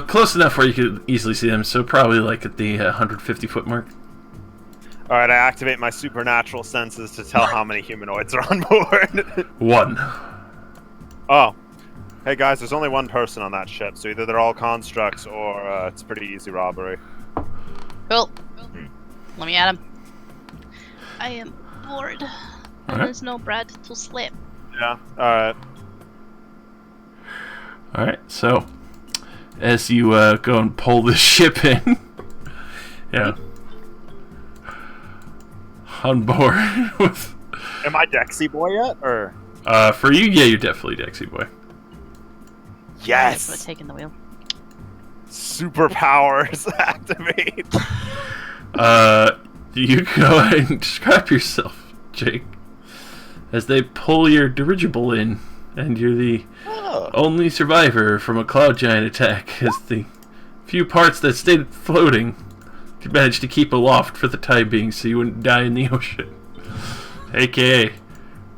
Close enough where you could easily see them, so probably like at the 150-foot mark. Alright, I activate my supernatural senses to tell how many humanoids are on board. One. Oh. Hey guys, there's only one person on that ship, so either they're all constructs or it's pretty easy robbery. Cool. Let me at him. I am bored. And Alright. there's no bread to slip. Yeah, alright. Alright, so as you go and pull the ship in, yeah, on board with. Am I Dexy Boy yet, or? For you, yeah, you're definitely Dexy Boy. We're Yes! taking the wheel. Superpowers activate! You go ahead and describe yourself, Jake, as they pull your dirigible in, and you're the only survivor from a cloud giant attack, as the few parts that stayed floating you managed to keep aloft for the time being so you wouldn't die in the ocean. AKA,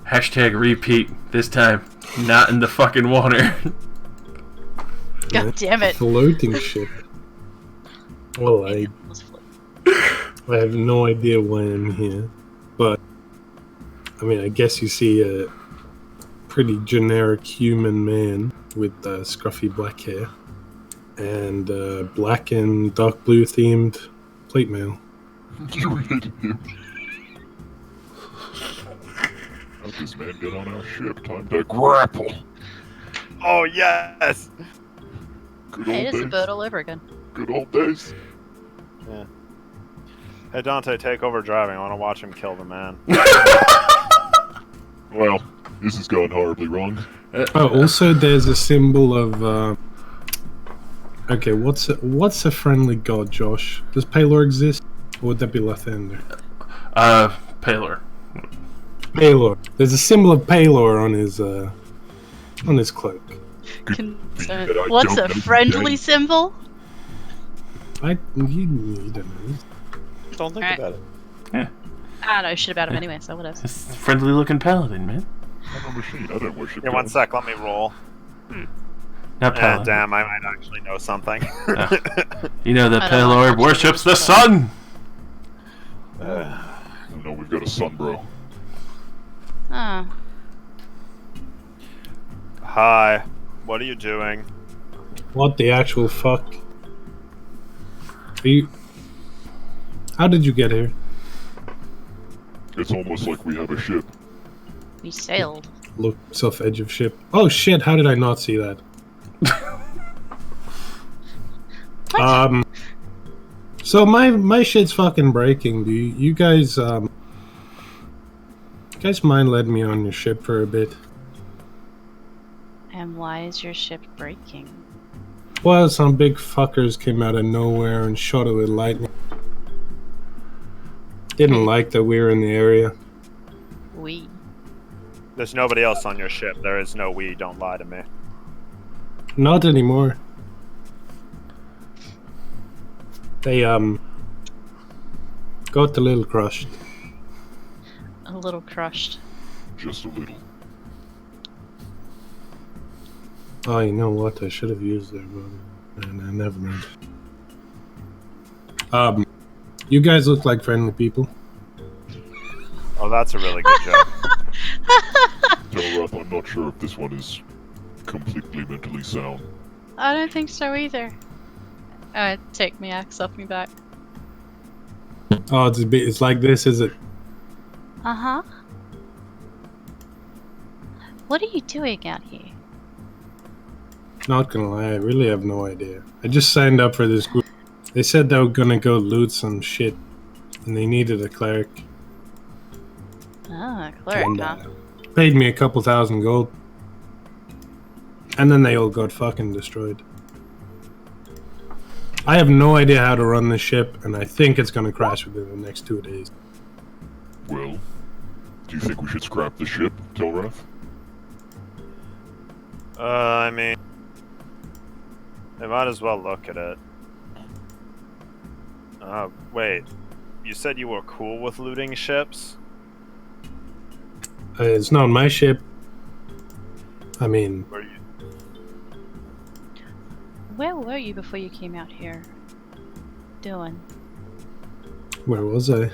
hashtag repeat, this time, not in the fucking water. God damn it. Floating ship. Well, I have no idea why I'm here, but I mean, I guess you see a pretty generic human man with scruffy black hair and black and dark blue themed plate mail. You hit him. Help this man get on our ship. Time to grapple. Oh yes. Good Hey, old it is a days. bird all over again. Good old days. Hey Dante, take over driving. I want to watch him kill the man. Well, this has gone horribly wrong. Oh, also there's a symbol of. Okay, what's a friendly god, Josh? Does Palor exist, or would that be Lathander? Paler. Palor. There's a symbol of Palor on his cloak. What's don't a know friendly today. symbol? You don't know. Don't think Alright. about it. I don't know shit about him anyway, so whatever. It's a friendly looking paladin, man. I'm a machine. I don't worship Yeah, one gods. sec. Let me roll. Not paladin. Damn, I might actually know something. You know that I don't know Palor much worships the about sun! Oh, no, we've got a son, bro. Ah, Hi. What are you doing? What the actual fuck? Are you? How did you get here? It's almost like we have a ship. we sailed. Looks off edge of ship. Oh shit! How did I not see that? What? So my shit's fucking breaking. Do you guys mind letting me on your ship for a bit? And why is your ship breaking? Well, some big fuckers came out of nowhere and shot it with lightning. Didn't like that we were in the area. We. There's nobody else on your ship. There is no we. Don't lie to me. Not anymore. They got a little crushed. A little crushed. Just a little. Oh, you know what? I should have used their brother. No, never mind. You guys look like friendly people. Oh, that's a really good joke. Telrath, I'm not sure if this one is completely mentally sound. I don't think so either. Take my axe off me back. Oh, it's like this, is it? Uh-huh. What are you doing out here? Not gonna lie, I really have no idea. I just signed up for this group. They said they were gonna go loot some shit, and they needed a cleric. Ah, cleric, And, huh? paid me a couple thousand gold. And then they all got fucking destroyed. I have no idea how to run this ship, and I think it's gonna crash within the next 2 days. Well, do you think we should scrap the ship, Telrath? I mean, they might as well look at it. Wait. You said you were cool with looting ships? It's not my ship. I mean, Were you? Where were you before you came out here? Doing? where was I? I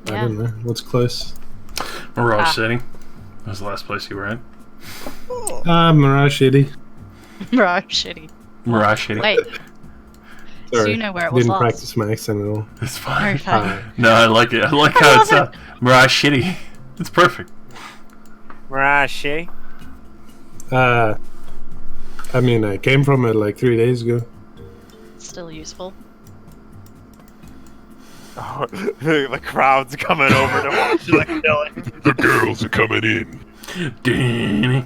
Yeah. don't know. What's close? Mirage Ah. City. That was the last place you were at. Mirage City. Right, shitty. Mirage City. Wait, so Sorry. you know where it was Didn't lost. practice my accent at all. It's Very fine. fun. No, I like it. I like how it's Mirage City. It's perfect. Rashi. I mean, I came from it like 3 days ago. Still useful. Oh, the crowd's coming over to watch the killing. The girls are coming in. Danny.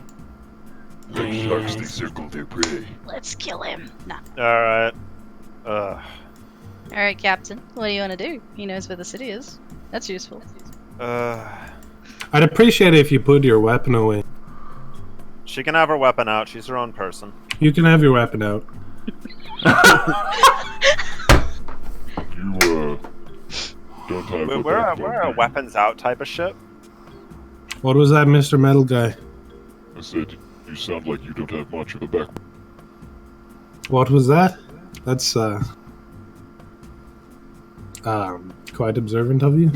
The sharks, they circle their prey. Let's kill him. Nah. Alright. Alright, Captain. What do you want to do? He knows where the city is. That's useful. I'd appreciate it if you put your weapon away. She can have her weapon out. She's her own person. You can have your weapon out. You, don't have We're a backbone, weapons out type of ship. What was that, Mr. Metal Guy? I said, you sound like you don't have much of a backbone. What was that? That's, quite observant of you.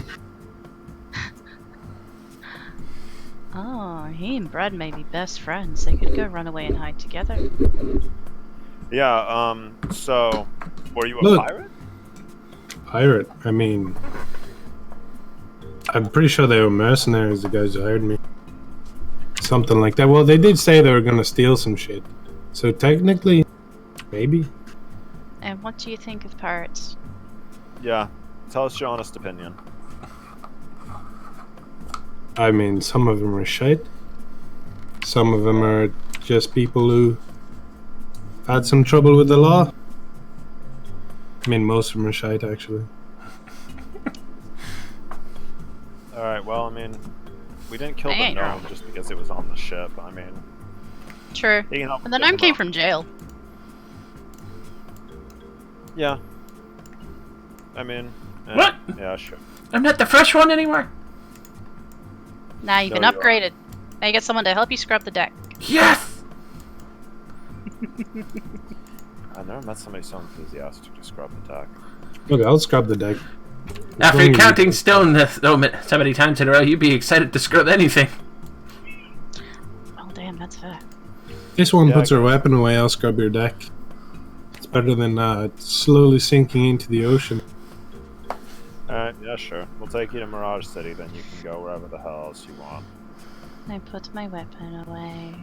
Oh, he and Brad may be best friends. They could go run away and hide together. Yeah, so, were you a Look. pirate? Pirate. I mean, I'm pretty sure they were mercenaries, the guys who hired me. Something like that. Well, they did say they were gonna steal some shit. So technically, maybe. And what do you think of pirates? Yeah. Tell us your honest opinion. I mean, some of them are shite. Some of them are just people who had some trouble with the law. I mean, most of them are shite, actually. Alright, well, I mean, we didn't kill the Dang. gnome just because it was on the ship. I mean, True. he can help And the get gnome them came out. from jail. Yeah. I mean, What? Yeah, sure. I'm not the fresh one anymore. Now you've No, been you are. upgraded. Now you get someone to help you scrub the deck. Yes! I've never met somebody so enthusiastic to scrub the deck. Look, I'll scrub the deck. After As long as counting stone so many times in a row, you'd be excited to scrub anything. Oh damn, that's fair. This one Yeah, puts I her weapon away, I'll scrub your deck. It's better than slowly sinking into the ocean. Alright, yeah, sure. We'll take you to Mirage City, then you can go wherever the hell else you want. I put my weapon away.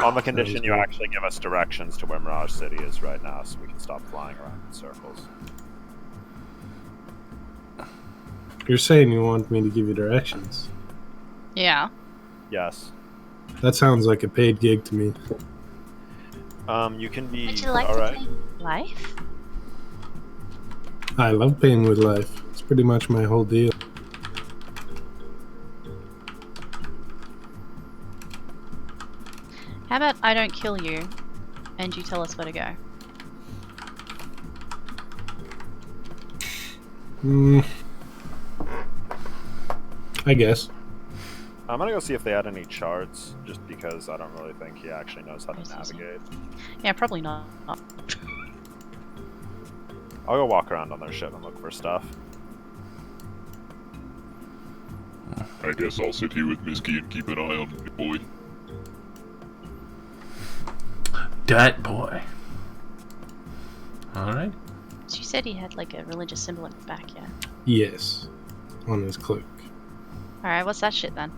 On the condition you good. actually give us directions to where Mirage City is right now, so we can stop flying around in circles. You're saying you want me to give you directions. Yeah. Yes. That sounds like a paid gig to me. You can be... Would you like Alright. to play life? I love paying with life. It's pretty much my whole deal. How about I don't kill you, and you tell us where to go? I guess. I'm gonna go see if they had any charts, just because I don't really think he actually knows how to navigate. Yeah, probably not. I'll go walk around on their ship and look for stuff. I guess I'll sit here with Miski and keep an eye on the boy. Dat boy. Alright. So you said he had like a religious symbol in his back, yeah? Yes. On his cloak. Alright, what's that shit then?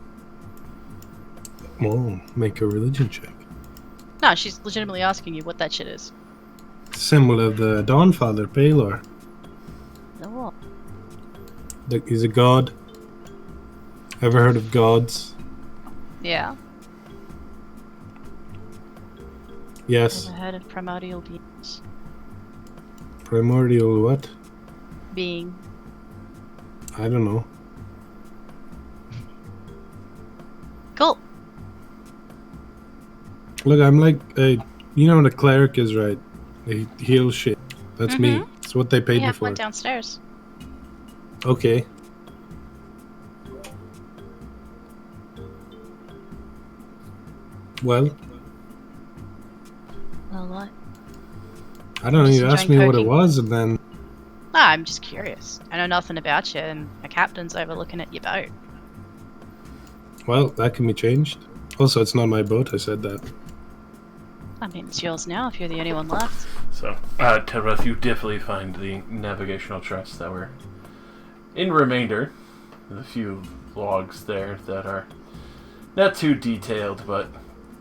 Well, make a religion check. No, she's legitimately asking you what that shit is. Symbol of the Dawnfather, Palor. Oh, He's a god. Ever heard of gods? yeah. Yes. Never heard of primordial beings. Primordial what? Being. I don't know. Cool. Look, I'm like, you know what a cleric is, right? They heal shit. That's me. It's what they We paid me have for. one downstairs. Okay. Well, Well, what? I don't know. Just You asked enjoying me what it cooking. was, and then Ah, I'm just curious. I know nothing about you, and a captain's overlooking at your boat. well, that can be changed. Also, it's not my boat. I said that. I mean, it's yours now if you're the only one left. So, Terra, you definitely find the navigational charts that were in remainder. There's a few logs there that are not too detailed, but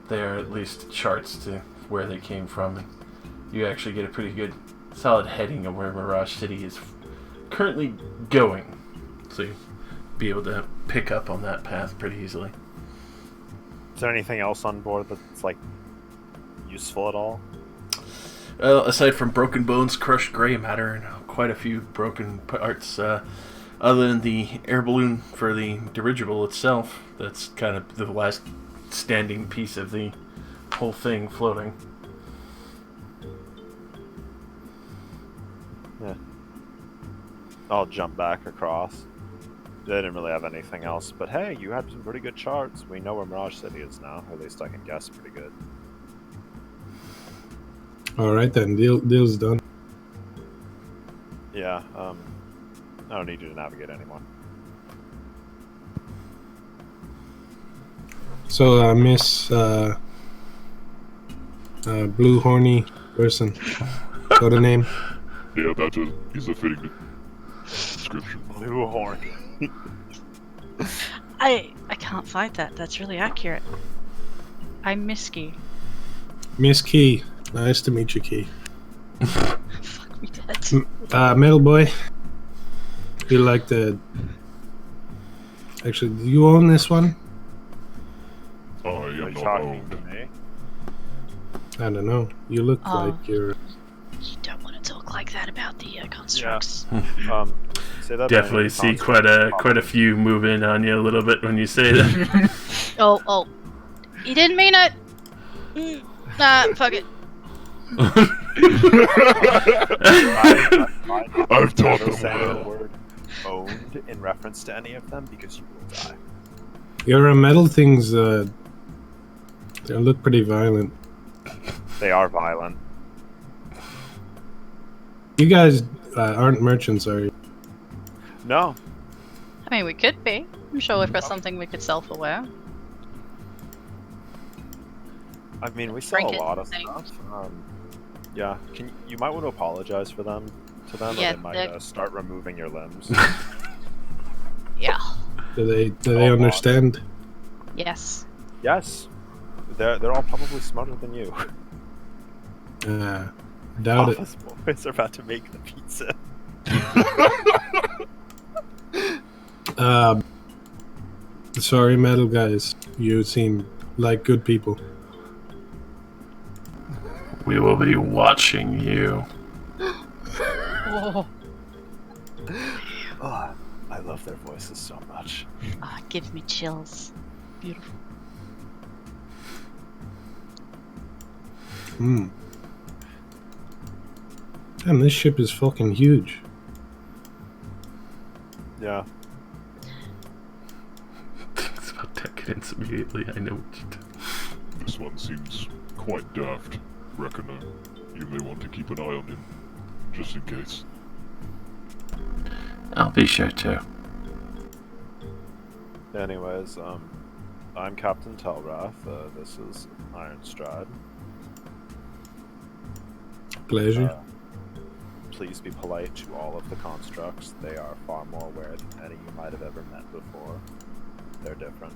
they're at least charts to where they came from. And you actually get a pretty good, solid heading of where Mirage City is currently going. So you'll be able to pick up on that path pretty easily. Is there anything else on board that's, like, useful at all? Aside from broken bones, crushed gray matter, and quite a few broken parts, other than the air balloon for the dirigible itself, that's kind of the last standing piece of the whole thing floating. Yeah. I'll jump back across. They didn't really have anything else, but hey, you had some pretty good charts. We know where Mirage City is now, or at least I can guess pretty good. All right then. Deal's done. Yeah, I don't need you to navigate anymore. So, Miss Blue Horny person. Got a name? Yeah, that is a fitting description. Blue horn. I can't fight that. That's really accurate. I'm Misky. Miss Key. Nice to meet you, Key. Fuck me dead. Metal Boy. You like the... Actually, do you own this one? I Are am you not talking to owned. me? I don't know. You look Oh. like you're... You don't want to talk like that about the constructs. Say that Definitely see quite a few move in on you a little bit when you say that. Oh. He didn't mean it! Nah, fuck it. I've taught never them saying the well. word owned in reference to any of them because you will die. Your metal things, they look pretty violent. They are violent. You guys aren't merchants, are you? No. I mean, we could be. I'm sure we've got something we could sell for wear. I mean, we sell a Trinkets lot and of things. stuff. Yeah, you might want to apologize to them, Yeah, or they might they're- start removing your limbs. Yeah. Do they understand? Yes. Yes, they're all probably smarter than you. Doubt it. Office boys are about to make the pizza. Sorry, metal guys. You seem like good people. We will be watching you. Oh, Oh, I love their voices so much. it gives me chills. Beautiful. Hmm. Damn, this ship is fucking huge. Yeah. Thinks about decadence immediately. I know what you do. This one seems quite daft. Reckon you may want to keep an eye on him, just in case. I'll be sure to. Anyways, I'm Captain Telrath. This is Ironstrad. Pleasure. Please be polite to all of the constructs. They are far more aware than any you might have ever met before. They're different.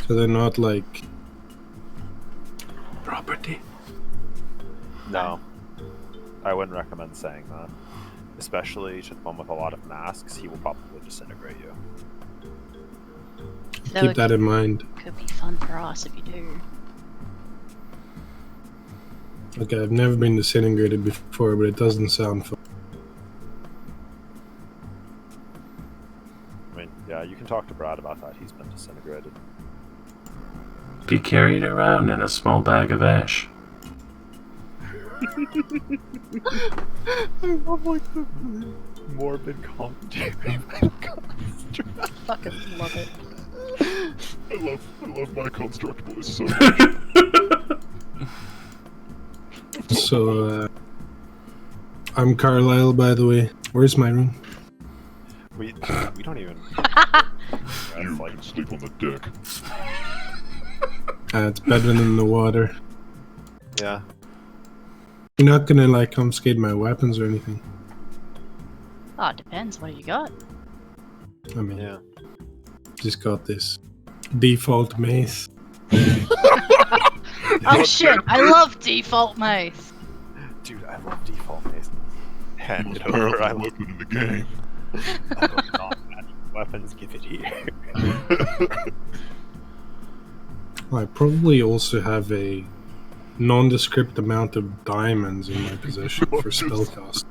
So they're not like property. No. I wouldn't recommend saying that. Especially to the one with a lot of masks, he will probably disintegrate you. Though Keep it that in mind. could be fun for us if you do. Okay, I've never been disintegrated before, but it doesn't sound fun. I mean, yeah, you can talk to Brad about that. He's been disintegrated. Be carried around in a small bag of ash. I love like the morbid commentary. Fucking love it. I love my construct boys so much. So, I'm Carlisle, by the way. Where's my room? We don't even. You like, can sleep on the deck. It's better than the water. yeah. You're not gonna, like, confiscate my weapons or anything. Oh, it depends. What do you got? I mean, Yeah. just got this default mace. Oh shit! I love default mace. Dude, I love default mace. Hand Most it over. I powerful love weapon in the game. weapons. Give it here. I probably also have a nondescript amount of diamonds in my possession for spellcast.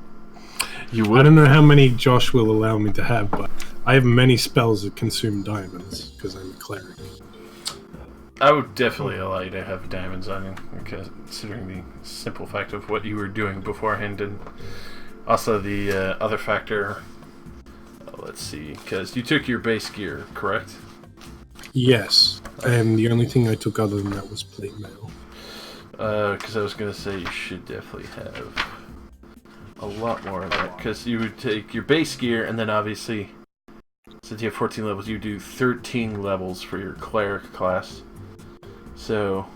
You I would. don't know how many Josh will allow me to have, but I have many spells that consume diamonds because I'm a cleric. I would definitely allow you to have diamonds on you, because considering the simple fact of what you were doing beforehand, and also the other factor. Let's see, because you took your base gear, correct? Yes, and the only thing I took other than that was plate mail. Because I was gonna say you should definitely have a lot more of that, because you would take your base gear, and then obviously, since you have 14 levels, you do 13 levels for your cleric class. So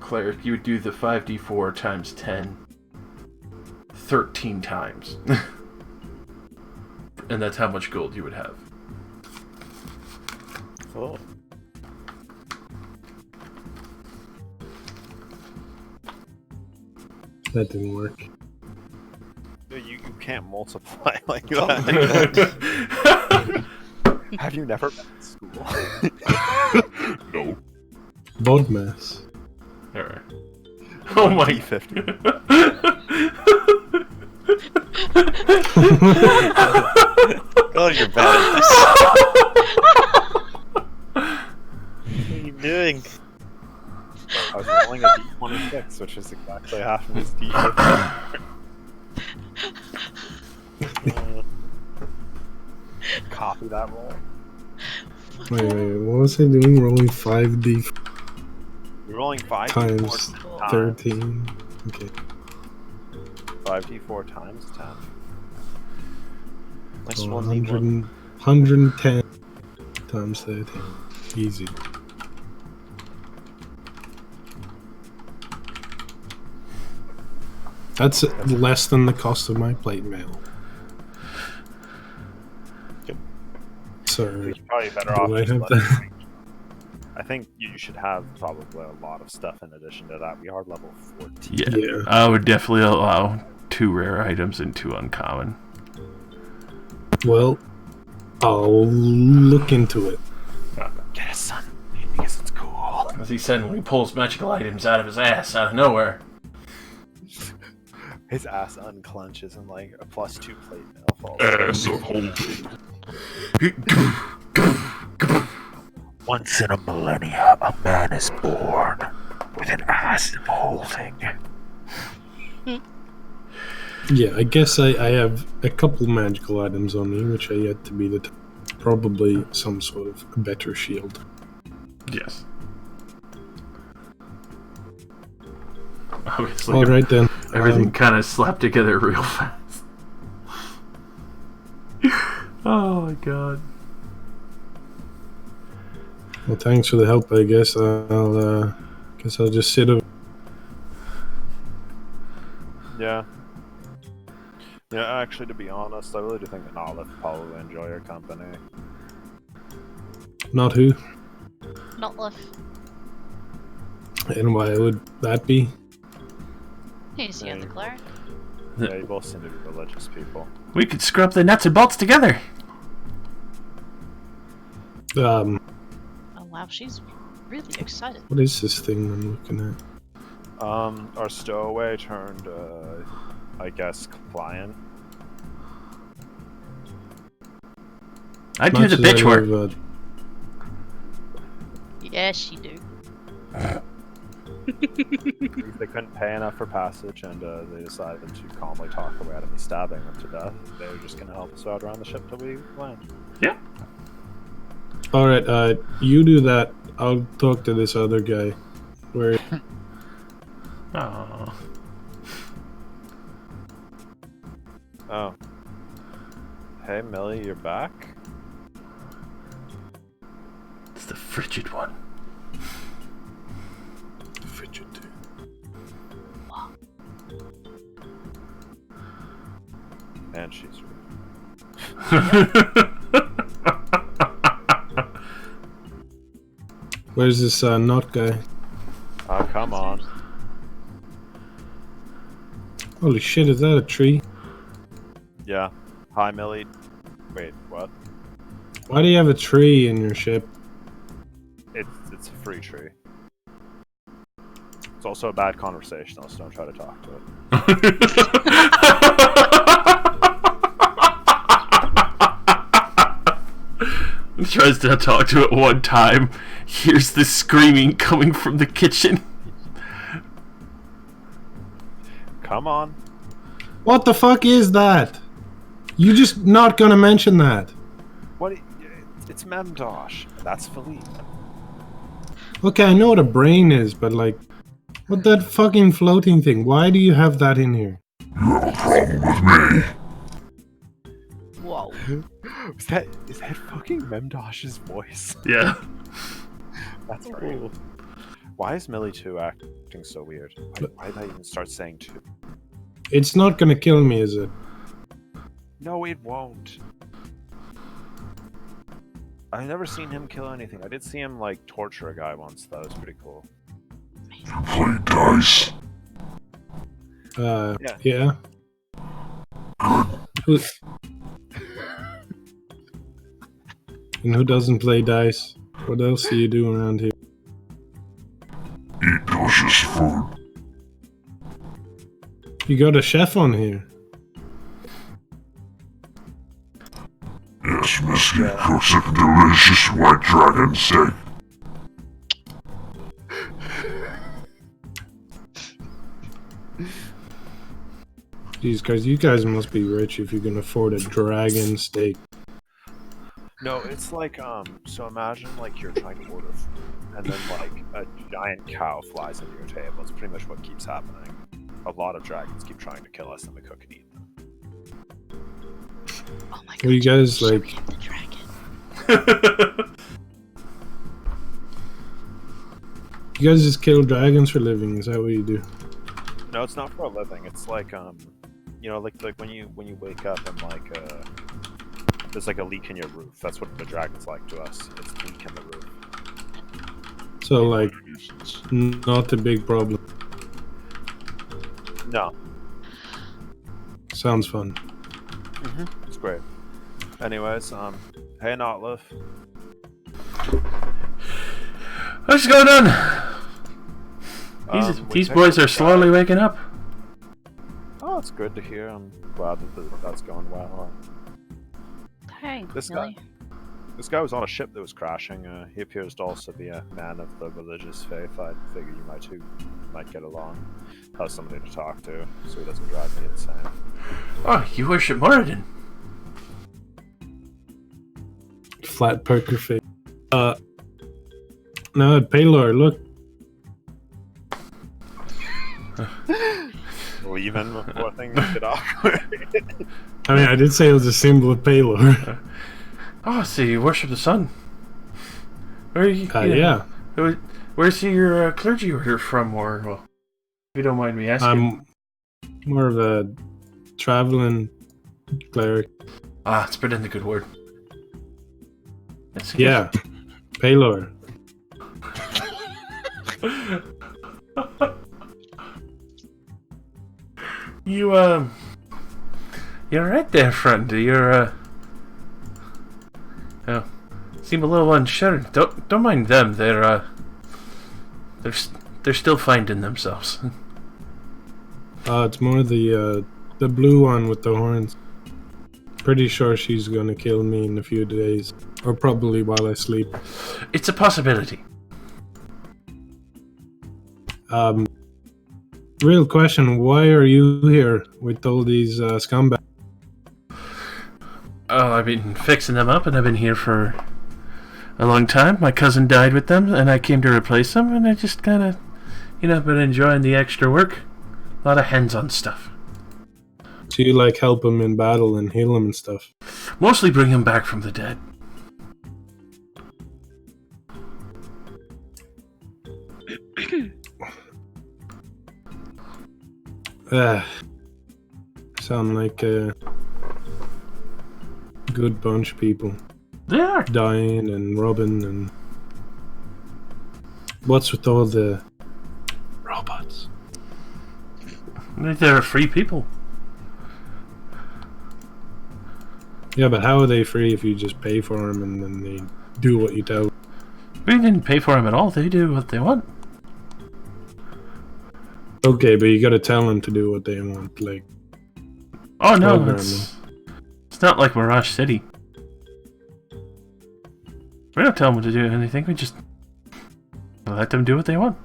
cleric, you would do the 5d4 times 10 13 times. And that's how much gold you would have. Oh. That didn't work. You can't multiply like that. Have you never been in school? No. Bod mass. Alright. Oh my. D50. God, you're bad at this. What are you doing? I was rolling a D26, which is exactly half of his D50. Copy that roll. Wait, what was I doing? Rolling 5d You're rolling 5d4 times 13. Okay. 5d4 times 10. Nice So one, 110 times 13. Easy. That's less than the cost of my plate mail. Sorry. You're probably better Do off I just have letting- that? I think you should have probably a lot of stuff in addition to that. We are level 14. Yeah. Yeah. I would definitely allow 2 rare items and 2 uncommon. Well, I'll look into it. Get his son. He thinks it's cool. As he suddenly pulls magical items out of his ass out of nowhere. His ass unclenches and like a +2 plate mail falls. Ass of holding. Once in a millennia, a man is born with an ass of holding. Yeah, I guess I have a couple magical items on me, which are yet to be probably some sort of better shield. Yes. Obviously, All right then. everything kind of slapped together real fast. Oh my god. Well, thanks for the help. I guess I'll just sit over. Yeah. Yeah, actually, to be honest, I really do think that Nolith probably enjoy your company. Not who, Not left. and why would that be? He's the other cleric. Yeah, you both seem to be religious people. We could scrub the nuts and bolts together. Oh wow, she's really excited. What is this thing I'm looking at? Our stowaway turned, I guess, client. I do Much the as bitch work. love, Yes, you do. They couldn't pay enough for passage, and they decided to calmly talk away out of me stabbing them to death. They were just going to help us out around the ship till we land. Yeah. All right, you do that. I'll talk to this other guy. Where? Oh. Oh. Hey, Millie, you're back? It's the frigid one. Fidget. And she's rude. Where's this not guy? Oh, come on. Holy shit! Is that a tree? Yeah. Hi, Millie. Wait, what? Why do you have a tree in your ship? It's a free tree. It's also a bad conversationalist, so don't try to talk to it. He tries to talk to it one time. Hears the screaming coming from the kitchen. Come on. What the fuck is that? You just not gonna mention that? What? It's Memdosh. That's Philippe. Okay, I know what a brain is, but like, what that fucking floating thing? Why do you have that in here? Whoa. Is that fucking Memdosh's voice? Yeah. That's great. Why is Millie 2 acting so weird? Why did I even start saying 2? It's not gonna kill me, is it? No, it won't. I've never seen him kill anything. I did see him like torture a guy once. That was pretty cool. Play dice. Yeah. Who... And who doesn't play dice? What else do you do around here? Eat delicious food. You got a chef on here. Yes, Misty cooks a delicious white dragon steak. Jeez, guys, you guys must be rich if you can afford a dragon steak. No, it's like so imagine like you're trying to order food, and then like a giant cow flies into your table. It's pretty much what keeps happening. A lot of dragons keep trying to kill us, and we cook and eat them. Oh my god. Well, you guys show like... him the dragon. You guys just kill dragons for a living, is that what you do? No, it's not for a living. It's like you know, like when you wake up and like there's like a leak in your roof. That's what the dragon's like to us. It's a leak in the roof. So, like, not a big problem. No. Sounds fun. It's great. Anyways, hey Notliff. What's going on? These boys are slowly waking up. Oh, it's good to hear. I'm glad that that's going well. Hey, This Millie. This guy was on a ship that was crashing. He appears to also be a man of the religious faith. I figure you might get along. Have somebody to talk to, so he doesn't drive me insane. Oh, you worship Moradin. Flat poker face. No, Paylor, look. Leaving before things get awkward. I mean, I did say it was a symbol of Paylor. Oh, so you worship the sun. Where are you? Yeah. Where's your clergy order from, or well, if you don't mind me asking? I'm more of a traveling cleric. Ah, it's put in the good word. Yeah, Paylor. You're right there, friend. You're seem a little unsure. Don't mind them. They're still finding themselves. It's more the blue one with the horns. Pretty sure she's gonna kill me in a few days, or probably while I sleep. It's a possibility. Real question: why are you here with all these scumbags? Oh, I've been fixing them up, and I've been here for a long time. My cousin died with them, and I came to replace them, and I just kind of, been enjoying the extra work. A lot of hands-on stuff. So you like help them in battle and heal them and stuff? Mostly bring them back from the dead. Sound like a good bunch of people. They are. Dying and robbing and... What's with all the robots? They're free people. Yeah, but how are they free if you just pay for them and then they do what you tell? We didn't pay for them at all. They do what they want. Okay, but you gotta tell them to do what they want, like... Oh no, programming. it's not like Mirage City. We don't tell them to do anything, we just let them do what they want.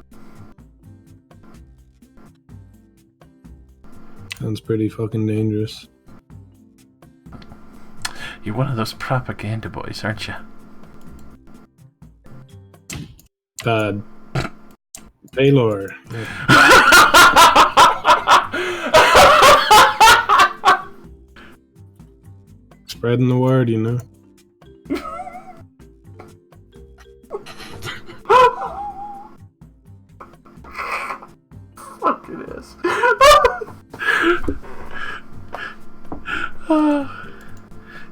Sounds pretty fucking dangerous. You're one of those propaganda boys, aren't you? Paylor. Spreading the word, Fucking ass.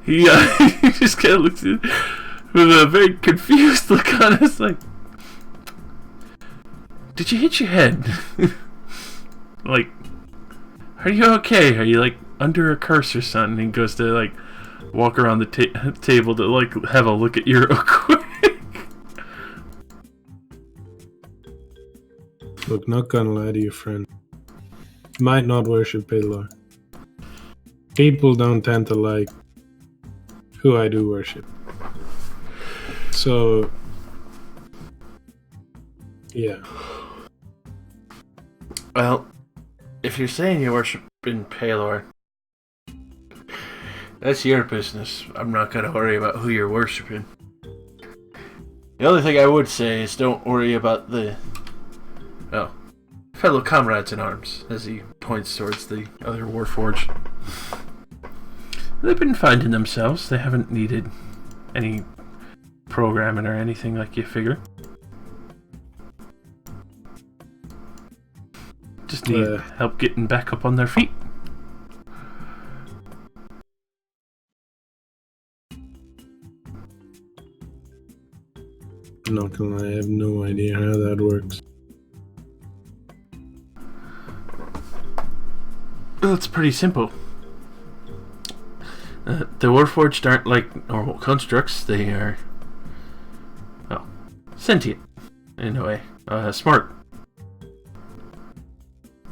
he just kind of looks at with a very confused look on his like, did you hit your head? Like, are you okay? Are you like under a curse or something? And he goes to like walk around the table to like have a look at you real quick. Look, not gonna lie to you, friend. Might not worship Pillar. People don't tend to like who I do worship. So, yeah. Well, if you're saying you worship in Palor, that's your business. I'm not gonna worry about who you're worshiping. The only thing I would say is don't worry about the fellow comrades in arms, as he points towards the other Warforged. They've been finding themselves. They haven't needed any programming or anything like you figure. Just need help getting back up on their feet. I'm not gonna lie, I have no idea how that works. Well, it's pretty simple. The Warforged aren't like normal constructs. They are, well, sentient in a way. Smart.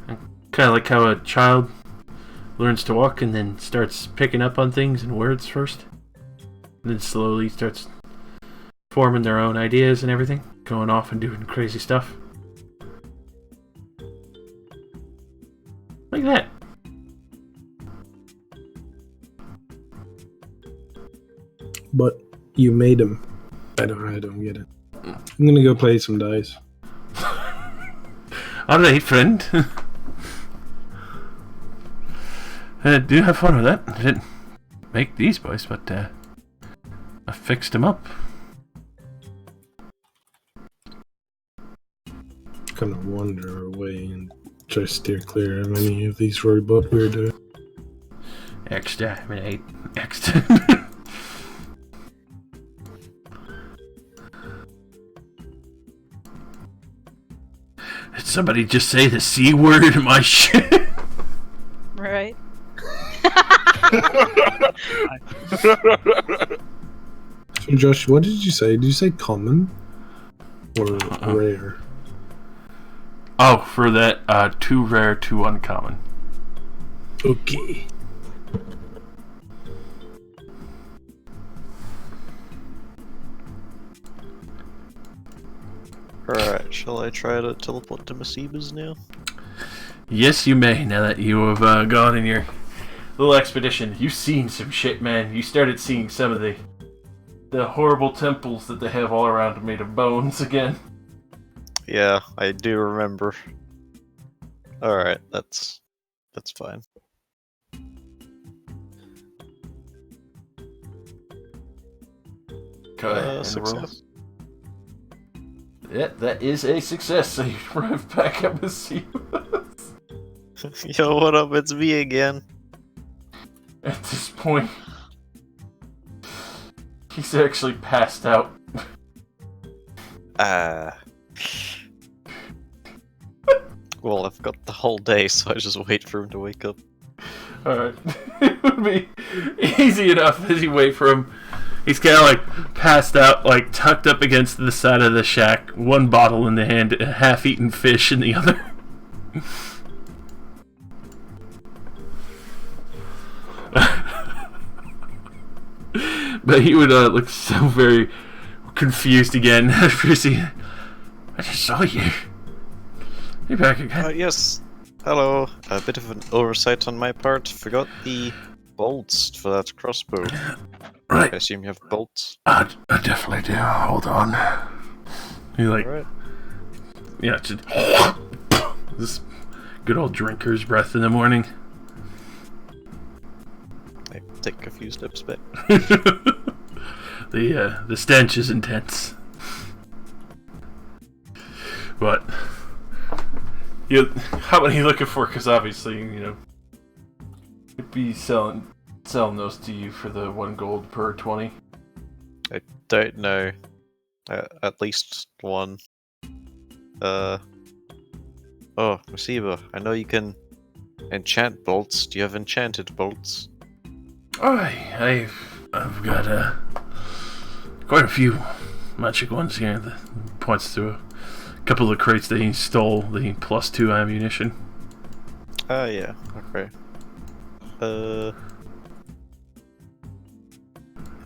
Kind of like how a child learns to walk and then starts picking up on things and words first. And then slowly starts forming their own ideas and everything. Going off and doing crazy stuff. Like that. But you made him. I don't get it. I'm gonna go play some dice. Alright, friend. Do have fun with that. I didn't make these boys, but I fixed them up. Kind of wander away and try to steer clear of any of these robot weirdos. Exterminate. Did somebody just say the C word in my shit? Right. So Josh, what did you say? Did you say common? Or rare? Oh, for that, 2 rare, 2 uncommon. Okay. Alright, shall I try to teleport to Meseba's now? Yes, you may, now that you have gone in your little expedition. You've seen some shit, man. You started seeing some of the horrible temples that they have all around made of bones again. Yeah, I do remember. Alright, that's fine. Go ahead and roll. Success. Yeah, that is a success, so you arrive back at Meseba. Yo, what up? It's me again. At this point, he's actually passed out. Well, I've got the whole day, so I just wait for him to wake up. Alright. It would be easy enough as you wait for him. He's kind of like passed out, like tucked up against the side of the shack. One bottle in the hand, a half-eaten fish in the other. But he would look so very confused again after seeing, I just saw you. You're back again. Yes. Hello. A bit of an oversight on my part. Forgot the bolts for that crossbow. Right. I assume you have bolts. I definitely do. Hold on. He like, Alright. yeah, just this good old drinker's breath in the morning. I take a few steps back. The stench is intense. But how many are you looking for? Because obviously, you'd be selling those to you for the 1 gold per 20. I don't know. At least one. Oh, Meseba, I know you can enchant bolts. Do you have enchanted bolts? I've got quite a few magic ones here. That points to a couple of crates that he stole the +2 ammunition. Yeah, okay.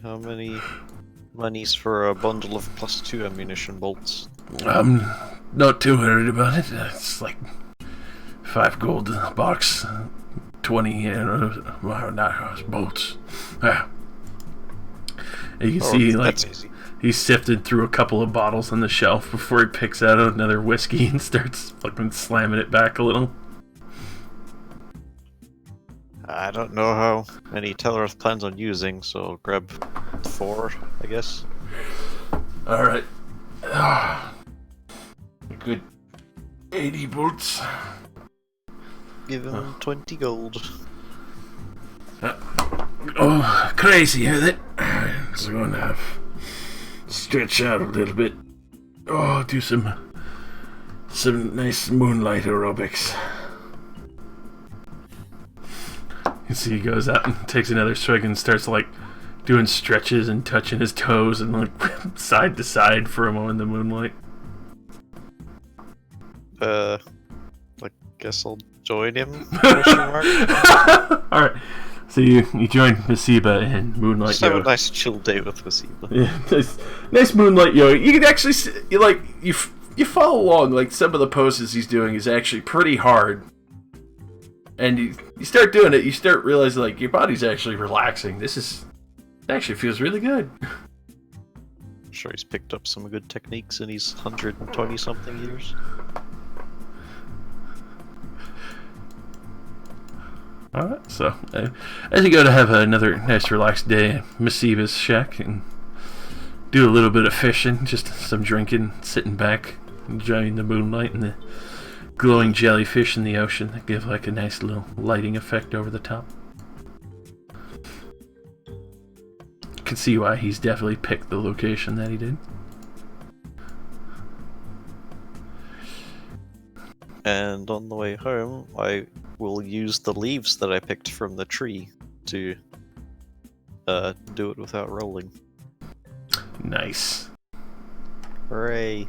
How many monies for a bundle of +2 ammunition bolts? I'm not too worried about it. It's like 5 gold a box, 20 bolts. You can see, like, that's easy. he sifted through a couple of bottles on the shelf before he picks out another whiskey and starts fucking slamming it back a little. I don't know how many Tellerth plans on using, so I'll grab 4, I guess. Alright. A good 80 bolts. Give him 20 gold. Oh, crazy, is it? So we're going to have stretch out a little bit. Oh, do some nice moonlight aerobics. You see, he goes out and takes another swig and starts like doing stretches and touching his toes and like side to side for a moment in the moonlight. I guess I'll join him? Alright, so you join Meseba in Moonlight Just have a Yoga. nice chill day with Meseba. Yeah, nice Moonlight Yoga. You can actually see, you follow along. Like, some of the poses he's doing is actually pretty hard. And you start doing it, you start realizing, like, your body's actually relaxing. It actually feels really good. I'm sure he's picked up some good techniques in his 120-something years. Alright, so as you go to have another nice relaxed day at Meseba's shack and do a little bit of fishing, just some drinking, sitting back, enjoying the moonlight and the glowing jellyfish in the ocean that give like a nice little lighting effect over the top. You can see why he's definitely picked the location that he did. And on the way home, I will use the leaves that I picked from the tree to do it without rolling. Nice. Hooray.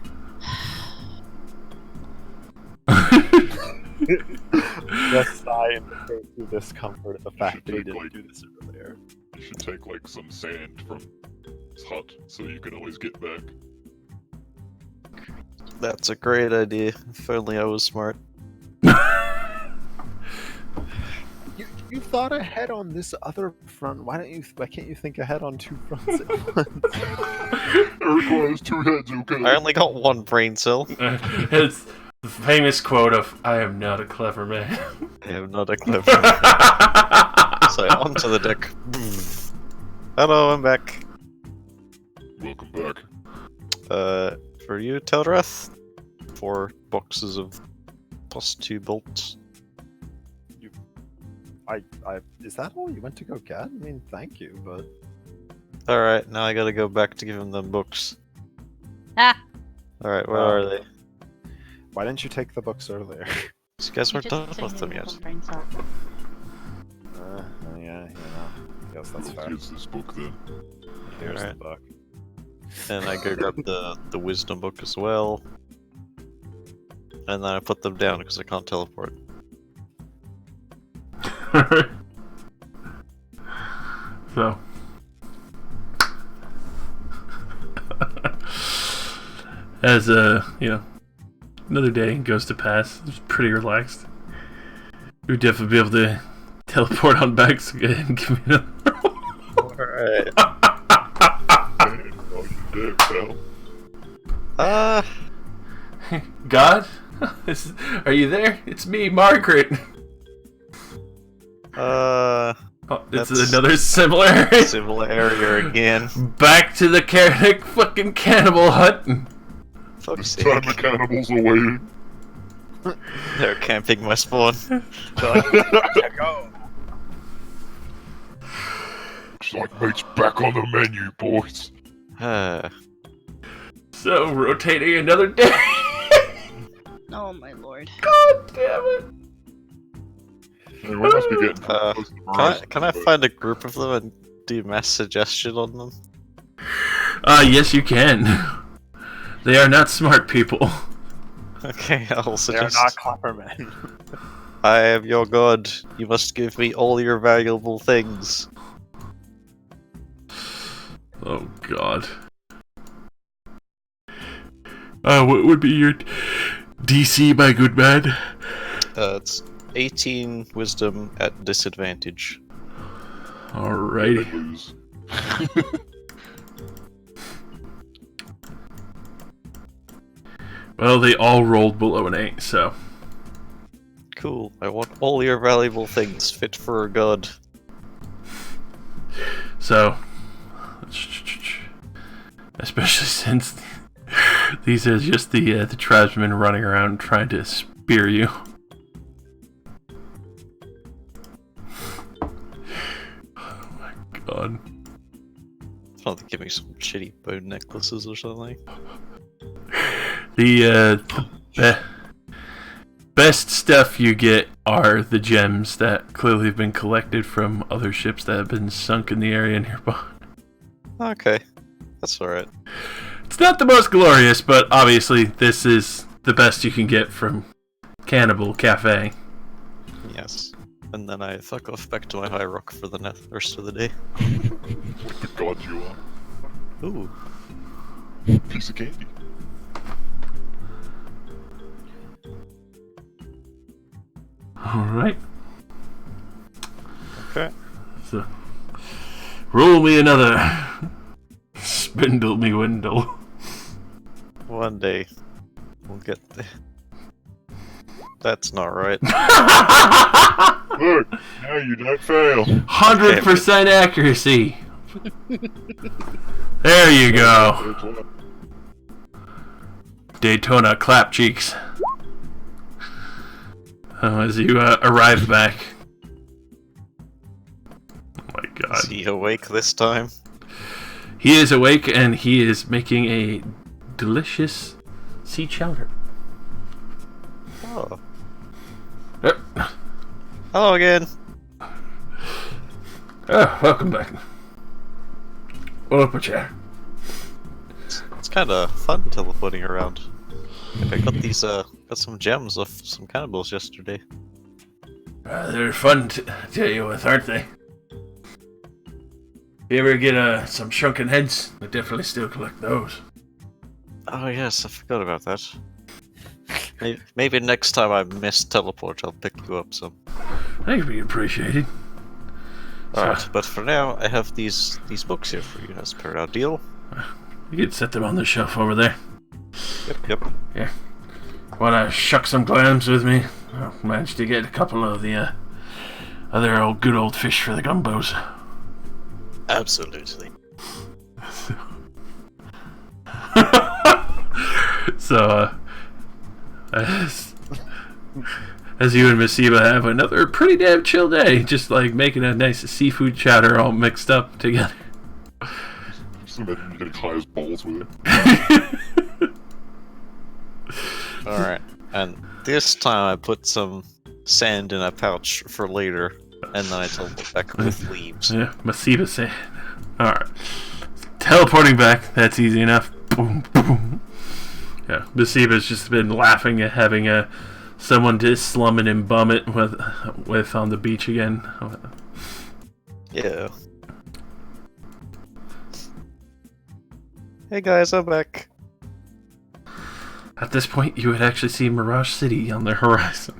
Just sigh and face the discomfort of the fact that he didn't do this earlier. You should take like some sand from his hut so you can always get back. That's a great idea. If only I was smart. You thought ahead on this other front. Why can't you think ahead on 2 fronts at once? It requires 2 heads, okay? I only got 1 brain cell. It's the famous quote of, "I am not a clever man." I am not a clever. So onto the deck. Hello, I'm back. Welcome back. For you, Telrath, 4 boxes of +2 bolts. Is that all you went to go get? I mean, thank you, but... Alright, now I gotta go back to give him them books. Ah! Alright, where are they? Why didn't you take the books earlier? These guys You weren't just done say with them you yet. have brain cell. Yeah, Yes, that's fair. Here's this book then. Here's Alright. the book. And I go grab the wisdom book as well. And then I put them down because I can't teleport. So as another day goes to pass, it's pretty relaxed. You'd definitely be able to teleport on back and give me another. Alright. Oh, you did, pal. God? Are you there? It's me, Margaret. It's That's another similar area. Similar area again. Back to the fucking cannibal hut. Fuck's This time sake. the cannibals are waiting. They're camping my spawn. Go! Looks like meat's back on the menu, boys. So, rotating another day. Oh my lord. God damn it. We must be getting close to Mirage. Can I find a group of them and do mass suggestion on them? Yes, you can. They are not smart people. Okay, I'll They are suggest. not Coppermen. I am your god. You must give me all your valuable things. Oh God. What would be your DC, my good man? It's 18 wisdom at disadvantage. Alrighty. Lose. Well, they all rolled below an 8, so. Cool. I want all your valuable things fit for a god. So. Especially since these are just the tribesmen running around trying to spear you. Oh my god. Oh, they give me some shitty bone necklaces or something. The best stuff you get are the gems that clearly have been collected from other ships that have been sunk in the area nearby. Okay, that's alright. It's not the most glorious, but obviously this is the best you can get from Cannibal Cafe. Yes. And then I fuck off back to my high rock for the rest of the day. What the god you are. Ooh. Piece of candy. Alright. Okay. So, roll me another. Spindle me windle. One day. We'll get there. That's not right. Look, now you don't fail. 100% accuracy. There you go. Daytona clap cheeks. As you arrive back. Oh my god. Is he awake this time? He is awake and he is making a delicious sea chowder. Oh. Yep. Hello again. Oh, welcome back. Pull up a chair. It's kind of fun teleporting around. I got these, got some gems off some cannibals yesterday. They're fun to tell you with, aren't they? You ever get some shrunken heads? I definitely still collect those. Oh yes, I forgot about that. Maybe next time I miss teleport, I'll pick you up some. That'd be appreciated. Alright, but for now, I have these books here for you as per our deal. You could set them on the shelf over there. Yep. Yeah. Wanna shuck some clams with me? I managed to get a couple of the other good old fish for the gumbos. Absolutely. So, as you and Meseba have another pretty damn chill day, just like making a nice seafood chowder all mixed up together. Just imagine you getting high as balls with it. Alright, and this time I put some sand in a pouch for later, and then I teleport back with leaves. Yeah, Meseba said. Alright. Teleporting back, that's easy enough. Boom, boom. Yeah, Meseba's just been laughing at having someone to slum it and bum it with on the beach again. Yeah. Hey guys, I'm back. At this point, you would actually see Mirage City on the horizon.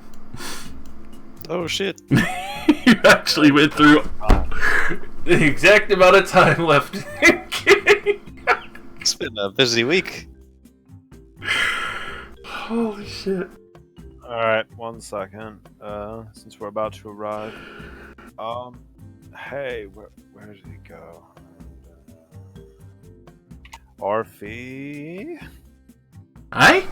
Oh shit. You actually went through the exact amount of time left. It's been a busy week. Holy shit. Alright, 1 second. Since we're about to arrive. Hey, where did he go? Orphe? Aye?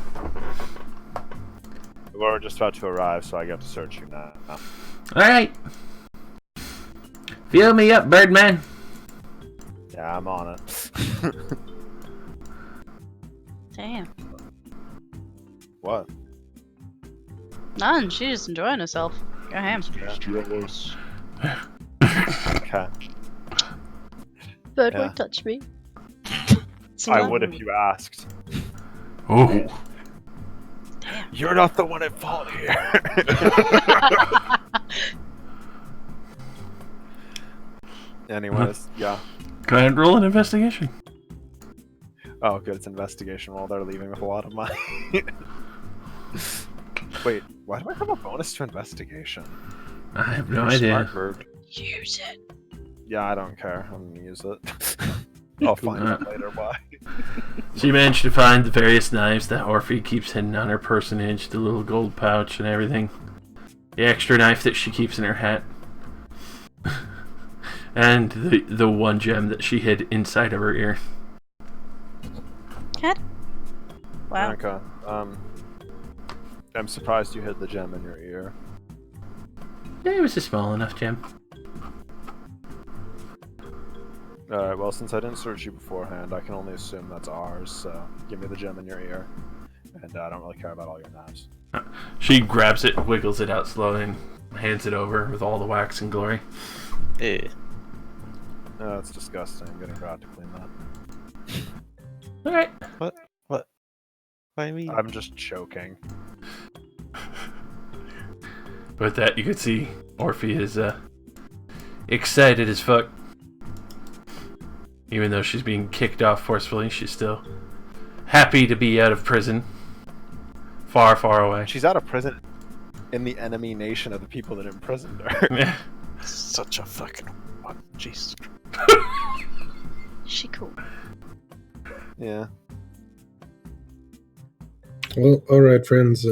We're just about to arrive, so I get to search you now. Alright. Fill me up, Birdman. Yeah, I'm on it. Damn. What? None. She's just enjoying herself. Go ham. He's jealous. Okay. Bird Yeah. won't touch me. I would if you asked. Oh. You're not the one at fault here. Anyways, yeah. Go ahead and roll an investigation. Oh, good. It's investigation roll. They're leaving with a lot of money. Wait, why do I have a bonus to investigation? I have no You're a idea. smart bird. Use it. Yeah, I don't care. I'm gonna use it. I'll find out later why. She managed to find the various knives that Orphe keeps hidden on her personage, the little gold pouch and everything. The extra knife that she keeps in her hat. And the one gem that she hid inside of her ear. Cat? Wow. Okay. I'm surprised you hid the gem in your ear. Yeah, it was a small enough gem. Alright, well, since I didn't search you beforehand, I can only assume that's ours, so give me the gem in your ear. And I don't really care about all your knives. She grabs it, wiggles it out slowly, and hands it over with all the wax and glory. Eh. Oh, that's disgusting. I'm getting Brad to clean that. Alright. What? What? Why me? I'm just choking. With that, you can see Orphe is excited as fuck. Even though she's being kicked off forcefully, she's still happy to be out of prison. Far, far away. She's out of prison in the enemy nation of the people that imprisoned her. Yeah. Such a fucking one. Jesus. She cool. Yeah. Well, alright, friends.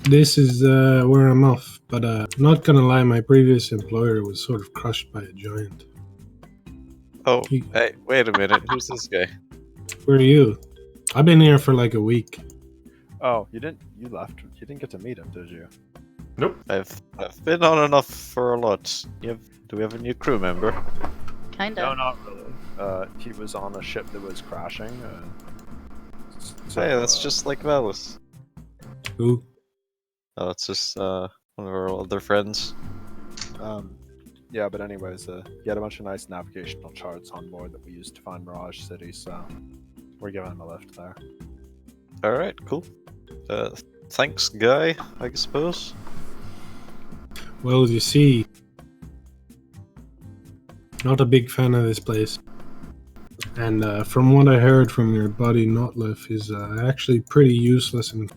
This is where I'm off, but not gonna lie, my previous employer was sort of crushed by a giant. Oh, hey, wait a minute. Who's this guy? Where are you? I've been here for like a week. Oh, you left. You didn't get to meet him, did you? Nope. I've been on enough for a lot. Do we have a new crew member? Kinda. No, not really. He was on a ship that was crashing. Hey, that's just like Valis. Who? Oh, it's just one of our other friends. Yeah, but anyways, he had a bunch of nice navigational charts on board that we used to find Mirage City, so we're giving him a lift there. Alright, cool. Thanks, guy, I suppose. Well, you see, not a big fan of this place. And from what I heard from your buddy Notlif, is actually pretty useless. And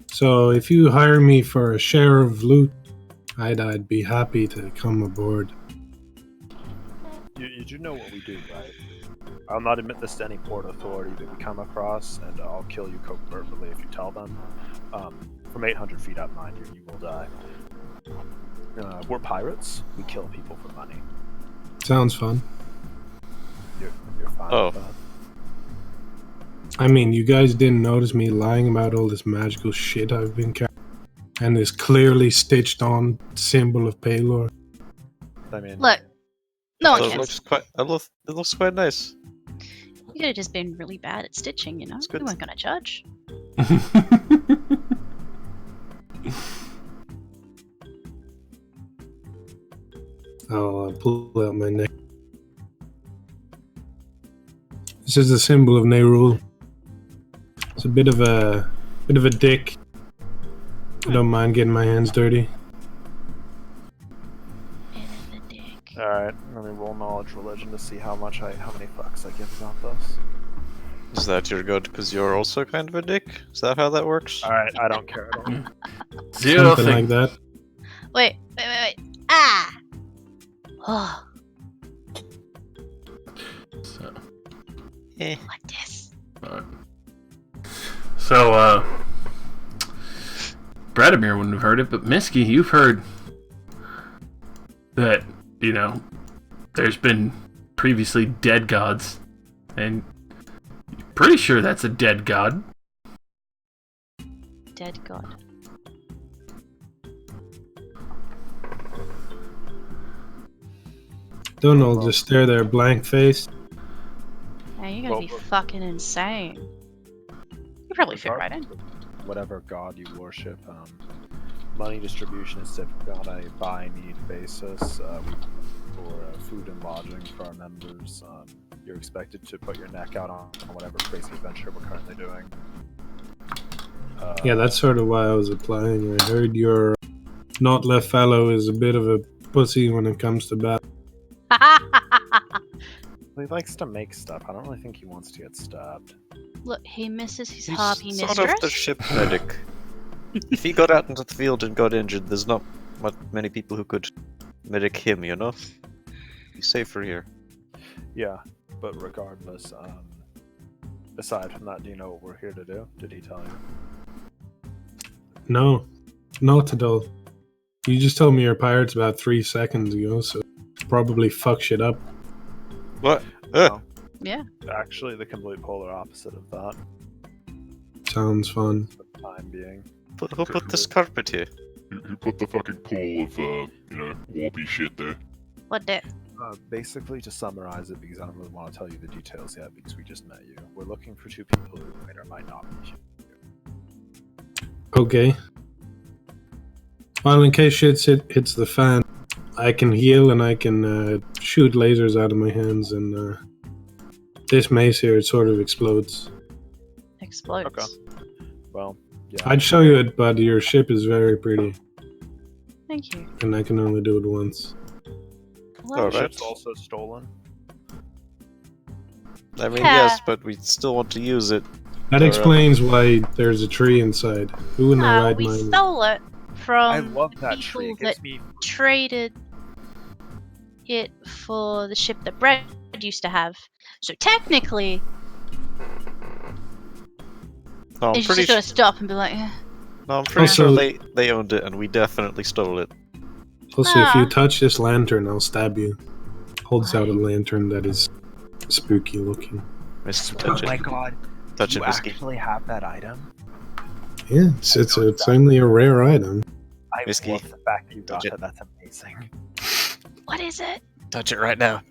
so if you hire me for a share of loot, I'd be happy to come aboard. You do know what we do, right? I'll not admit this to any port authority that we come across, and I'll kill you covertly if you tell them. From 800 feet up, mind you, you will die. We're pirates. We kill people for money. Sounds fun. You're fine Oh. with that. I mean, you guys didn't notice me lying about all this magical shit I've been carrying, and this clearly stitched on symbol of Paylor. I mean, Look, no one It cares. looks quite nice. You could have just been really bad at stitching, you know? It's good. We weren't gonna judge. I'll pull out my neck. This is the symbol of Neyrul. It's a bit of a dick. I don't mind getting my hands dirty. alright, let me roll knowledge religion to see how many fucks I give about this. Is that your good because you're also kind of a dick? Is that how that works? Alright, I don't care at all. Zero Something like that. Wait. Ah! Oh, So, Eh. like this. alright. So, Bradimir wouldn't have heard it, but Miski, you've heard that, there's been previously dead gods, and you're pretty sure that's a dead god. Dead god. Donald just stare there blank faced. Yeah, you're gonna be fucking insane. You probably fit right in. Whatever god you worship, money distribution is typically on a by-need basis. For food and lodging for our members, you're expected to put your neck out on whatever crazy adventure we're currently doing. Yeah, that's sort of why I was applying. I heard your not left fellow is a bit of a pussy when it comes to battle. He likes to make stuff. I don't really think he wants to get stabbed. Look, he misses his He's harpy sort mistress. of the ship medic. If he got out into the field and got injured, there's not many people who could medic him, you know? He's safer here. Yeah, but regardless, aside from that, do you know what we're here to do? Did he tell you? No, not at all. You just told me you're pirates about 3 seconds ago, so probably fuck shit up. What? No. Yeah. Actually, the complete polar opposite of that. Sounds fun. For the time being. Who put this carpet here? You put the fucking pool of, warpy shit there. What did? Basically, to summarize it, because I don't really want to tell you the details yet, because we just met you. We're looking for 2 people who might or might not be here. Okay. Well, in case shit hits the fan, I can heal and I can shoot lasers out of my hands, and this mace here, it sort of explodes. Explodes. Okay. Well, yeah. I'd show you it, but your ship is very pretty, Thank you. and I can only do it once. Well, The ship's also stolen. I mean, Yeah. yes, but we still want to use it. That explains why there's a tree inside. Who wouldn't have no, ride we mine? stole it from I love the that people tree. It that gives me... traded it for the ship that Brett used to have. So technically, No, I'm it's pretty just gonna stop and be like, eh. No, I'm pretty Also- sure they owned it, and we definitely stole it. Also, if you Ah. touch this lantern, I'll stab you. Holds out a lantern that is spooky looking. Mr. Oh Touch my it. god. Touch You it, Whiskey. actually have that item? Yeah, it's only a rare item. I Whiskey. love the fact that you got Touch it. it. That's amazing. What is it? Touch it right now.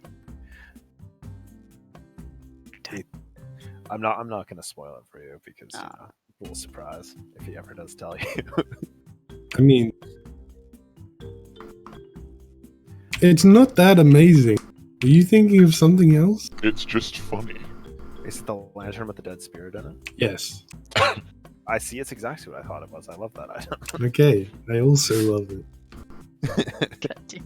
I'm not gonna spoil it for you because Oh. a little surprise if he ever does tell you. I mean, it's not that amazing. Are you thinking of something else? It's just funny. Is it the lantern with the dead spirit in it? Yes. I see. It's exactly what I thought it was. I love that item. Okay, I also love it. God damn.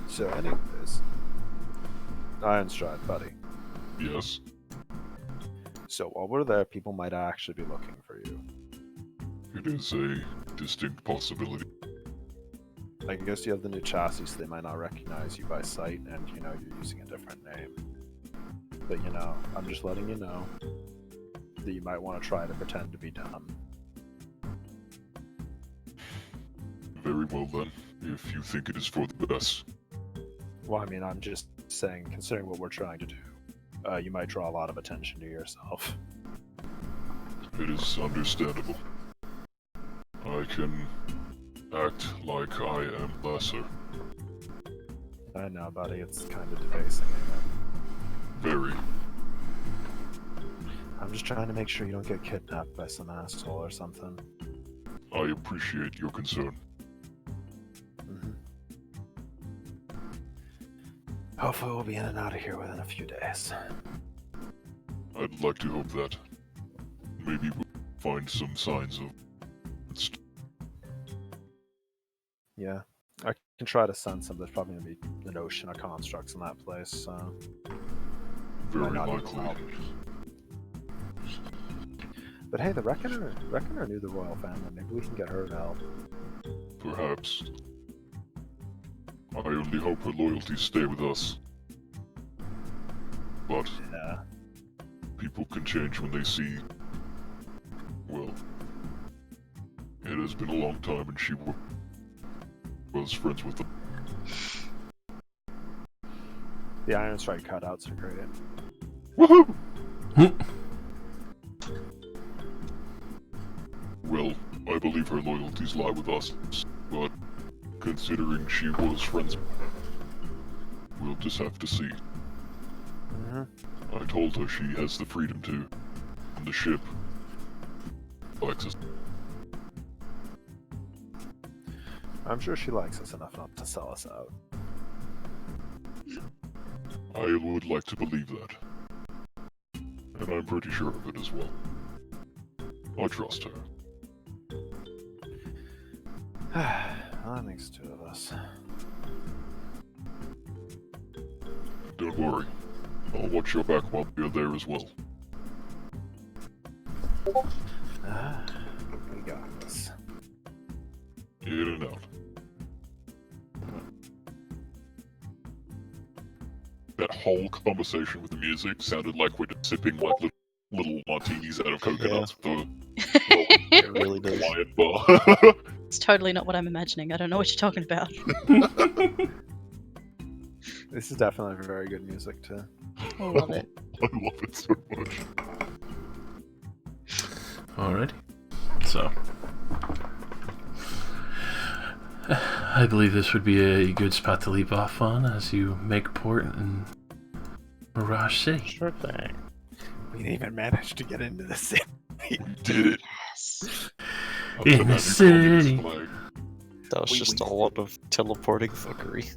So, anyways, Iron Stride, buddy. Yes. So while we're there, people might actually be looking for you. It is a distinct possibility. I guess you have the new chassis, so they might not recognize you by sight, and you're using a different name. But I'm just letting you know that you might want to try to pretend to be dumb. Very well then, if you think it is for the best. Well, I mean, I'm just saying, considering what we're trying to do, you might draw a lot of attention to yourself. It is understandable. I can act like I am lesser. I know, buddy, it's kind of debasing, ain't Very. it? I'm just trying to make sure you don't get kidnapped by some asshole or something. I appreciate your concern. Mhm. Hopefully we'll be in and out of here within a few days. I'd like to hope that. Maybe we'll find some signs of... Yeah, I can try to sense them. There's probably gonna be an ocean of constructs in that place, so... Very might not even likely. help. But hey, the Reckoner knew the royal family. Maybe we can get her to help. Perhaps. I only hope her loyalties stay with us. But Yeah. people can change when they see... Well... It has been a long time and she was friends with them. The Iron Strike cutouts are great. Woohoo! Well, I believe her loyalties lie with us, but considering she was friends, We'll just have to see. I told her she has the freedom to. On the ship. Alexis. I'm sure she likes us enough not to sell us out. I would like to believe that. And I'm pretty sure of it as well. I trust her. Well, that makes two of us. Don't worry. I'll watch your back while you're there as well. We got this. In and out. That whole conversation with the music sounded like we're just sipping like little martinis out of coconuts with a It really does. Hawaiian bar. It's totally not what I'm imagining. I don't know what you're talking about. This is definitely very good music too. I love it. I love it so much. Alrighty. So, I believe this would be a good spot to leap off on as you make port in Mirage City. Sure thing. We didn't even manage to get into the city. We did it. Yes. In the city. That was We just a wasted- lot of teleporting fuckery.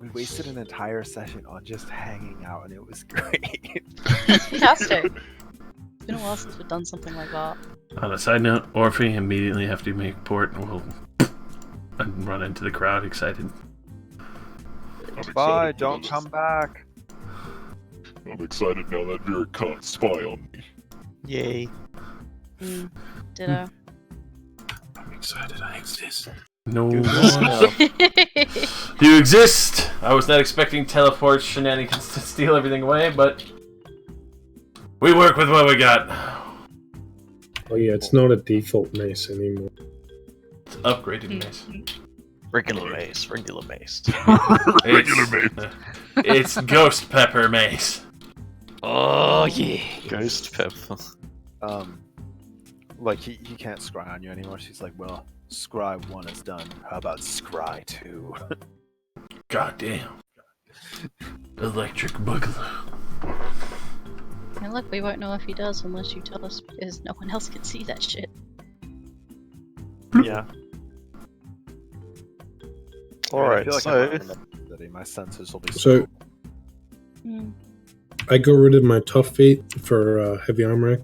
We wasted an entire session on just hanging out, and it was great. Fantastic. It's been a while since we've done something like that. On a side note, Orphe immediately after you make port will and run into the crowd excited. I'm excited Bye, for don't this. come back. I'm excited now that Vera can't spy on me. Yay. Ditto. I'm excited I exist. No Good one. stuff. You exist! I was not expecting teleport shenanigans to steal everything away, but we work with what we got. Oh yeah, it's not a default mace anymore. It's upgraded mace. Regular mace, regular mace. Regular mace. It's ghost pepper mace. Oh yeah. Ghost pepper. Like he can't scry on you anymore. She's like, well, scry 1 is done. How about scry 2? Goddamn. Electric boogaloo. And look, we won't know if he does unless you tell us because no one else can see that shit. Yeah. Alright, I feel like so I'm not in the city. My senses will be So I got rid of my tough feat for heavy armor,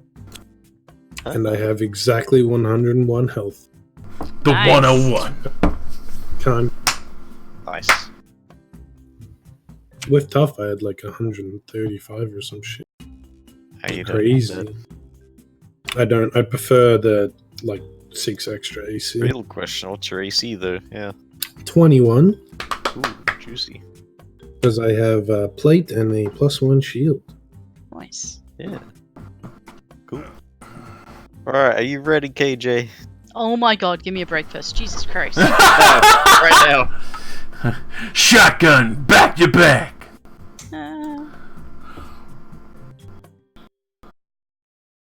and I have exactly 101 health. The Nice. 101. Con nice. with tough, I had like 135 or some shit. How you doing? Crazy. I don't. I prefer the like 6 extra AC. Real question, what's your AC though? Yeah. 21 Ooh, juicy. because I have a plate and a +1 shield. Nice. Yeah. Cool. Alright, are you ready, KJ? Oh my god, give me a break first. Jesus Christ. Right now. Shotgun, back to back.